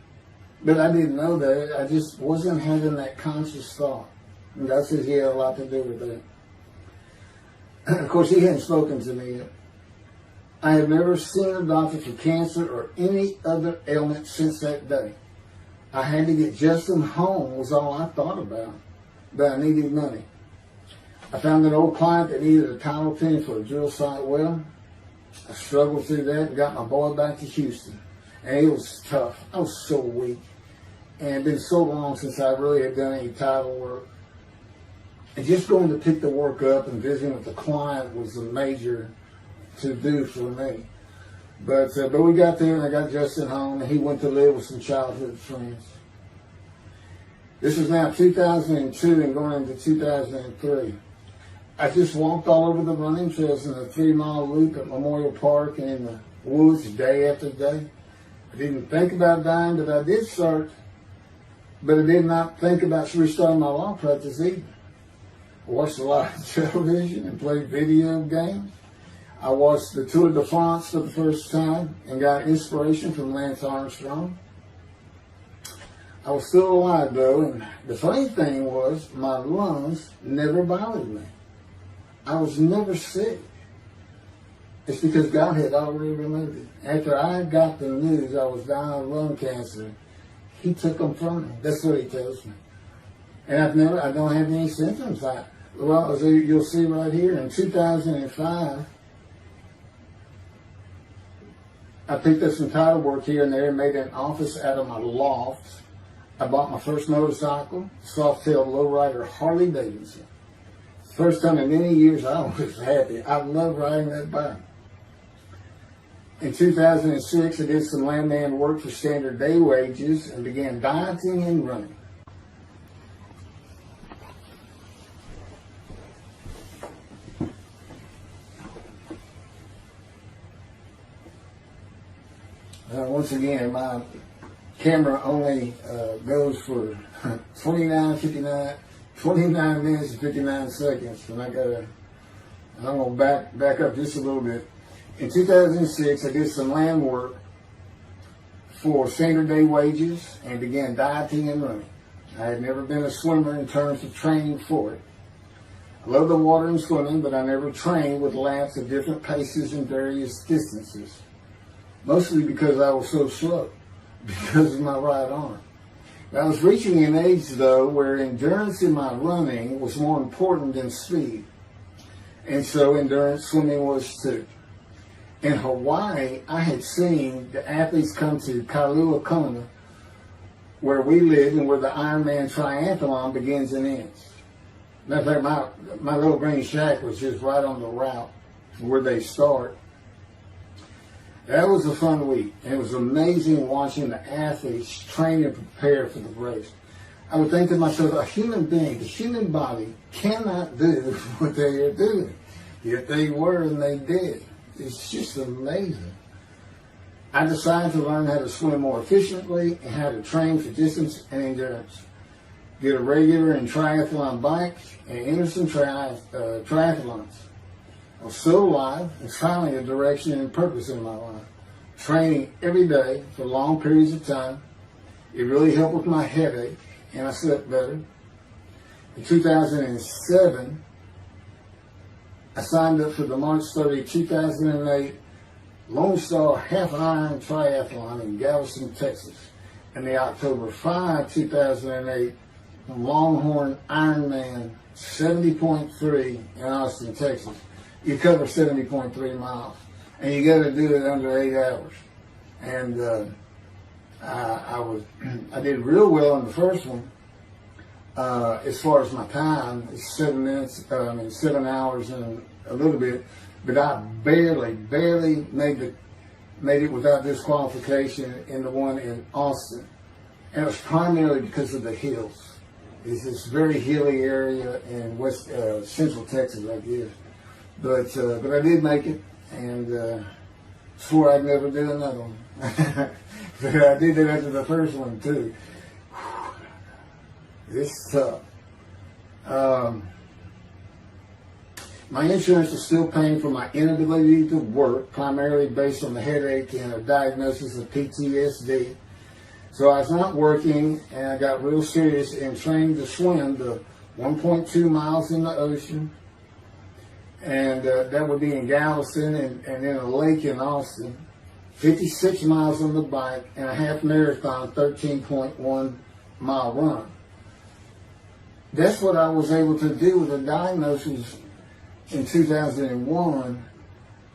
But I didn't know that. I just wasn't having that conscious thought. And God says he had a lot to do with that. Of course, he hadn't spoken to me yet. I had never seen a doctor for cancer or any other ailment since that day. I had to get Justin home was all I thought about. But I needed money. I found an old client that needed a title opinion for a drill site well. I struggled through that and got my boy back to Houston. And it was tough. I was so weak. And it had been so long since I really had done any title work. And just going to pick the work up and visiting with the client was a major to-do for me. But we got there and I got Justin home and he went to live with some childhood friends. This is now 2002 and going into 2003. I just walked all over the running trails in a 3-mile loop at Memorial Park and in the woods day after day. I didn't think about dying, but I did start. But I did not think about restarting my law practice either. I watched a lot of television and played video games. I watched the Tour de France for the first time and got inspiration from Lance Armstrong. I was still alive though, and the funny thing was my lungs never bothered me. I was never sick. It's because God had already removed it. After I got the news I was dying of lung cancer, he took them from me. That's what he tells me. And I don't have any symptoms. Well, as you'll see right here, in 2005, I picked up some title work here and there and made an office out of my loft. I bought my first motorcycle, soft-tailed lowrider Harley Davidson. First time in many years I was happy. I love riding that bike. In 2006, I did some landman work for standard day wages and began dieting and running. Once again, my camera only goes for 29 minutes and 59 seconds, and I'm gonna back up just a little bit. In 2006, I did some land work for standard day wages and began dieting and running. I had never been a swimmer in terms of training for it. I love the water and swimming, but I never trained with laps of different paces and various distances. Mostly because I was so slow, because of my right arm. I was reaching an age, though, where endurance in my running was more important than speed. And so endurance swimming was too. In Hawaii, I had seen the athletes come to Kailua Kona, where we live and where the Ironman triathlon begins and ends. Matter of fact, my little green shack was just right on the route where they start. That was a fun week, and it was amazing watching the athletes train and prepare for the race. I would think to myself, a human being, the human body cannot do what they are doing. Yet they were, and they did. It's just amazing. I decided to learn how to swim more efficiently and how to train for distance and endurance. Get a regular and triathlon bike and enter some triathlons. I was still alive and finally a direction and purpose in my life. Training every day for long periods of time. It really helped with my headache, and I slept better. In 2007, I signed up for the March 30, 2008 Lone Star Half Iron Triathlon in Galveston, Texas, and the October 5, 2008 Longhorn Ironman 70.3 in Austin, Texas. You cover 70.3 miles, and you got to do it under 8 hours. And I did real well in the first one. As far as my time, it's 7 hours and a little bit, but I barely made it without disqualification in the one in Austin. And it was primarily because of the hills. It's this very hilly area in central Texas, I guess. But I did make it, and swore I'd never do another one. But I did it after the first one too. It's tough. My insurance is still paying for my inability to work, primarily based on the headache and a diagnosis of PTSD. So I was not working, and I got real serious in training to swim the 1.2 miles in the ocean, and that would be in Galveston and in a lake in Austin, 56 miles on the bike, and a half marathon, 13.1 mile run. That's what I was able to do with a diagnosis in 2001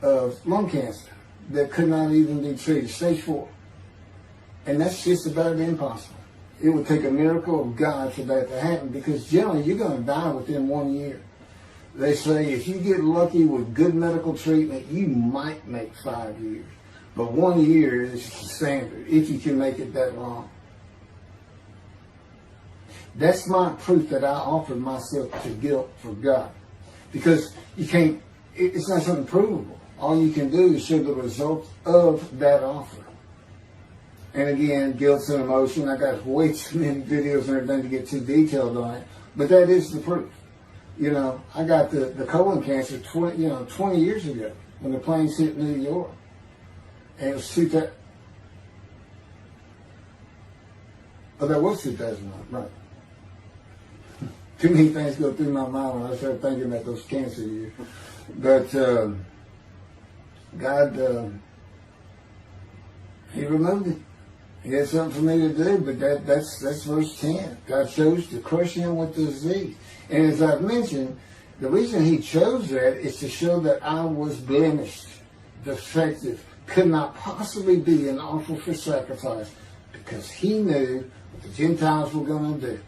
of lung cancer that could not even be treated, stage 4. And that's just about impossible. It would take a miracle of God for that to happen, because generally you're going to die within 1 year. They say if you get lucky with good medical treatment, you might make 5 years. But 1 year is standard, if you can make it that long. That's my proof that I offered myself to guilt for God. Because you can't, it's not something provable. All you can do is show the results of that offer. And again, guilt's an emotion. I got way too many videos and everything to get too detailed on it. But that is the proof. You know, I got the colon cancer 20 years ago when the planes hit New York. And it was 2000. Oh, that was 2001, right. Too many things go through my mind when I start thinking about those cancer years. But God, He removed it. He had something for me to do, but that's verse 10. God chose to crush him with the disease. And as I've mentioned, the reason He chose that is to show that I was blemished, defective, could not possibly be an offer for sacrifice, because He knew what the Gentiles were going to do.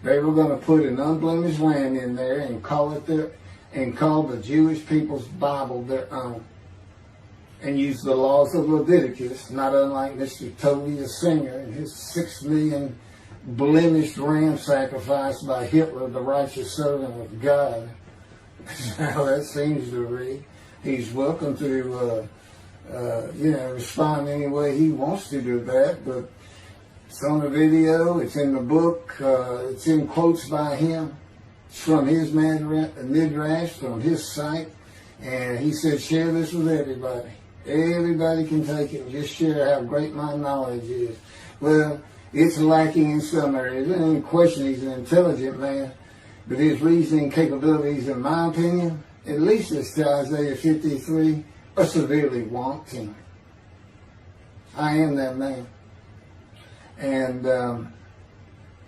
They were going to put an unblemished lamb in there and call the Jewish people's Bible their own, and use the laws of Leviticus, not unlike Mr. Toby the singer and his 6 million blemished ram sacrifice by Hitler, the righteous servant of God. That's how that seems to read. He's welcome to respond any way he wants to do that. But it's on the video, it's in the book, it's in quotes by him. It's from his midrash, from his site. And he said, share this with everybody. Everybody can take it and just share how great my knowledge is. Well, it's lacking in some areas. There's any question he's an intelligent man. But his reasoning capabilities, in my opinion, at least as to Isaiah 53, are severely wanting. I am that man. And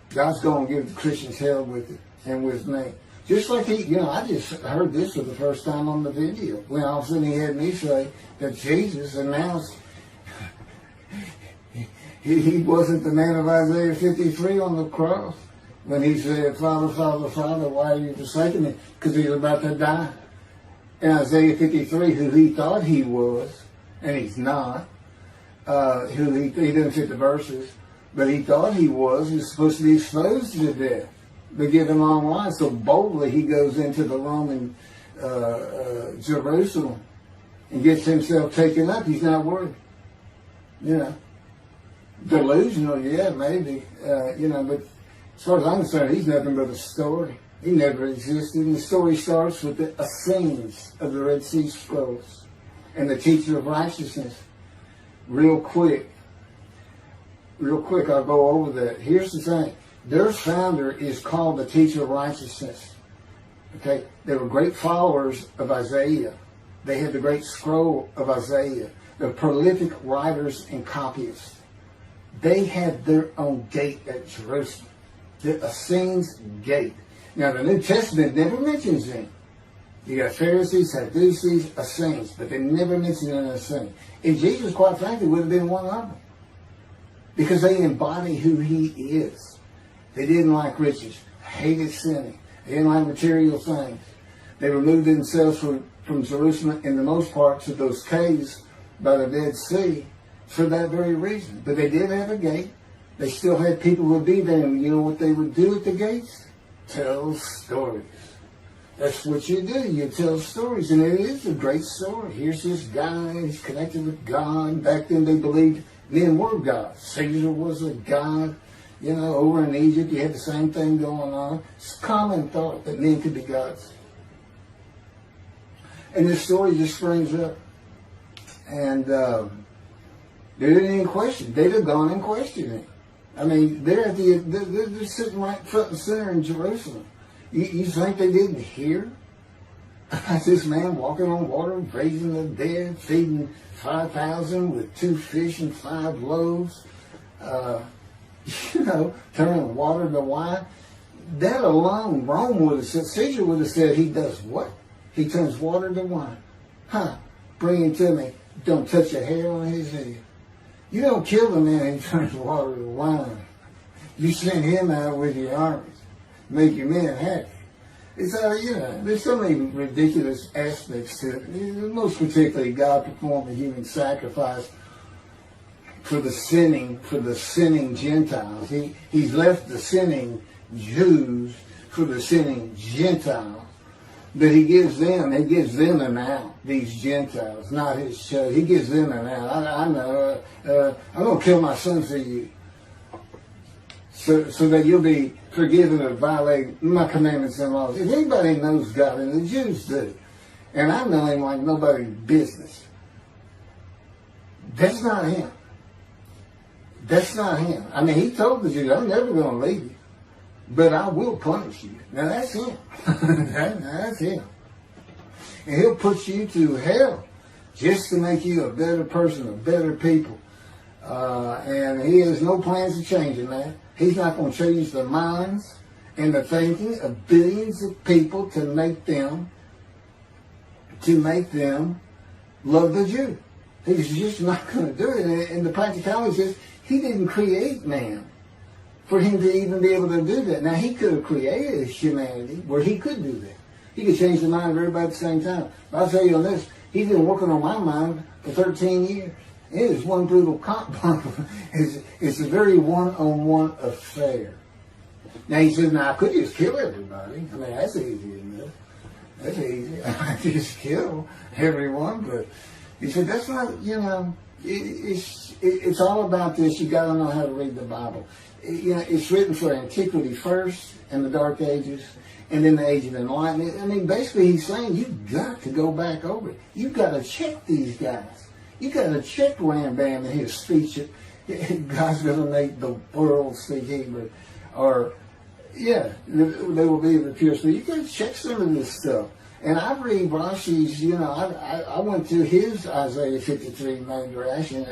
God's going to give the Christians hell with it and with me. Just like I just heard this for the first time on the video. When all of a sudden he had me say that Jesus announced he wasn't the man of Isaiah 53 on the cross. When he said, Father, Father, Father, why are you forsaking me? Because he was about to die. In Isaiah 53, who he thought he was, and he's not, who he didn't fit the verses, but he thought he was supposed to be exposed to death. They give him long life, so boldly he goes into the Roman Jerusalem and gets himself taken up. He's not worried. Delusional, yeah, maybe. But as far as I'm concerned, he's nothing but a story. He never existed. And the story starts with the Essenes of the Red Sea Scrolls and the teacher of righteousness. Real quick, I'll go over that. Here's the thing. Their founder is called the teacher of righteousness. Okay? They were great followers of Isaiah. They had the great scroll of Isaiah. They're prolific writers and copyists. They had their own gate at Jerusalem. The Essenes gate. Now, the New Testament never mentions them. You got Pharisees, Sadducees, Essenes, but they never mention an Essene. And Jesus, quite frankly, would have been one of them. Because they embody who he is. They didn't like riches, hated sinning. They didn't like material things. They removed themselves from Jerusalem, in the most part, to those caves by the Dead Sea for that very reason. But they did have a gate. They still had people who would be there. And you know what they would do at the gates? Tell stories. That's what you do. You tell stories. And it is a great story. Here's this guy. He's connected with God. Back then they believed men were gods. Caesar was a god. Over in Egypt, you had the same thing going on. It's a common thought that men could be gods. And this story just springs up. And they didn't even question. They'd have gone and questioned it. I mean, they're sitting right front and center in Jerusalem. You think they didn't hear? This man walking on water, raising the dead, feeding 5,000 with 2 fish and 5 loaves. Turning water to wine. That alone, Rome would have said, Caesar would have said, he does what? He turns water to wine. Bring him to me. Don't touch a hair on his head. You don't kill the man who turns water to wine. You send him out with your armies. Make your men happy. It's there's so many ridiculous aspects to it. Most particularly, God performed a human sacrifice for the sinning Gentiles. He's left the sinning Jews for the sinning Gentiles. But he gives them an out, these Gentiles, not his church. He gives them an out. I know, I'm going to kill my son for you. So that you'll be forgiven of violating my commandments and laws. If anybody knows God, and the Jews do, and I know him like nobody's business, that's not him. That's not him. I mean, he told the Jews, I'm never going to leave you, but I will punish you. Now, that's him. That's him. And he'll put you to hell just to make you a better person, a better people. And he has no plans of changing that. He's not going to change the minds and the thinking of billions of people to make them love the Jew. He's just not going to do it. And the practicality is, he didn't create man for him to even be able to do that. Now, he could have created humanity where he could do that. He could change the mind of everybody at the same time. But I'll tell you on this, he's been working on my mind for 13 years. It is one brutal cop bump. It's a very one-on-one affair. Now, he says, I could just kill everybody. I mean, that's easy enough. That's easy. I just kill everyone, but He said, that's not, it's all about this. You got to know how to read the Bible. It's written for antiquity first, and the Dark Ages, and then the Age of Enlightenment. I mean, basically he's saying you've got to go back over it. You've got to check these guys. You've got to check Rambam and his speech. God's going to make the world speak Hebrew. Or, they will be the pure speech. You got to check some of this stuff. And I read Rashi's, I went to his Isaiah 53 Midrash, and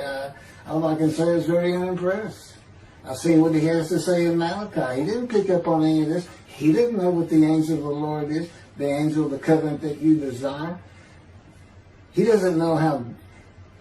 all I can say is very unimpressed. I've seen what he has to say in Malachi. He didn't pick up on any of this. He didn't know what the angel of the Lord is, the angel of the covenant that you desire. He doesn't know how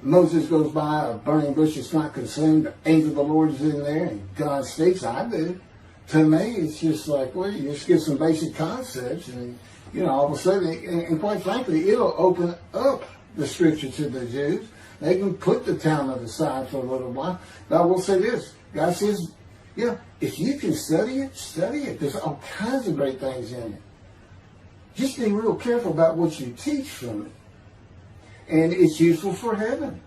Moses goes by a burning bush that's not consumed. The angel of the Lord is in there, and God speaks. I do. To me, it's just like, well, you just get some basic concepts, and all of a sudden, and quite frankly, it'll open up the scripture to the Jews. They can put the Talmud aside for a little while. But I will say this. God says, if you can study it, study it. There's all kinds of great things in it. Just be real careful about what you teach from it. And it's useful for heaven.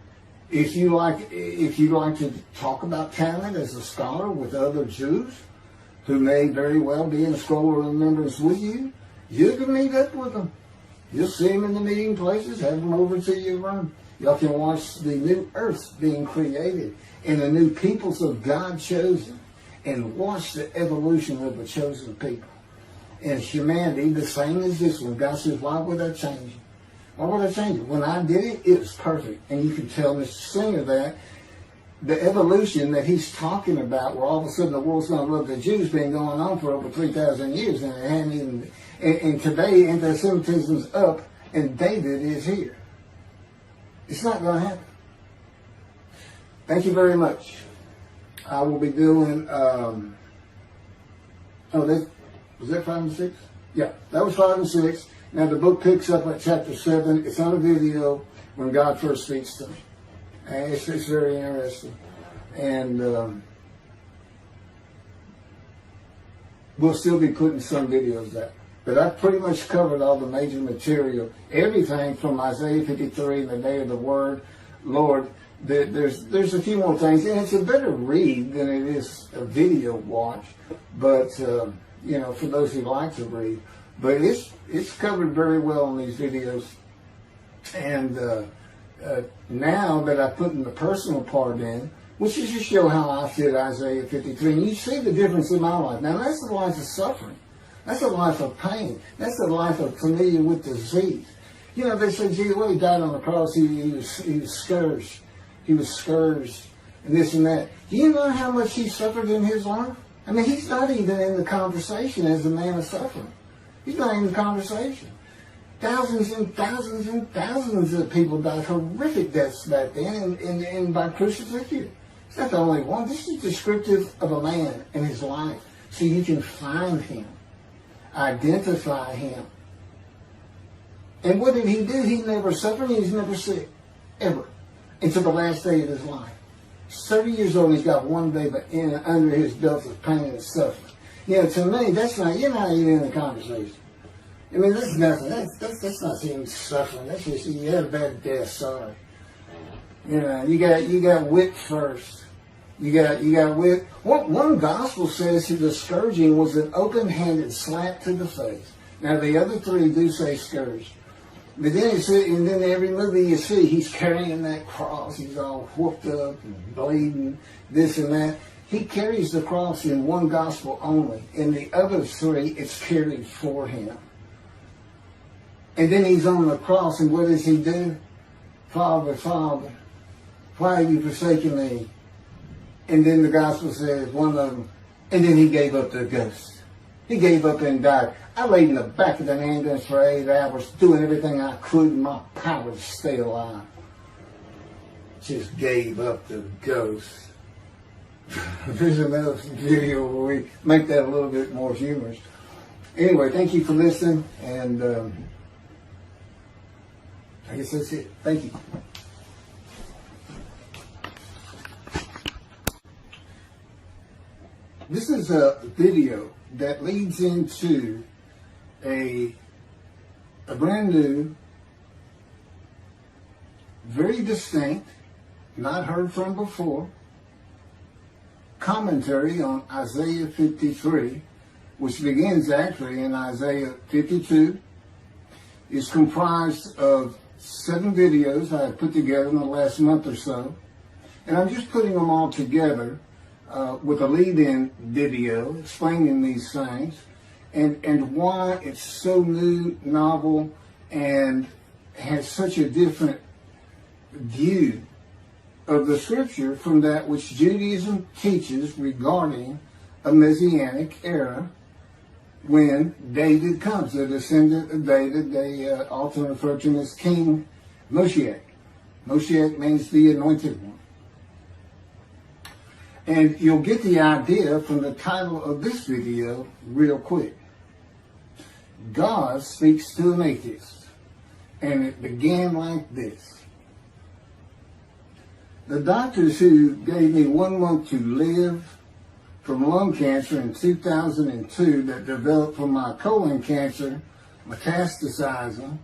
If you like to talk about Talmud as a scholar with other Jews who may very well be in scroll of remembrance with you, you can meet up with them. You'll see them in the meeting places, have them over to your room. Y'all can watch the new earth being created and the new peoples of God chosen, and watch the evolution of the chosen people. And humanity, the same as this one. God says, why would I change it? Why would I change it? When I did it, it was perfect. And you can tell Mr. Singer that the evolution that he's talking about, where all of a sudden the world's going to love the Jews, been going on for over 3,000 years, and it hadn't even. And today, anti-Semitism's up, and David is here. It's not going to happen. Thank you very much. I will be doing. Was that 5 and 6? Yeah, that was 5 and 6. Now the book picks up at chapter 7. It's on a video when God first speaks to me. And it's very interesting. And we'll still be putting some videos out. But I've pretty much covered all the major material. Everything from Isaiah 53 and the day of the word. Lord, there's a few more things. And it's a better read than it is a video watch. But, for those who like to read. But it's covered very well in these videos. And now that I put in the personal part in, which is to show how I fit Isaiah 53, and you see the difference in my life. Now that's the life of suffering. That's a life of pain. That's the life of familiar with disease. They say, gee, well, he died on the cross. He was scourged. He was scourged, and this and that. Do you know how much he suffered in his life? I mean, he's not even in the conversation as a man of suffering. He's not in the conversation. Thousands and thousands and thousands of people died horrific deaths back then, and by crucifixion. It's not the only one. This is descriptive of a man and his life, so you can find him, identify him. And what did he do? He never suffered. He was never sick, ever, until the last day of his life. 30 years old, and he's got one day under his belt of pain and suffering. To me, you're not even in the conversation. I mean, that's nothing. That's not even suffering. That's just, you had a bad death, sorry. You got whipped first. You got whipped. One gospel says the scourging was an open-handed slap to the face. Now, the other three do say scourged. But then and then every movie you see, he's carrying that cross. He's all whooped up and bleeding, this and that. He carries the cross in one gospel only. In the other three, it's carried for him. And then he's on the cross, and what does he do? Father, Father, why have you forsaken me? And then the gospel says, one of them, and then he gave up the ghost. He gave up and died. I laid in the back of the ambulance for 8 hours, doing everything I could in my power to stay alive. Just gave up the ghost. There's another video where we make that a little bit more humorous. Anyway, thank you for listening, and I guess that's it. Thank you. This is a video that leads into a brand new very distinct, not heard from before, commentary on Isaiah 53, which begins actually in Isaiah 52. It's comprised of 7 videos I have put together in the last month or so. And I'm just putting them all together with a lead-in video explaining these things and why it's so new, novel, and has such a different view of the scripture from that which Judaism teaches regarding a Messianic era when David comes, the descendant of David. They often refer to him as King Moshiach. Moshiach means the anointed one. And you'll get the idea from the title of this video real quick. God speaks to an atheist. And it began like this. The doctors who gave me 1 month to live from lung cancer in 2002 that developed from my colon cancer metastasizing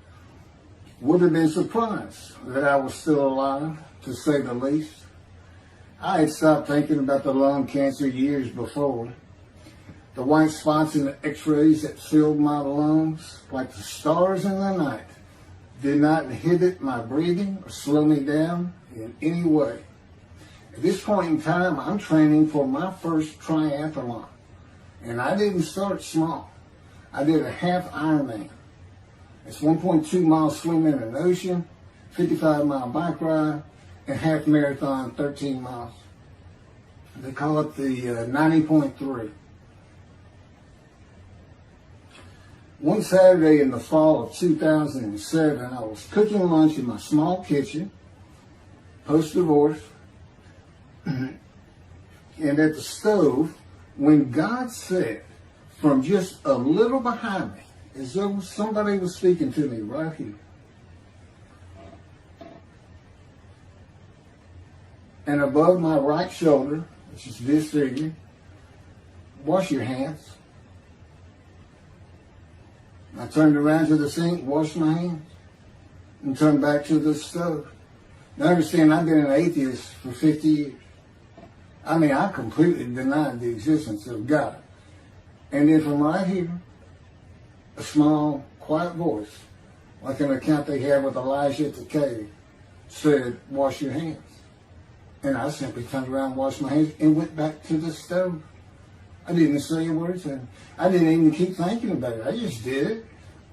would have been surprised that I was still alive, to say the least. I had stopped thinking about the lung cancer years before. The white spots in the x-rays that filled my lungs, like the stars in the night, did not inhibit my breathing or slow me down in any way. At this point in time, I'm training for my first triathlon. And I didn't start small. I did a half Ironman. It's 1.2 miles swimming in an ocean, 55-mile bike ride, and half marathon, 13 miles. They call it the 90.3. One Saturday in the fall of 2007, I was cooking lunch in my small kitchen, post-divorce, and at the stove, when God said, from just a little behind me, as though somebody was speaking to me right here, and above my right shoulder, which is disfigured, wash your hands. I turned around to the sink, washed my hands, and turned back to the stove. Now understand, I've been an atheist for 50 years. I mean, I completely denied the existence of God. And then from right here, a small, quiet voice, like an account they had with Elijah at the cave, said, wash your hands. And I simply turned around, washed my hands, and went back to the stove. I didn't say a word to him. I didn't even keep thinking about it. I just did it.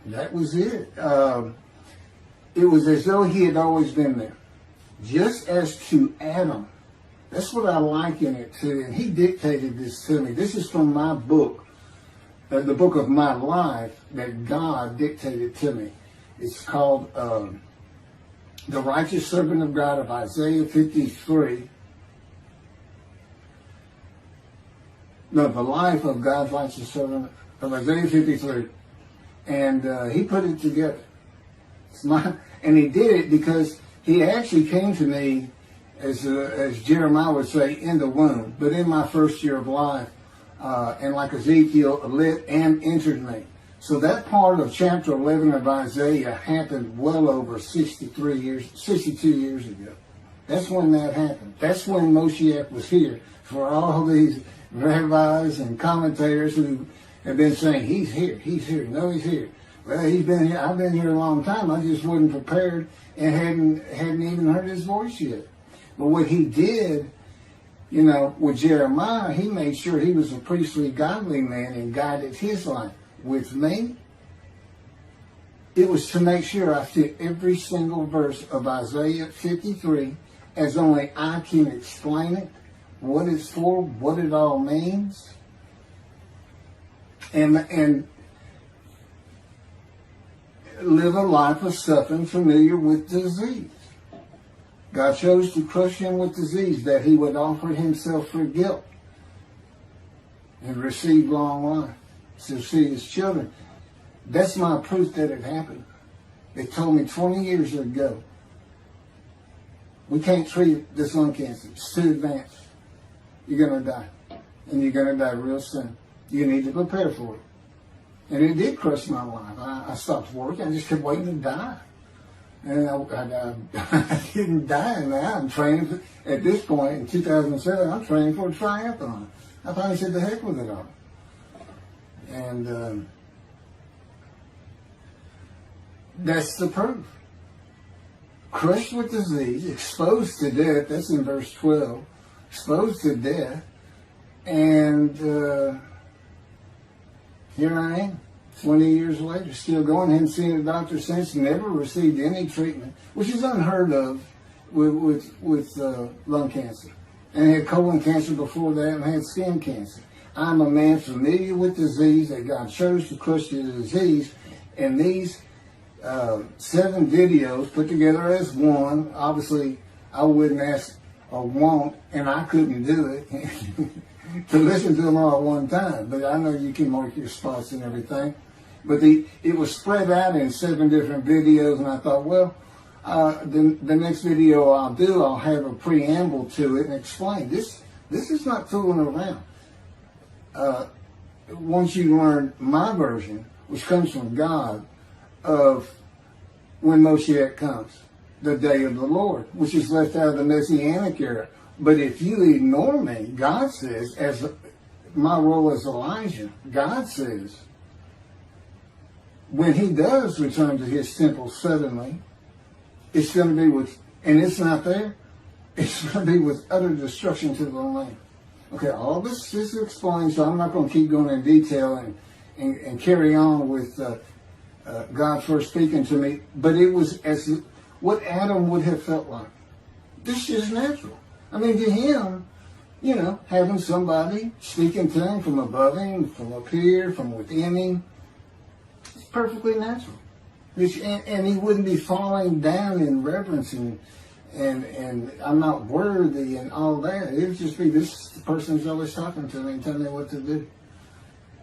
That was it. It was as though he had always been there. Just as to Adam. That's what I liken it to. And he dictated this to me. This is from my book, the book of my life that God dictated to me. It's called The Righteous Servant of God of Isaiah 53. No, the life of God's righteous servant of Isaiah 53. And he put it together. And he did it because he actually came to me, as Jeremiah would say, in the womb, but in my first year of life. And like Ezekiel, lit and entered me. So that part of chapter 11 of Isaiah happened well over 62 years ago. That's when that happened. That's when Moshiach was here. For all these rabbis and commentators who have been saying, he's here, no, he's here. Well, he's been here. I've been here a long time. I just wasn't prepared and hadn't even heard his voice yet. But what he did, with Jeremiah, he made sure he was a priestly, godly man and guided his life. With me, it was to make sure I fit every single verse of Isaiah 53 as only I can explain it, what it's for, what it all means, and live a life of suffering familiar with disease. God chose to crush him with disease that he would offer himself for guilt and receive long life to see his children. That's my proof that it happened. They told me 20 years ago, we can't treat this lung cancer. It's too advanced. You're going to die. And you're going to die real soon. You need to prepare for it. And it did crush my life. I stopped working. I just kept waiting to die. And I didn't die now. I'm training at this point in 2007. I'm training for a triathlon. I finally said, "The heck with it all." And that's the proof. Crushed with disease, exposed to death. That's in verse 12. Exposed to death, and here I am. 20 years later, still going. Hadn't seen a doctor since. Never received any treatment, which is unheard of with lung cancer. And had colon cancer before that, and had skin cancer. I'm a man familiar with disease, that God chose to crush the disease. And these 7 videos put together as one. Obviously, I wouldn't ask or want, and I couldn't do it to listen to them all at one time. But I know you can mark your spots and everything. But it was spread out in 7 different videos, and I thought, well, the next video I'll do, I'll have a preamble to it and explain. This is not fooling around. Once you learn my version, which comes from God, of when Moshiach comes, the day of the Lord, which is left out of the Messianic era. But if you ignore me, God says, as my role as Elijah, God says, when he does return to his temple suddenly, it's going to be with, and it's not there, it's going to be with utter destruction to the land. Okay, all this is explained, so I'm not going to keep going in detail and carry on with God first speaking to me, but it was as what Adam would have felt like. This is natural. I mean, to him, having somebody speaking to him from above him, from up here, from within him, it's perfectly natural. And he wouldn't be falling down in reverence and I'm not worthy and all that. It would just be, this person's always talking to me and telling me what to do.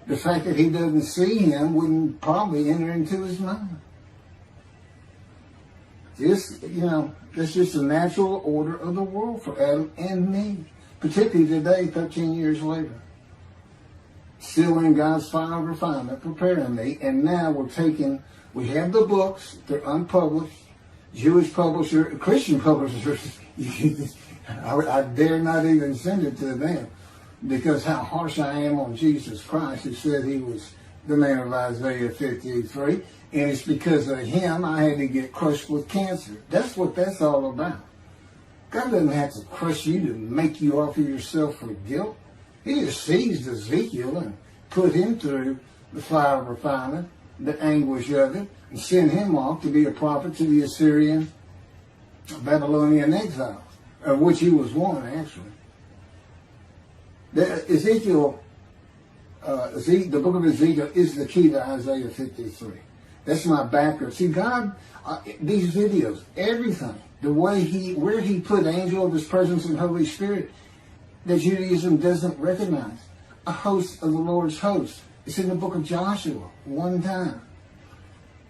The fact that he doesn't see him wouldn't probably enter into his mind. That's just the natural order of the world for Adam and me, particularly today, 13 years later. Still in God's fire of refinement, preparing me, and now we have the books, they're unpublished, Jewish publisher, Christian publishers, I dare not even send it to them, because how harsh I am on Jesus Christ, who said he was the man of Isaiah 53, and it's because of him I had to get crushed with cancer. That's what that's all about. God doesn't have to crush you to make you offer yourself for guilt. He just seized Ezekiel and put him through the fire of refinement, the anguish of it, and sent him off to be a prophet to the Assyrian, Babylonian exiles, of which he was one, actually. The book of Ezekiel is the key to Isaiah 53. That's my background. See, God, these videos, everything, the way where he put angel of his presence and Holy Spirit, that Judaism doesn't recognize. A host of the Lord's host. It's in the book of Joshua, one time.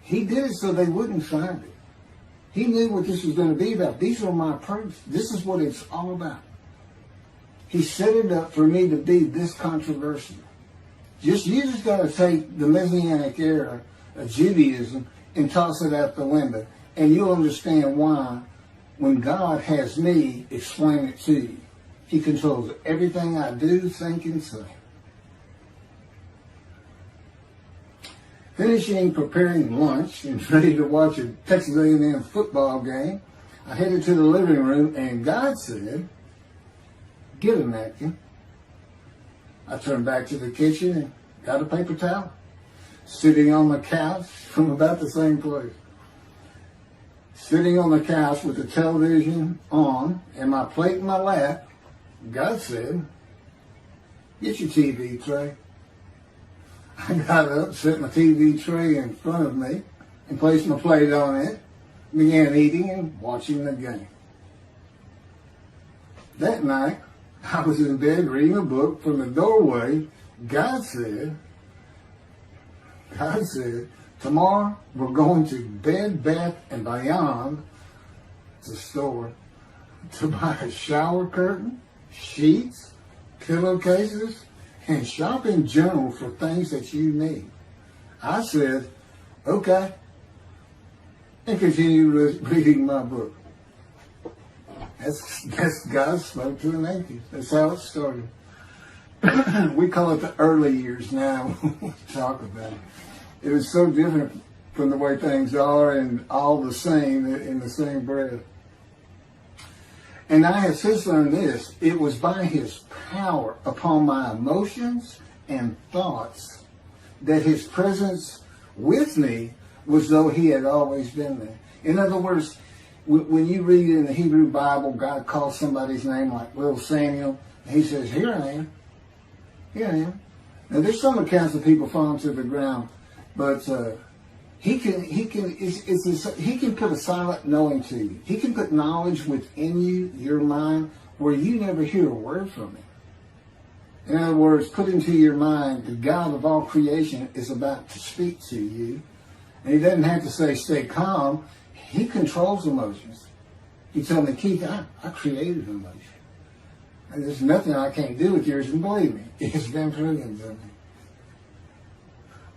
He did it so they wouldn't find it. He knew what this was going to be about. These are my proofs. This is what it's all about. He set it up for me to be this controversial. You just got to take the Messianic era of Judaism and toss it out the window. And you'll understand why, when God has me explain it to you, he controls everything I do, think, and say. Finishing preparing lunch and ready to watch a Texas A&M football game, I headed to the living room, and God said, "Get a napkin." I turned back to the kitchen and got a paper towel, sitting on the couch from about the same place. Sitting on the couch with the television on and my plate in my lap, God said, "Get your TV tray." I got up, set my TV tray in front of me, and placed my plate on it, began eating and watching the game. That night, I was in bed reading a book. From the doorway, God said, "Tomorrow we're going to Bed Bath & Beyond, the store, to buy a shower curtain, sheets, pillowcases, and shop in general for things that you need." I said, "Okay." and continue reading my book. That's God spoke to an atheist. That's how it started. We call it the early years now when we talk about it. It was so different from the way things are and all the same in the same breath. And I have since learned this. It was by his power upon my emotions and thoughts that his presence with me was though he had always been there. In other words, when you read in the Hebrew Bible, God calls somebody's name like little Samuel, and he says, here I am. Here I am. Now there's some accounts of people falling to the ground, but he can put a silent knowing to you. He can put knowledge within you, your mind, where you never hear a word from him. In other words, put into your mind the God of all creation is about to speak to you. And he doesn't have to say, stay calm. He controls emotions. He told me, Keith, I created emotion. And there's nothing I can't do with yours, and believe me, it's been proven to me.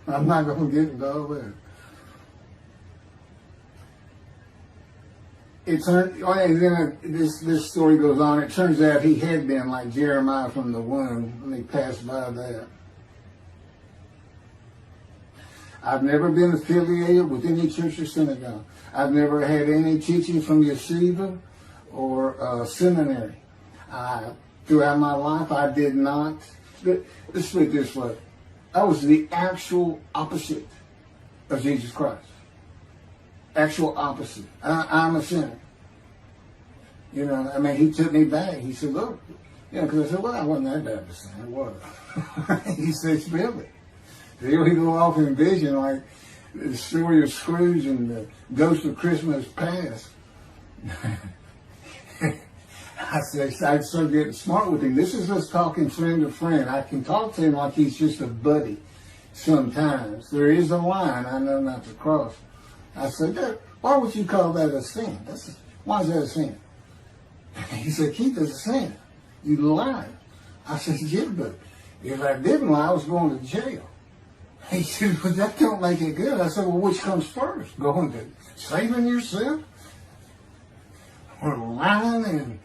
I'm not going to get into all that. And then this story goes on. It turns out he had been like Jeremiah from the womb. Let me pass by that. I've never been affiliated with any church or synagogue. I've never had any teaching from yeshiva or seminary. Throughout my life, I did not. Let's put it this way. I was the actual opposite of Jesus Christ. Actual opposite. I'm a sinner. You know, I mean, he took me back. He said, look, you know, because I said, well, I wasn't that bad of a sinner, was I? He said, really? Here we go off in vision like the story of Scrooge and the Ghost of Christmas Past. I said, I started getting smart with him. This is us talking friend to friend. I can talk to him like he's just a buddy sometimes. There is a line I know not to cross. I said, why would you call that a sin? Why is that a sin? He said, Keith, it's a sin. You lied. I said, yeah, but if I didn't lie, I was going to jail. He said, but that don't make it good. I said, well, which comes first? Going to saving yourself? Or lying? And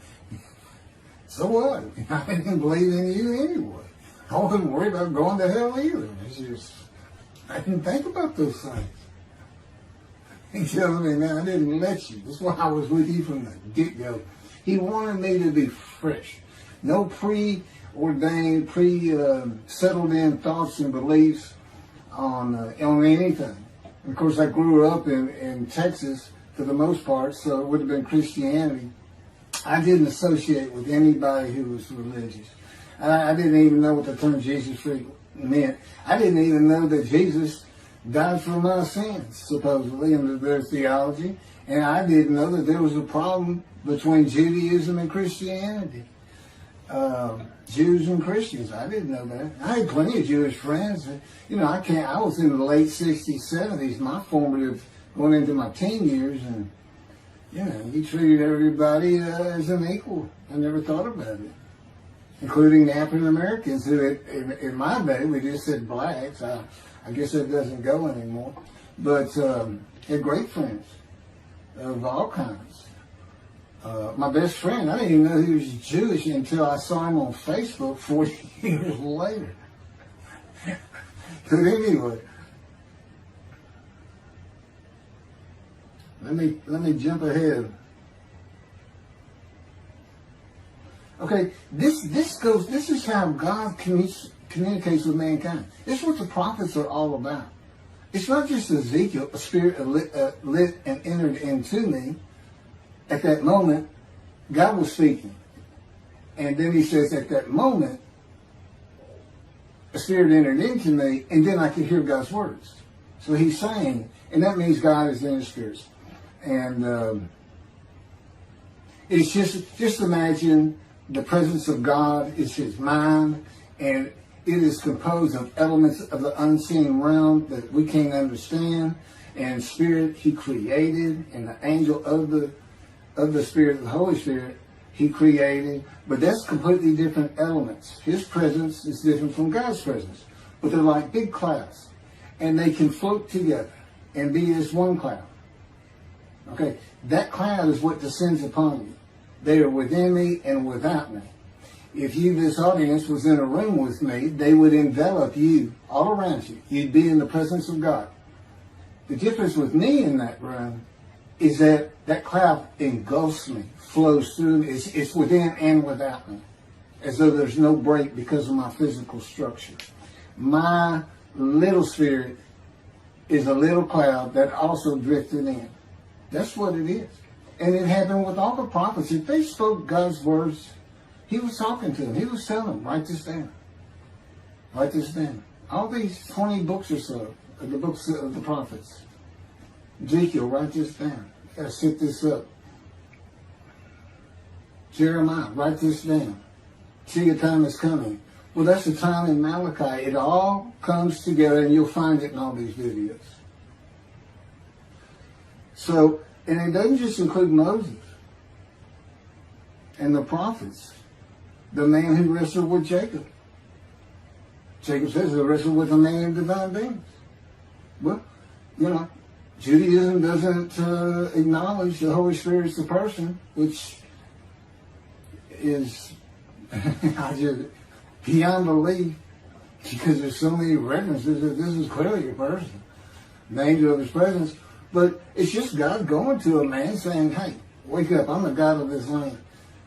so what? I didn't believe in you anyway. I wasn't worried about going to hell either. It's just, I didn't think about those things. He tells me, man, I didn't let you. That's why I was with you from the get-go. He wanted me to be fresh. No preordained, settled in thoughts and beliefs on anything. And of course, I grew up in Texas for the most part, so it would have been Christianity. I didn't associate with anybody who was religious. I didn't even know what the term Jesus freak meant. I didn't even know that Jesus died for my sins, supposedly, in their theology. And I didn't know that there was a problem between Judaism and Christianity. Jews and Christians. I didn't know that. I had plenty of Jewish friends. You know, I was in the late 60s, 70s, my formative, going into my teen years, and, you know, he treated everybody as an equal. I never thought about it. Including the African Americans, who in my day, we just said blacks. I guess that doesn't go anymore. But had great friends of all kinds. My best friend, I didn't even know he was Jewish until I saw him on Facebook 40 years later. But anyway, let me jump ahead. Okay, this is how God communicates with mankind. This is what the prophets are all about. It's not just Ezekiel, a spirit lit and entered into me. At that moment, God was speaking. And then he says, at that moment, a spirit entered into me, and then I could hear God's words. So he's saying, and that means God is in his spirits. And it's just imagine the presence of God is his mind, and it is composed of elements of the unseen realm that we can't understand, and spirit he created, and the angel of the Spirit, the Holy Spirit, he created. But that's completely different elements. His presence is different from God's presence. But they're like big clouds. And they can float together and be as one cloud. Okay, that cloud is what descends upon you. They are within me and without me. If you, this audience, was in a room with me, they would envelop you all around you. You'd be in the presence of God. The difference with me in that room is that that cloud engulfs me, flows through me. It's within and without me, as though there's no break because of my physical structure. My little spirit is a little cloud that also drifted in. That's what it is. And it happened with all the prophets. If they spoke God's words, he was talking to them. He was telling them, write this down. Write this down. All these 20 books or so, the books of the prophets. Ezekiel, write this down. You gotta set this up. Jeremiah, write this down. See, your time is coming. Well, that's the time in Malachi. It all comes together, and you'll find it in all these videos. So, and it doesn't just include Moses and the prophets. The man who wrestled with Jacob. Jacob says he wrestled with a man in divine beings. Well, you know, Judaism doesn't acknowledge the Holy Spirit as the person, which is beyond belief, because there's so many references that this is clearly a person, the angel of his presence. But it's just God going to a man saying, hey, wake up, I'm the God of this land.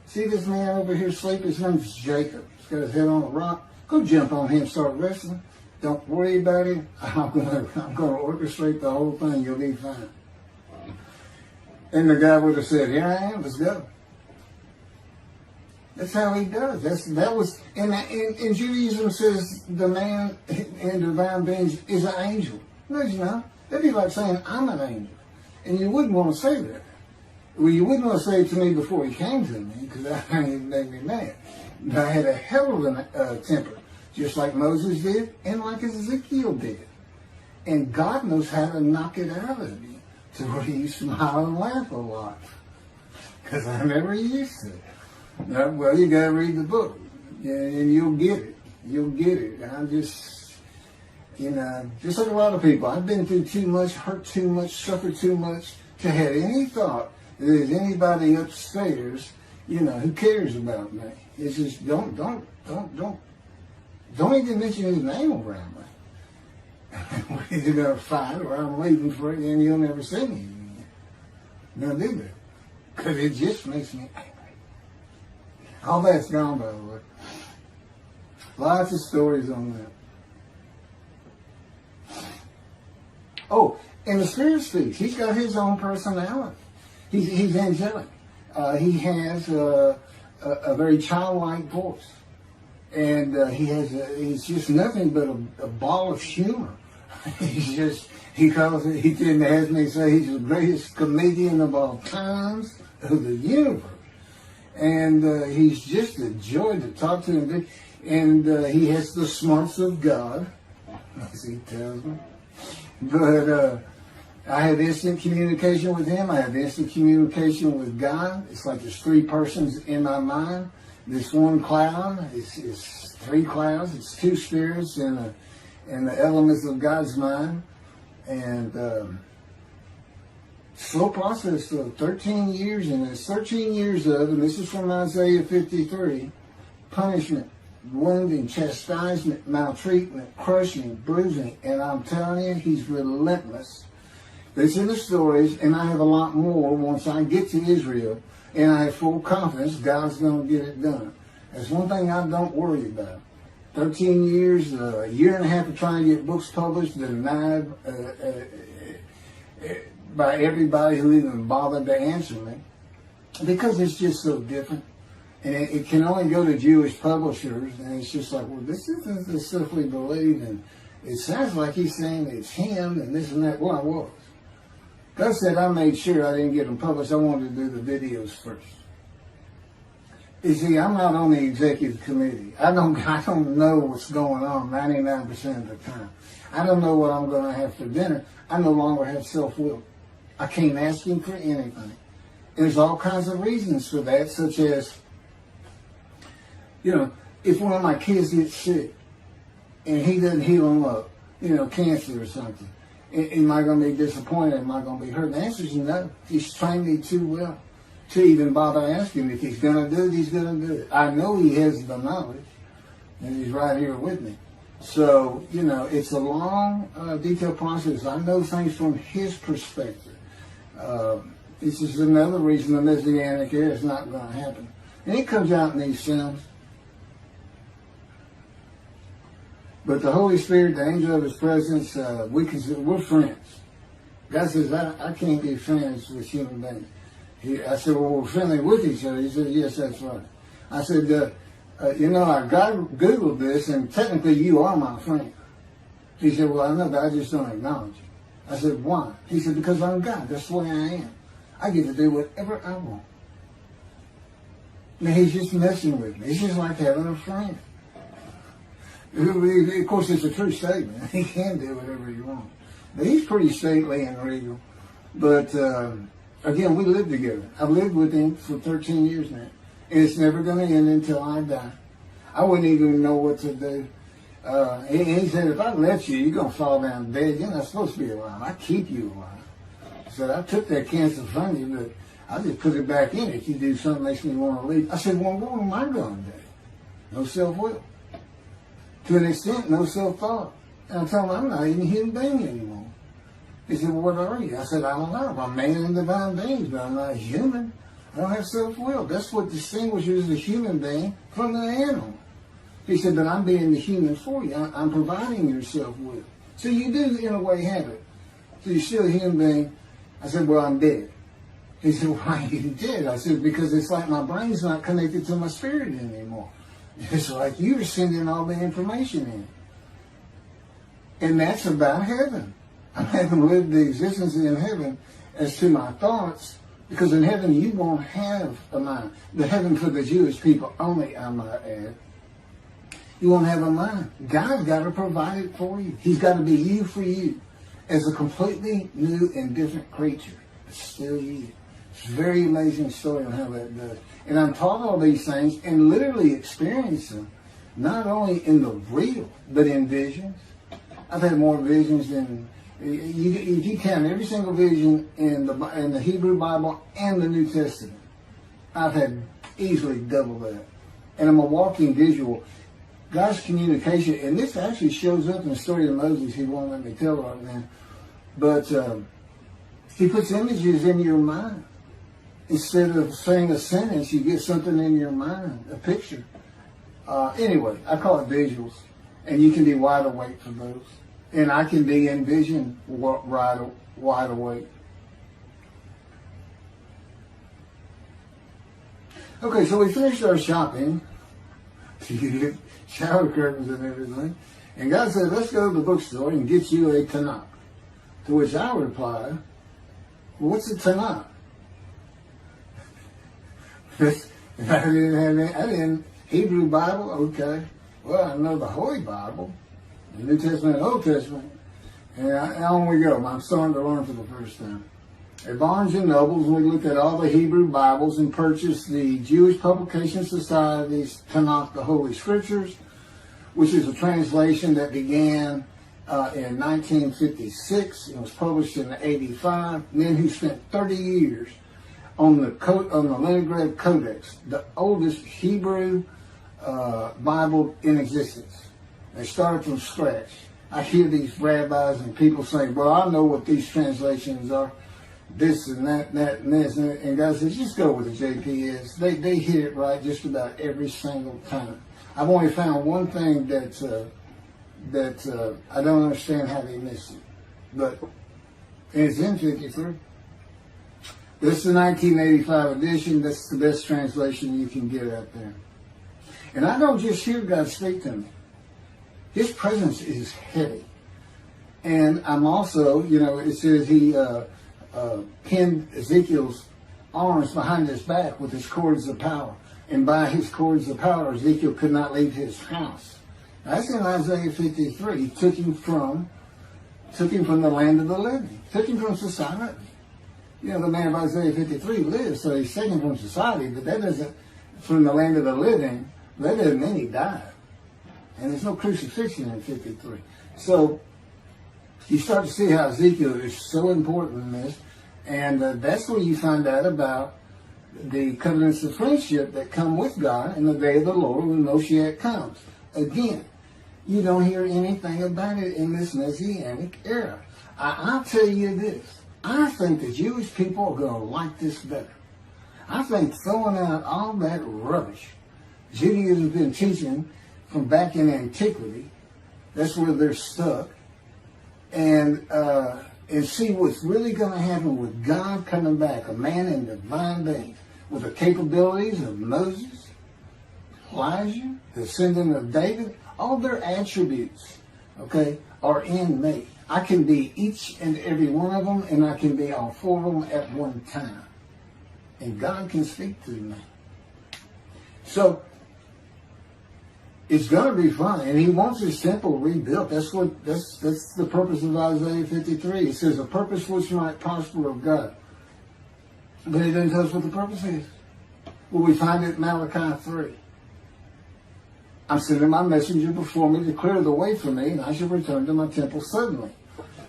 See this man over here sleeping? His name's Jacob. He's got his head on a rock. Go jump on him, start wrestling. Don't worry about it. I'm gonna orchestrate the whole thing. You'll be fine. And the guy would have said, here I am, let's go. That's how he does. That was in Judaism says the man in divine beings is an angel. No, he's not. That'd be like saying I'm an angel, and you wouldn't want to say that. Well, you wouldn't want to say it to me before he came to me, because that made me mad. But I had a hell of a temper, just like Moses did, and like Ezekiel did. And God knows how to knock it out of you to where you smile and laugh a lot, because I never used to. Well, you got to read the book, and you'll get it. You'll get it. I'm just, just like a lot of people, I've been through too much, hurt too much, suffered too much to have any thought that there's anybody upstairs, who cares about me. It's just don't even mention his name around me. We're either gonna fight or I'm leaving for it, and you'll never see me again. Don't do that, because it just makes me angry. All that's gone, by the way. Lots of stories on that. Oh, and the Spirit speaks. He's got his own personality. He's angelic. He has a very childlike voice, and he's just nothing but a ball of humor. He didn't ask me to say he's the greatest comedian of all times of the universe. And he's just a joy to talk to him. And he has the smarts of God, as he tells me. But I have instant communication with him. I have instant communication with God. It's like there's three persons in my mind. This one cloud is three clouds. It's two spirits in the elements of God's mind. And slow process of 13 years, and it's 13 years of, and this is from Isaiah 53, punishment, wounding, chastisement, maltreatment, crushing, bruising, and I'm telling you, he's relentless. This is the stories, and I have a lot more once I get to Israel, and I have full confidence God's going to get it done. That's one thing I don't worry about. 13 years, a year and a half of trying to get books published, denied by everybody who even bothered to answer me, because it's just so different. And it can only go to Jewish publishers, and it's just like, well, this isn't the stuff we believe, and it sounds like he's saying it's him, and this and that. Well, I was. God said I made sure I didn't get them published. I wanted to do the videos first. You see, I'm not on the executive committee. I don't know what's going on 99% of the time. I don't know what I'm going to have for dinner. I no longer have self-will. I can't ask him for anything. There's all kinds of reasons for that, such as, if one of my kids gets sick and he doesn't heal them up, cancer or something, Am I going to be disappointed? Am I going to be hurt? The answer is no. He's trained me too well to even bother asking. If he's going to do it, he's going to do it. I know he has the knowledge, and he's right here with me. So, it's a long, detailed process. I know things from his perspective. This is another reason the Messianic era is not going to happen. And it comes out in these films. But the Holy Spirit, the angel of his presence, we're friends. God says, I can't be friends with human beings. I said, well, we're friendly with each other. He said, yes, that's right. I said, I Googled this, and technically you are my friend. He said, well, I know, but I just don't acknowledge you. I said, why? He said, because I'm God. That's the way I am. I get to do whatever I want. Now, he's just messing with me. It's just like having a friend. Of course, it's a true statement. He can do whatever he wants. But he's pretty stately and regal. But, again, we live together. I've lived with him for 13 years now. And it's never going to end until I die. I wouldn't even know what to do. He said, if I let you, you're going to fall down dead. You're not supposed to be alive. I keep you alive. He said, I took that cancer from you, but I just put it back in if you do something that makes me want to leave. I said, well, what am I going to do? No self-will. To an extent, no self-thought. And I told him, I'm not even a human being anymore. He said, well, what are you? I said, I don't know. I'm a man and divine being, but I'm not a human. I don't have self-will. That's what distinguishes the human being from the animal. He said, but I'm being the human for you. I'm providing your self-will. So you do, in a way, have it. So you're still a human being. I said, well, I'm dead. He said, why are you dead? I said, because it's like my brain's not connected to my spirit anymore. It's like you're sending all the information in. And that's about heaven. I haven't lived the existence in heaven as to my thoughts, because in heaven you won't have a mind. The heaven for the Jewish people only, I might add. You won't have a mind. God's got to provide it for you. He's got to be you for you as a completely new and different creature. It's still you. It's a very amazing story on how that does. And I'm taught all these things and literally experience them, not only in the real, but in visions. I've had more visions than, you count every single vision in the Hebrew Bible and the New Testament. I've had easily double that. And I'm a walking visual. God's communication, and this actually shows up in the story of Moses. He won't let me tell right now. But he puts images in your mind. Instead of saying a sentence, you get something in your mind, a picture. Anyway, I call it visuals. And you can be wide awake for those. And I can be in vision wide awake. Okay, so we finished our shopping. Shower curtains and everything. And God said, let's go to the bookstore and get you a Tanakh. To which I replied, well, what's a Tanakh? I didn't Hebrew Bible, okay. Well, I know the Holy Bible, the New Testament and Old Testament. And on we go. I'm starting to learn for the first time. At Barnes & Noble's, we looked at all the Hebrew Bibles and purchased the Jewish Publication Society's Tanakh, the Holy Scriptures, which is a translation that began in 1956. It was published in 85. Men who spent 30 years on the Leningrad Codex, the oldest Hebrew Bible in existence. They started from scratch. I hear these rabbis and people saying, well, I know what these translations are. This and that, and this, and God says, just go with the JPS. They hit it right just about every single time. I've only found one thing that I don't understand how they missed it, but it's in 53. This is the 1985 edition. That's the best translation you can get out there. And I don't just hear God speak to me. His presence is heavy. And I'm also, it says he pinned Ezekiel's arms behind his back with his cords of power. And by his cords of power, Ezekiel could not leave his house. That's in Isaiah 53. He took him from the land of the living. Took him from society. The man of Isaiah 53 lives, so he's taken from society, but that doesn't, from the land of the living, that doesn't mean he died. And there's no crucifixion in 53. So, You start to see how Ezekiel is so important in this, and that's where you find out about the covenants of friendship that come with God in the day of the Lord when Moshiach comes. Again, you don't hear anything about it in this Messianic era. I'll tell you this. I think the Jewish people are going to like this better. I think throwing out all that rubbish Judaism has been teaching from back in antiquity, that's where they're stuck, and see what's really going to happen with God coming back, a man in divine being, with the capabilities of Moses, Elijah, the descendant of David. All their attributes, okay, are in me. I can be each and every one of them, and I can be all four of them at one time. And God can speak to me. So, it's going to be fun. And he wants his temple rebuilt. That's the purpose of Isaiah 53. It says, a purpose which might prosper of God. But it doesn't tell us what the purpose is. Well, we find it in Malachi 3. I'm sending my messenger before me to clear the way for me, and I shall return to my temple suddenly.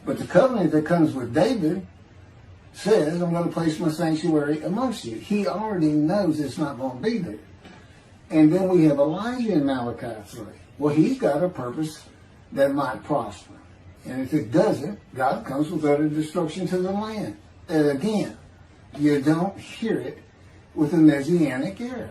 But the covenant that comes with David says, I'm going to place my sanctuary amongst you. He already knows it's not going to be there. And then we have Elijah in Malachi 3. Well, he's got a purpose that might prosper. And if it doesn't, God comes with utter destruction to the land. And again, you don't hear it with the Messianic era.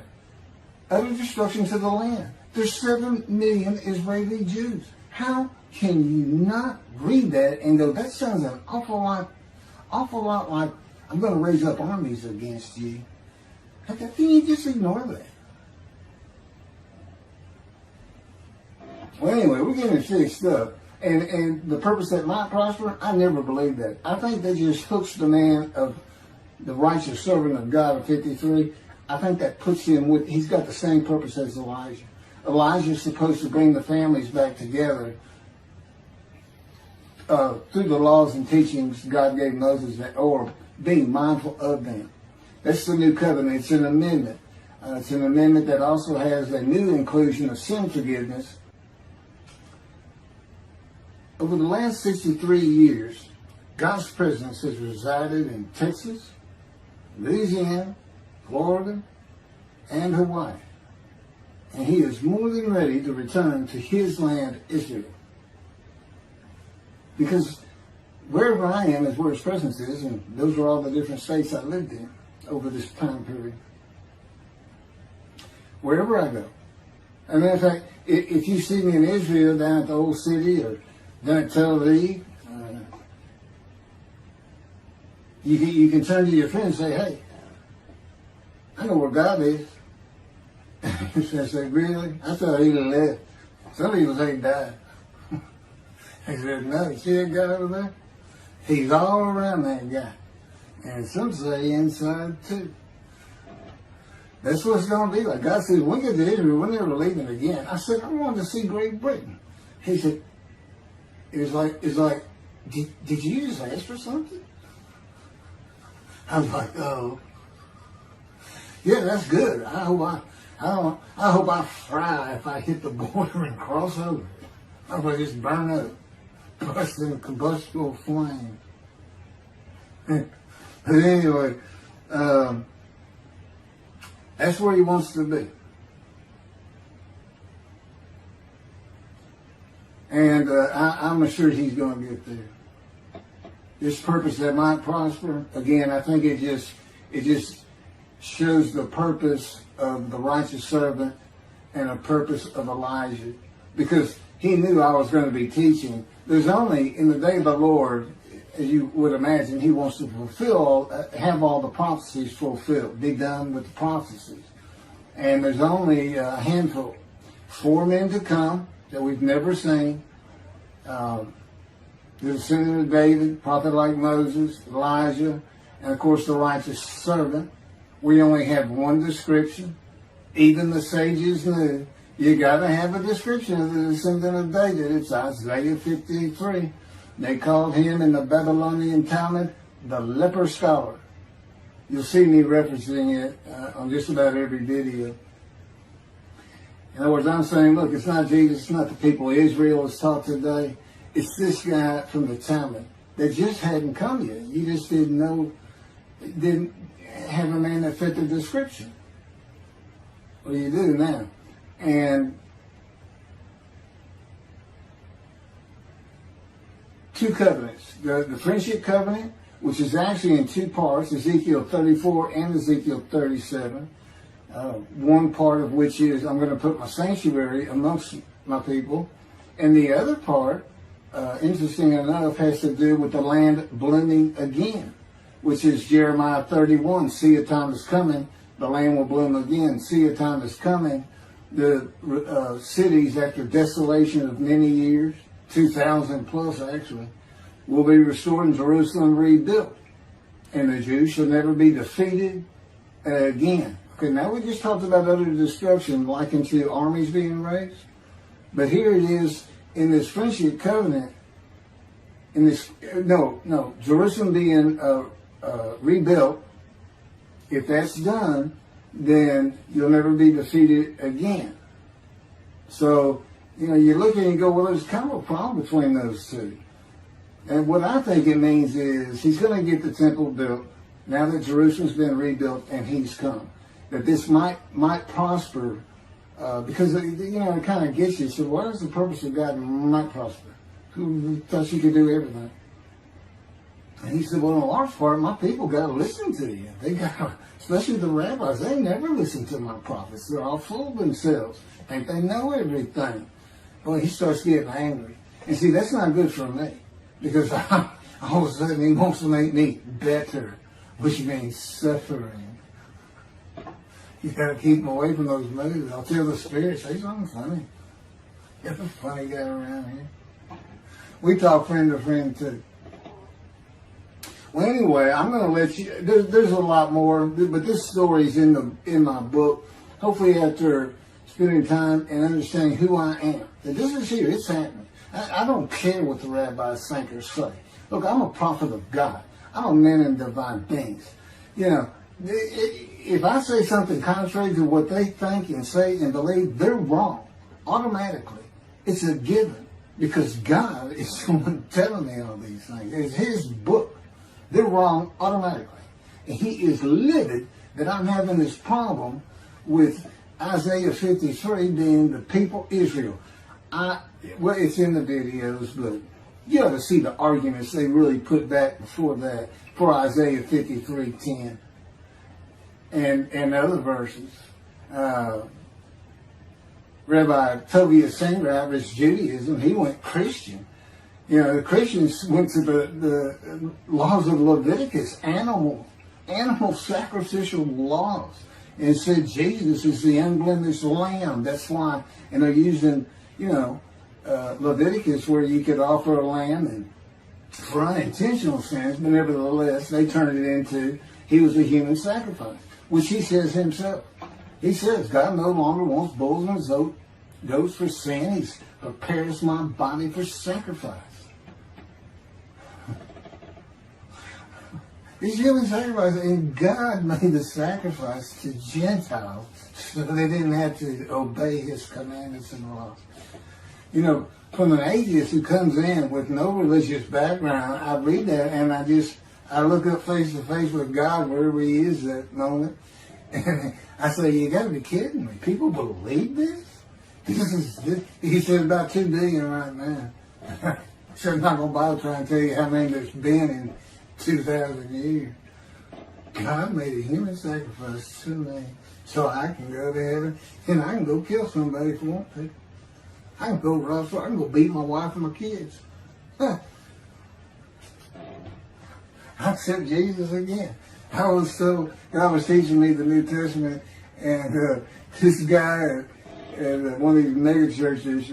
Utter destruction to the land. There's 7 million Israeli Jews. How can you not read that and go, that sounds an awful lot like, I'm going to raise up armies against you? How can you just ignore that? Well, anyway, we're getting fixed up. And the purpose that might prosper, I never believed that. I think that just hooks the man of the righteous servant of God of 53. I think that puts him with, he's got the same purpose as Elijah. Elijah's supposed to bring the families back together through the laws and teachings God gave Moses, or being mindful of them. That's the new covenant. It's an amendment. It's an amendment that also has a new inclusion of sin forgiveness. Over the last 63 years, God's presence has resided in Texas, Louisiana, Florida, and Hawaii. And he is more than ready to return to his land, Israel. Because wherever I am is where his presence is, and those are all the different states I lived in over this time period. Wherever I go. As a matter of fact, if you see me in Israel down at the old city or down at Tel Aviv, you can turn to your friend and say, hey, I know where God is. I said, really? I thought he left. Some people say he died. I said, no, you see that guy over there? He's all around that guy. And some say inside too. That's what it's going to be like. God says, when we get to Israel, we're never leaving again. I said, I wanted to see Great Britain. He said, it's like, did you just ask for something? I was like, oh. Yeah, that's good. I hope I fry if I hit the border and cross over. I hope I just burn up, burst in a combustible flame. But anyway, that's where he wants to be. And I'm assured he's going to get there. This purpose that might prosper, again, I think it just shows the purpose of the righteous servant and a purpose of Elijah. Because he knew I was going to be teaching. There's only, in the day of the Lord, as you would imagine, he wants to have all the prophecies fulfilled, be done with the prophecies. And there's only a handful, 4 men to come that we've never seen. The descendant of David, prophet like Moses, Elijah, and of course the righteous servant. We only have one description. Even the sages knew you got to have a description of the descendant of David. It's Isaiah 53. They called him in the Babylonian Talmud the leper scholar. You'll see me referencing it on just about every video. In other words, I'm saying, look, it's not Jesus, it's not the people Israel is taught today. it's this guy from the Talmud that just hadn't come yet. You just didn't know, didn't have a man that fit the description. Well, you do now. And two covenants. The friendship covenant, which is actually in two parts, Ezekiel 34 and Ezekiel 37. One part of which is, I'm going to put my sanctuary amongst my people. And the other part, interesting enough, has to do with the land blooming again, which is Jeremiah 31. See, a time is coming, the land will bloom again. See, a time is coming, the cities, after desolation of many years, 2,000 plus actually, will be restored and Jerusalem rebuilt. And the Jews shall never be defeated again. Okay, now we just talked about utter destruction likened to armies being raised. But here it is in this friendship covenant, in this, Jerusalem being rebuilt. If that's done, then you'll never be defeated again. So, you look at it and go, well, there's kind of a problem between those two. And what I think it means is he's going to get the temple built now that Jerusalem's been rebuilt and he's come. That this might prosper because, it kind of gets you. So what is the purpose of God might prosper? Who thought you could do everything? And he said, well, in a large part, my people got to listen to you. They got, especially the rabbis, they never listen to my prophets. They're all full of themselves. Think they know everything. Well, he starts getting angry. And see, that's not good for me. Because all of a sudden he wants to make me better, which means suffering. You got to keep him away from those movies. I'll tell the Spirit, say something funny. You're a funny guy around here. We talk friend to friend too. Well, anyway, I'm going to let you. There's a lot more, but this story's in my book. Hopefully, after spending time and understanding who I am, that this is here. It's happening. I don't care what the rabbis think or say. Look, I'm a prophet of God. I'm a man in divine things. If I say something contrary to what they think and say and believe, they're wrong automatically. It's a given because God is the one telling me all these things. It's His book. They're wrong automatically. And He is livid that I'm having this problem with Isaiah 53 being the people Israel. Well, it's in the videos, but you ought to see the arguments they really put back before that for Isaiah 53:10 and other verses. Rabbi Tovia Singer out of Judaism, he went Christian. The Christians went to the laws of Leviticus, animal sacrificial laws, and said Jesus is the unblemished lamb. That's why, and they're using, Leviticus where you could offer a lamb and for unintentional sins, but nevertheless, they turned it into he was a human sacrifice, which he says himself. He says, God no longer wants bulls and goats for sin. He's prepares my body for sacrifice. He's human sacrifice, and God made the sacrifice to Gentiles so they didn't have to obey His commandments and laws. From an atheist who comes in with no religious background, I read that and I look up face to face with God wherever He is at the moment, and I say, you got to be kidding me. People believe this? He said about 2 billion right now. So I'm not going to bother trying to tell you how many there's been in 2,000 years. God made a human sacrifice to me so I can go to heaven and I can go kill somebody if I want to. I can go rough, I can go beat my wife and my kids. I accept Jesus again. God was teaching me the New Testament, and this guy at one of these mega churches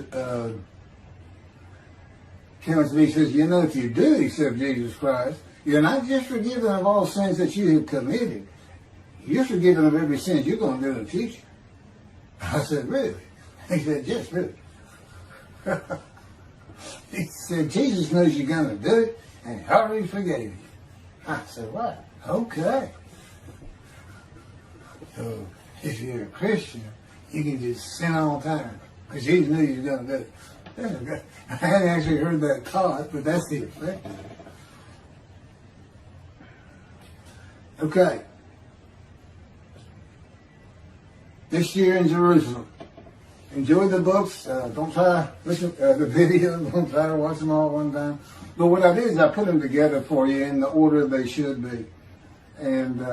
came up to me and says, if you do accept Jesus Christ, you're not just forgiven of all sins that you have committed. You're forgiven of every sin you're going to do in the future. I said, really? He said, yes, really. He said, Jesus knows you're going to do it, and He already forgave you. I said, what? Okay. So, if you're a Christian, you can just sin all the time, because Jesus knew you were going to do it. I hadn't actually heard that taught, but that's the effect. Okay. This year in Jerusalem. Enjoy the books. Don't try to listen the videos. Don't try to watch them all at one time. But what I did is I put them together for you in the order they should be. And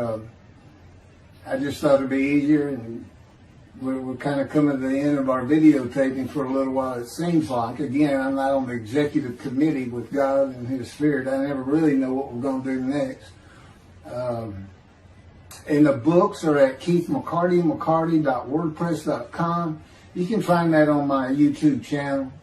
I just thought it'd be easier. And we're kind of coming to the end of our videotaping for a little while, it seems like. Again, I'm not on the executive committee with God and His Spirit. I never really know what we're going to do next. And the books are at keithmccarty.wordpress.com. You can find that on my YouTube channel.